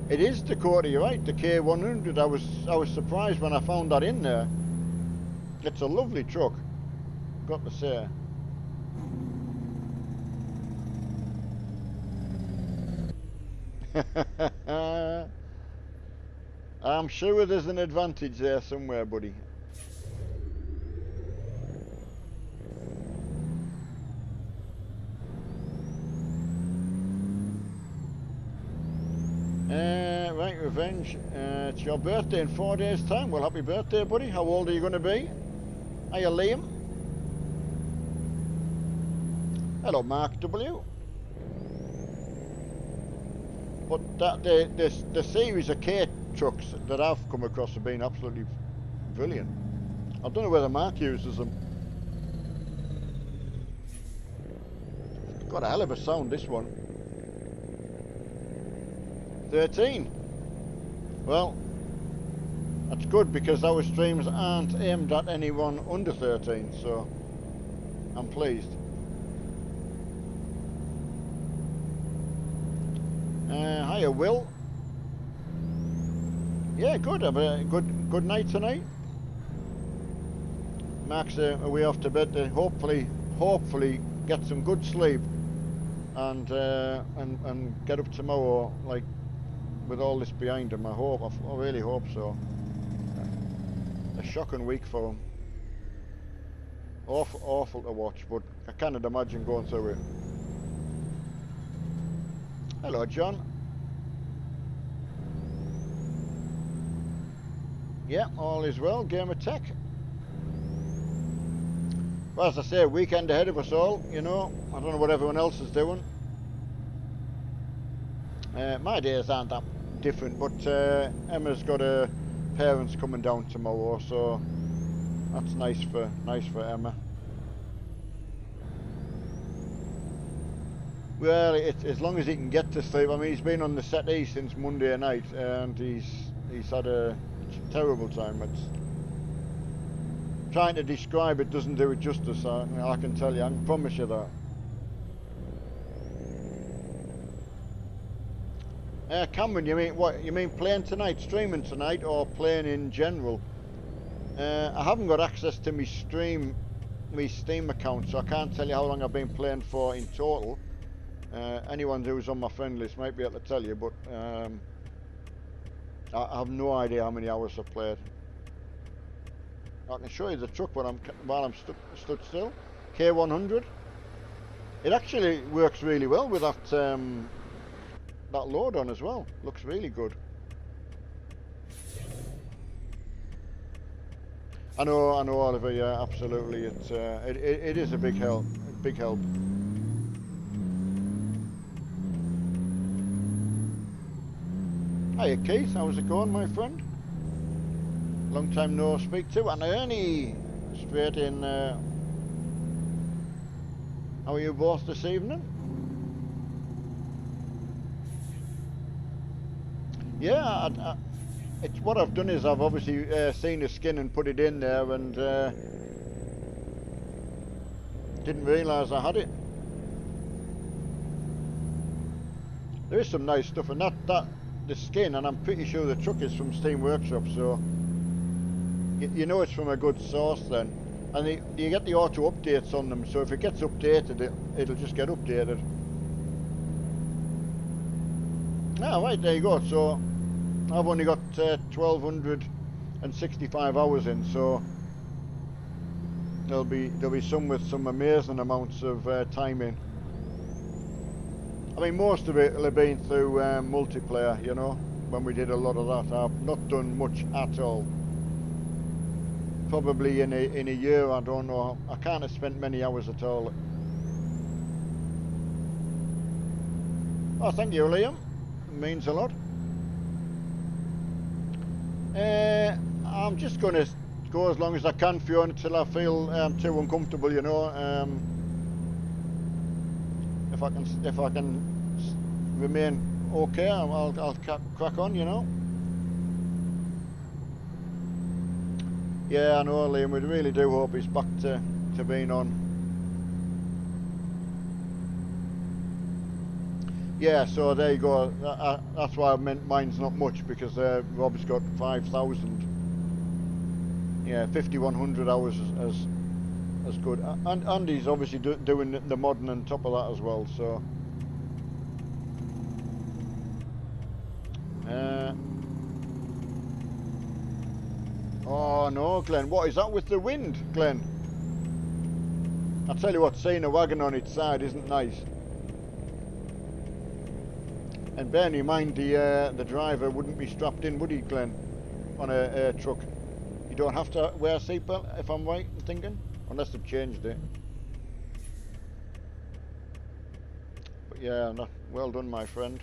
It is Dakota, you're right, the K100. I was surprised when I found that in there. It's a lovely truck, got to say. I'm sure there's an advantage there somewhere, buddy. Right, Revenge. It's your birthday in 4 days' time. Well, happy birthday, buddy. How old are you going to be? Hiya, Liam. Hello, Mark W. But the series of K trucks that I've come across have been absolutely brilliant. I don't know whether Mark uses them. It's got a hell of a sound, this one. 13. Well, that's good because our streams aren't aimed at anyone under 13, so I'm pleased. Hiya, Will. Yeah, good. Have a good night tonight. Mark's away off to bed to hopefully get some good sleep and get up tomorrow like with all this behind him. I really hope so. A shocking week for him. Awful to watch, but I cannot imagine going through it. Hello, John. Yeah, all is well. Game of Tech. Well, as I say, weekend ahead of us all, you know. I don't know what everyone else is doing. My days aren't that different, but Emma's got her parents coming down tomorrow, so that's nice for Emma. Well, as long as he can get to sleep. I mean, he's been on the settee since Monday night, and he's had a terrible time. It's trying to describe it doesn't do it justice. I can tell you. I can promise you that. Cameron, you mean what? You mean playing tonight, streaming tonight, or playing in general? I haven't got access to my Steam account, so I can't tell you how long I've been playing for in total. Anyone who's on my friend list might be able to tell you, but I have no idea how many hours I've played. I can show you the truck while I'm stood still. K100. It actually works really well with that load on as well. Looks really good. I know, Oliver. Yeah, absolutely. It is a big help. Big help. Hiya, Keith. How's it going, my friend? Long time no speak to. And Ernie, straight in. How are you both this evening? Yeah, it's what I've done is I've obviously seen the skin and put it in there, and didn't realise I had it. There is some nice stuff, and that the skin, and I'm pretty sure the truck is from Steam Workshop, so you know it's from a good source then. And you get the auto updates on them, so if it gets updated, it'll just get updated. Ah, right, there you go. So I've only got 1,265 hours in, so there'll be some with some amazing amounts of time in. I mean, most of it will have been through multiplayer, you know, when we did a lot of that. I've not done much at all. probably in a year. I don't know. I can't have spent many hours at all. Oh, thank you, Liam. It means a lot. I'm just going to go as long as I can, Fiona, until I feel too uncomfortable. You know, if I can remain okay, I'll crack on. You know. Yeah, I know, Liam. We really do hope he's back to being on. Yeah, so there you go. That's why I meant mine's not much, because Rob's got 5,000. Yeah, 5,100 hours as good. And Andy's obviously doing the modding on top of that as well. So. Oh no, Glenn. What is that with the wind, Glenn? I tell you what, seeing a wagon on its side isn't nice. And bearing in mind the driver wouldn't be strapped in, would he, Glenn, on a truck? You don't have to wear a seatbelt, if I'm right in thinking, unless they've changed it. But yeah, well done, my friend.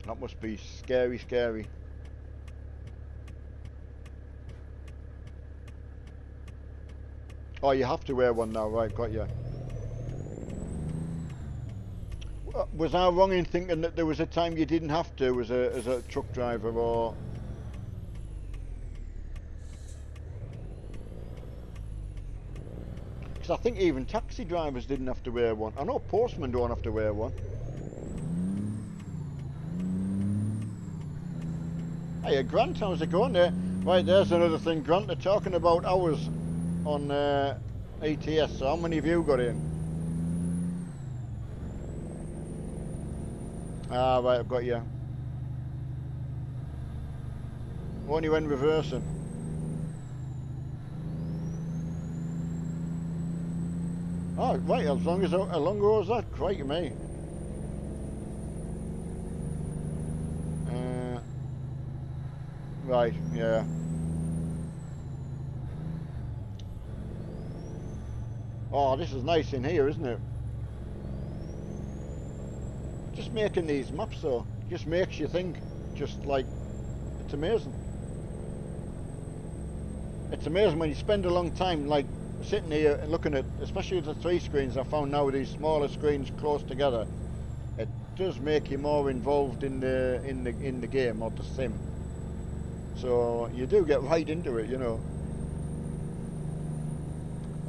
That must be scary, scary. Oh, you have to wear one now, right? Got you. Was I wrong in thinking that there was a time you didn't have to as a truck driver, or? Because I think even taxi drivers didn't have to wear one. I know postmen don't have to wear one. Hey, Grant, how's it going there? Right, there's another thing, Grant. They're talking about hours on ETS. So how many have you got in? Ah, right, I've got you. Only when reversing. Oh, right, as long as that, crikey me. Right, yeah. Oh, this is nice in here, isn't it? Just making these maps, though, just makes you think. Just like, it's amazing. It's amazing when you spend a long time, like, sitting here and looking at, especially the 3 screens I found now, these smaller screens close together. It does make you more involved in the game or the sim. So you do get right into it, you know.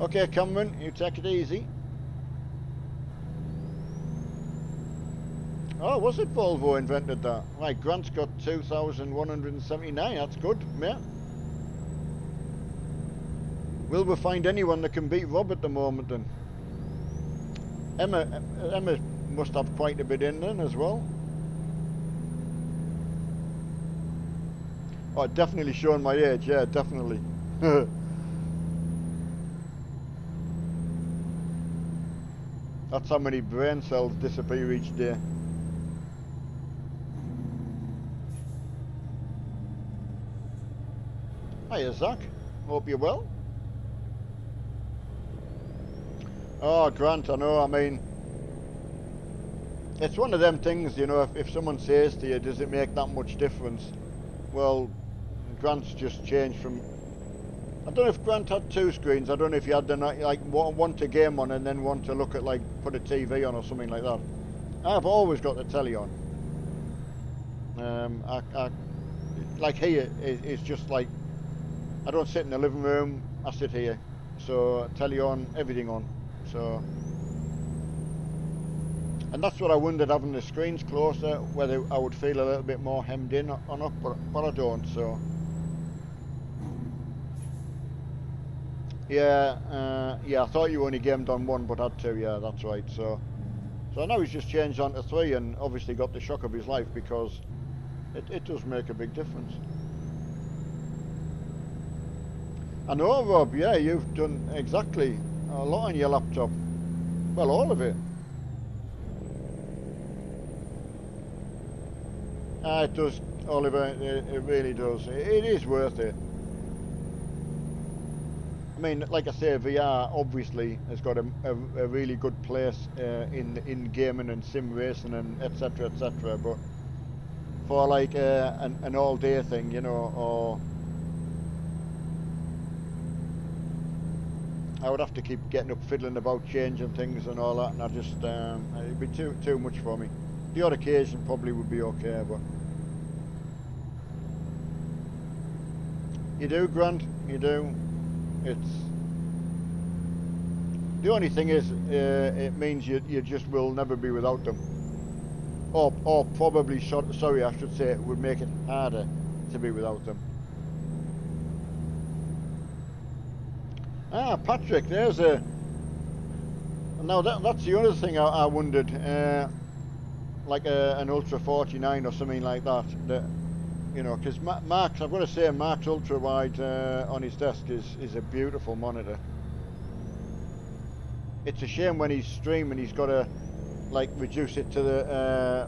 Okay, Cameron, you take it easy. Oh, was it Volvo invented that? Right, Grant's got 2,179. That's good, mate. Will we find anyone that can beat Rob at the moment then? Emma must have quite a bit in then as well. Oh, definitely showing my age, yeah, definitely. That's how many brain cells disappear each day. Hiya, Zach. Hope you're well. Oh, Grant, I know, I mean, it's one of them things, you know, if someone says to you, does it make that much difference? Well, Grant's just changed from... I don't know if Grant had 2 screens. I don't know if he had the, like, one to game on and then one to look at, like, put a TV on or something like that. I've always got the telly on. Like here, it's just like, I don't sit in the living room, I sit here. So, telly on, everything on. So... And that's what I wondered, having the screens closer, whether I would feel a little bit more hemmed in or not, but I don't, so... Yeah, yeah, I thought you only gamed on 1, but had 2, yeah, that's right, so... So now he's just changed on to 3 and obviously got the shock of his life, because it does make a big difference. I know, Rob, yeah, you've done exactly a lot on your laptop. Well, all of it. It does, Oliver, it really does. It is worth it. I mean, like I say, VR obviously has got a really good place in gaming and sim racing and etc. etc. But for like an all day thing, you know, or I would have to keep getting up fiddling about changing things and all that, and I just it'd be too much for me. The odd occasion probably would be okay, but you do, Grant, you do. It's the only thing is it means you just will never be without them, or probably sorry, I should say it would make it harder to be without them. Ah, Patrick, there's a. Now that's the other thing I wondered, like an Ultra 49 or something like that. That you know, because Mark's, I've got to say, Mark's ultra wide on his desk is a beautiful monitor. It's a shame when he's streaming, he's got to like reduce it to the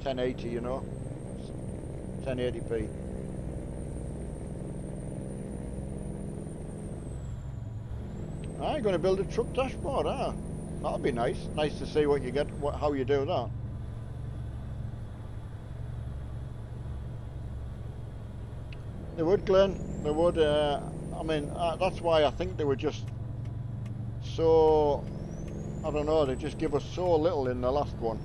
1080, you know, 1080p. I'm going to build a truck dashboard. That'll be nice. Nice to see what you get, how you do that. They would, Glenn. They would. I mean, that's why I think they were just so. I don't know. They just give us so little in the last one.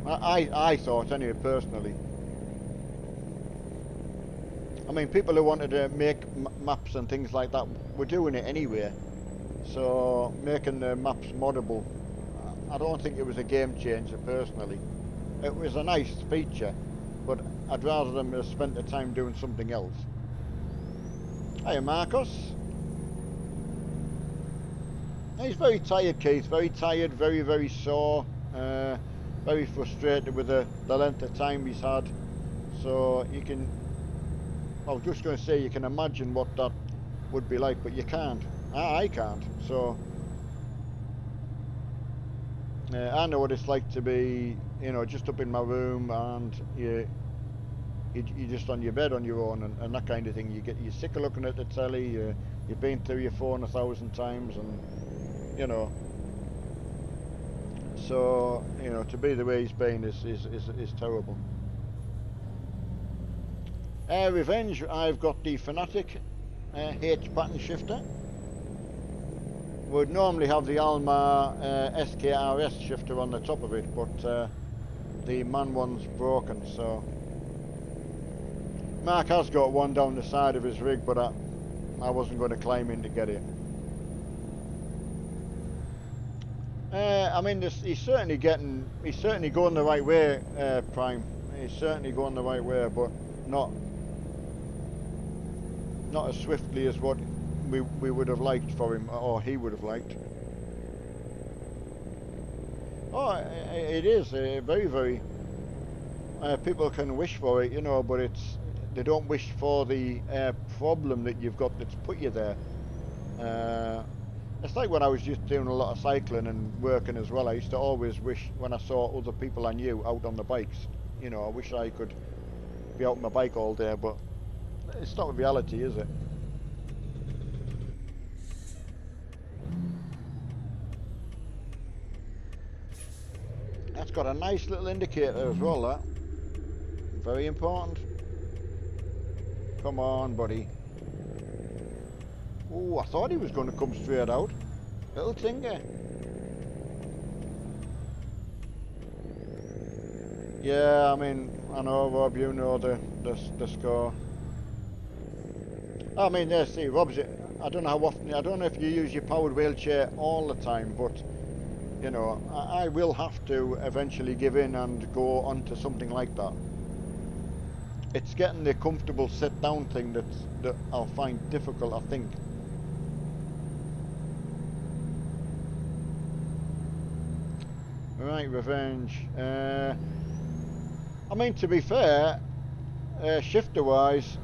I thought anyway, personally. I mean, people who wanted to make maps and things like that were doing it anyway. So making the maps moddable, I don't think it was a game changer personally. It was a nice feature, but I'd rather them have spent the time doing something else. Hiya, Marcos. He's very tired, Keith. Very tired, very sore. Very frustrated with the length of time he's had. So you can, I was just going to say, you can imagine what that would be like, but you can't. I can't. So I know what it's like to be, you know, just up in my room and you're just on your bed on your own and that kind of thing. You're sick of looking at the telly. You've been through your phone 1,000 times, and you know. So you know, to be the way he's been is terrible. Revenge. I've got the Fanatic H pattern shifter. Would normally have the Alma SKRS shifter on the top of it, but the MAN one's broken, so Mark has got one down the side of his rig, but I wasn't going to climb in to get it. I mean, he's certainly going the right way, Prime. He's certainly going the right way, but not as swiftly as what we would have liked for him, or he would have liked. Oh, it is very. People can wish for it, you know, but they don't wish for the problem that you've got that's put you there. It's like when I was just doing a lot of cycling and working as well. I used to always wish when I saw other people I knew out on the bikes. You know, I wish I could be out on my bike all day, but it's not reality, is it? That's got a nice little indicator as well, that. Very important. Come on, buddy. Oh, I thought he was going to come straight out. Little tinker. Yeah, I mean, I know, Rob, you know the score. I mean, there, see, Rob's, I don't know how often, I don't know if you use your powered wheelchair all the time, but, you know, I will have to eventually give in and go onto something like that. It's getting the comfortable sit-down thing that I'll find difficult, I think. Right, Revenge. I mean, to be fair, shifter-wise,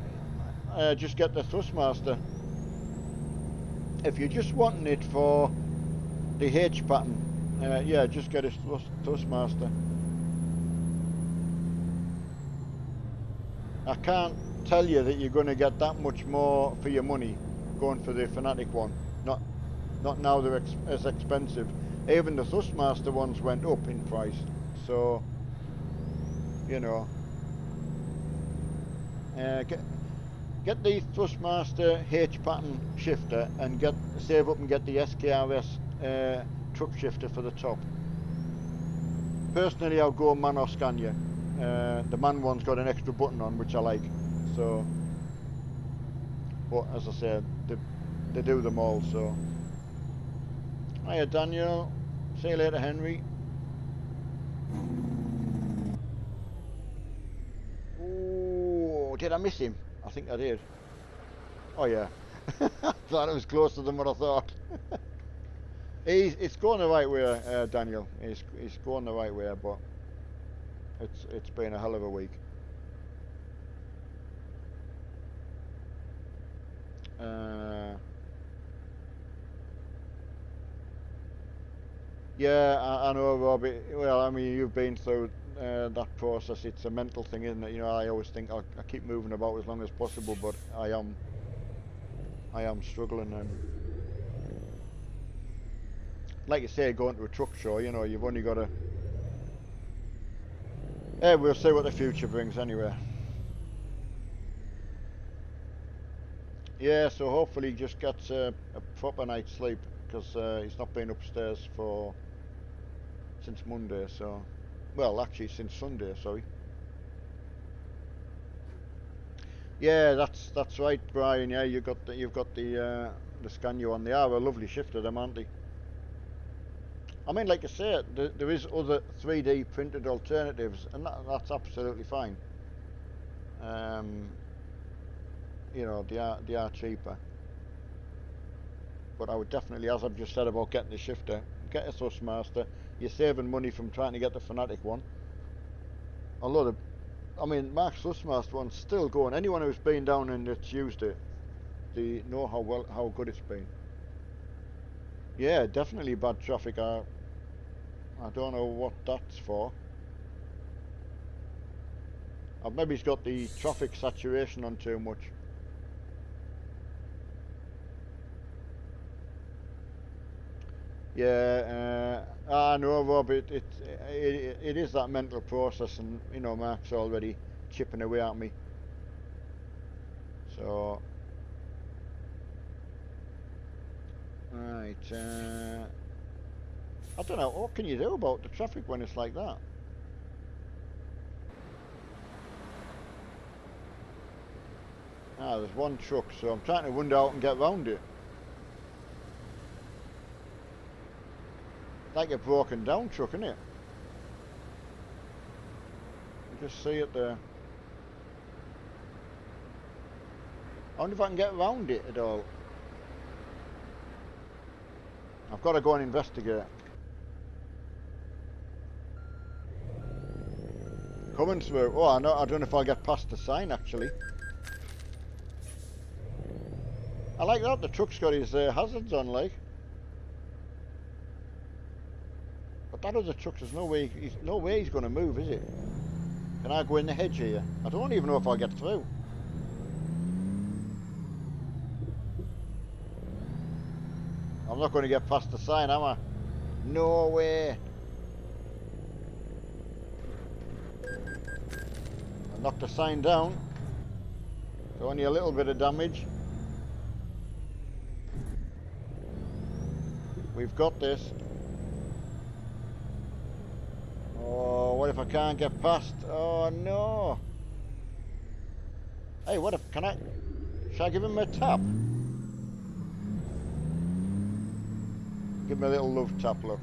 just get the Thrustmaster. If you're just wanting it for The H pattern. Yeah, just get a Thrustmaster. I can't tell you that you're going to get that much more for your money going for the Fanatic one. Not now they're as expensive. Even the Thrustmaster ones went up in price. So, you know, get the Thrustmaster H pattern shifter and save up and get the SKRS truck shifter for the top. Personally, I'll go man or Scania. The man one's got an extra button on, which I like. So, but as I said, they do them all. So, hiya Daniel. See you later, Henry. Oh, did I miss him? I think I did. Oh yeah. Thought it was closer than what I thought. It's going the right way, Daniel. He's going the right way, but it's been a hell of a week. Yeah, I know, Robbie. Well, I mean, you've been through that process. It's a mental thing, isn't it? You know, I always think I keep moving about as long as possible, but I am struggling. And like you say, going to a truck show, you know, you've only got to. Yeah, we'll see what the future brings anyway. Yeah, so hopefully he just gets a proper night's sleep because he's not been upstairs since Monday. So, well, actually since Sunday. Sorry. Yeah, that's right, Brian. Yeah, you've got the Scania on. They are a lovely shifter, them, aren't they? I mean, like I say, there is other 3D printed alternatives, and that's absolutely fine. Um, you know, they are cheaper, but I would definitely, as I've just said about getting the shifter, get a Thrustmaster. You're saving money from trying to get the Fanatic one. Although I mean, Mark's Thrustmaster one's still going. Anyone who's been down and that's used it, they know how good it's been. Yeah, definitely bad traffic. I don't know what that's for. Maybe he's got the traffic saturation on too much. Yeah, I know, Rob. It is that mental process, and you know, Mark's already chipping away at me. So, right. I don't know. What can you do about the traffic when it's like that? Ah, there's one truck, so I'm trying to wind out and get round it. Like a broken down truck, isn't it? You just see it there. I wonder if I can get around it at all. I've got to go and investigate. Coming through. Oh, I don't know if I'll get past the sign actually. I like that. The truck's got his hazards on, like. But that other truck, there's no way he's going to move, is it? Can I go in the hedge here? I don't even know if I'll get through. I'm not going to get past the sign, am I? No way. I knocked the sign down. So only a little bit of damage. We've got this. Oh, what if I can't get past? Oh no. Hey, what if, should I give him a tap? Give him a little love tap, look.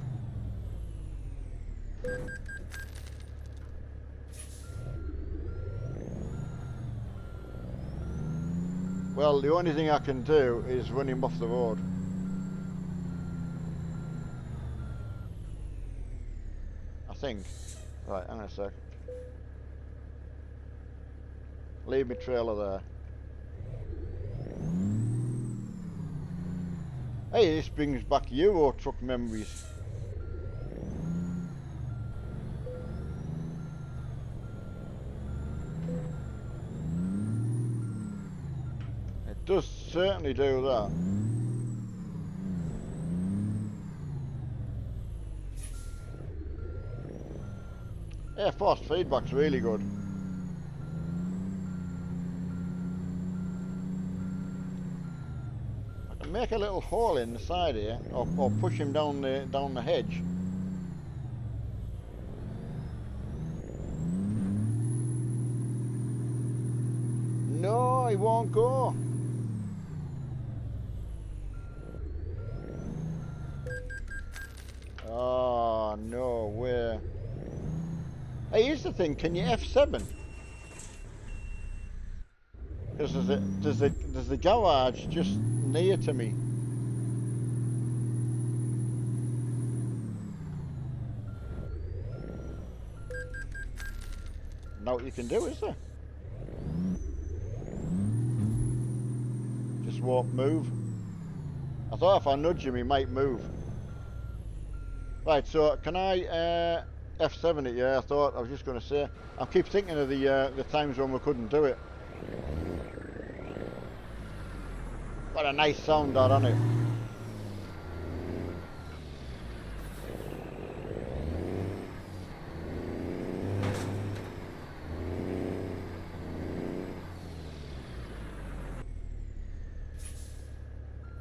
Well, the only thing I can do is run him off the road. I think. Right, hang on a sec. Leave me trailer there. Hey, this brings back Euro truck memories. It does certainly do that. Yeah, force feedback's really good. I can make a little hole in the side here, or push him down the hedge. No, he won't go. Oh, no way. Hey, here's the thing, can you F7? Because there's the garage just near to me. Now what you can do, is there? Just won't move. I thought if I nudge him, he might move. Right, so can I F7 it? Yeah, I was just going to say. I keep thinking of the times when we couldn't do it. Got a nice sound out on it.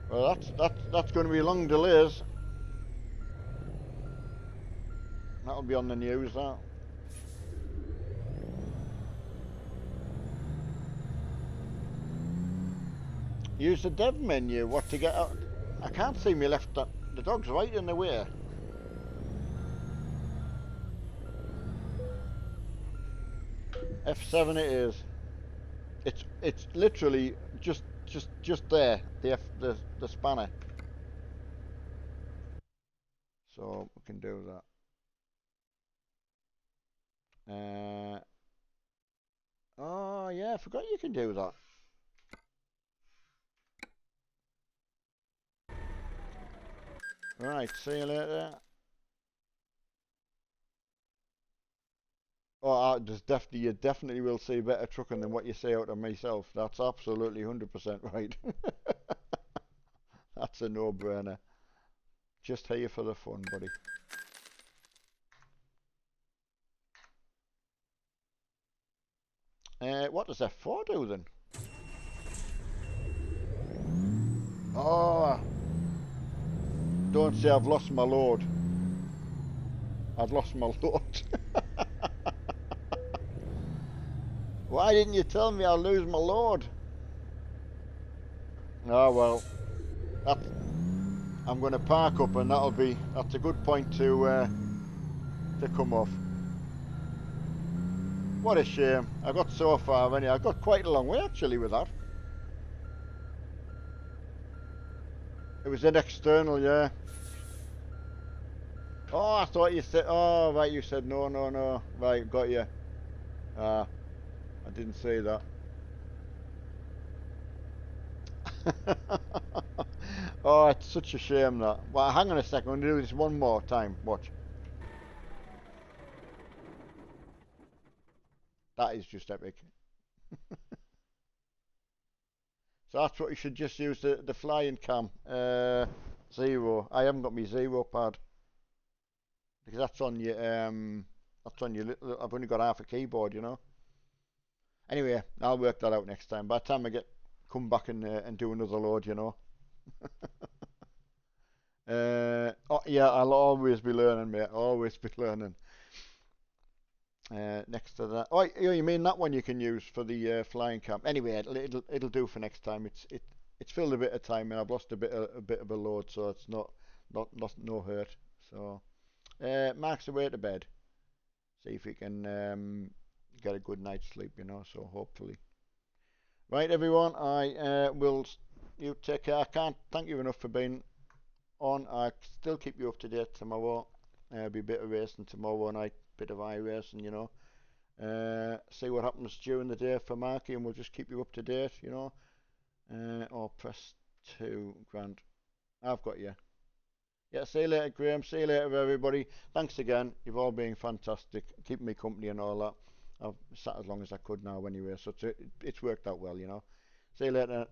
Well, that's going to be long delays. That'll be on the news. That. Use the dev menu. What to get out? I can't see me left. The dog's right in the way. F7 it is. It's literally just there. The spanner. So we can do that. Oh yeah, I forgot you can do that. Right, see you later. Oh, you definitely will see better trucking than what you say out of myself. That's absolutely 100% right. That's a no-brainer. Just here for the fun, buddy. What does F4 do then? Oh, don't say I've lost my load. I've lost my load. Why didn't you tell me I'll lose my load? Oh well, that's, I'm going to park up and that's a good point to come off. What a shame. I got so far anyway. I got quite a long way actually with that. It was an external, yeah. Oh, I thought you said, oh, right, you said no, no, no. Right, got you. Ah, I didn't say that. Oh, it's such a shame that. Well, hang on a second, I'm going to do this one more time. Watch. That is just epic. So that's what you should just use the flying cam. Zero. I haven't got my zero pad. Because that's on your, I've only got half a keyboard, you know. Anyway, I'll work that out next time. By the time I come back and do another load, you know. Oh yeah, I'll always be learning, mate. Always be learning. Next to that, oh, you mean that one you can use for the flying camp? Anyway, it'll do for next time. It's filled a bit of time, and I've lost a bit of a load, so it's not no hurt. So, Mark's away to bed. See if he can get a good night's sleep, you know. So hopefully. Right, everyone. I will. You take care. I can't thank you enough for being on. I still keep you up to date tomorrow. Be a bit of racing tomorrow night, bit of iRacing, you know. See what happens during the day for Marky, and we'll just keep you up to date, you know. Or press 2, Grant. I've got you. Yeah, see you later, Graham. See you later, everybody. Thanks again. You've all been fantastic, keeping me company and all that. I've sat as long as I could now anyway, so it's worked out well, you know. See you later.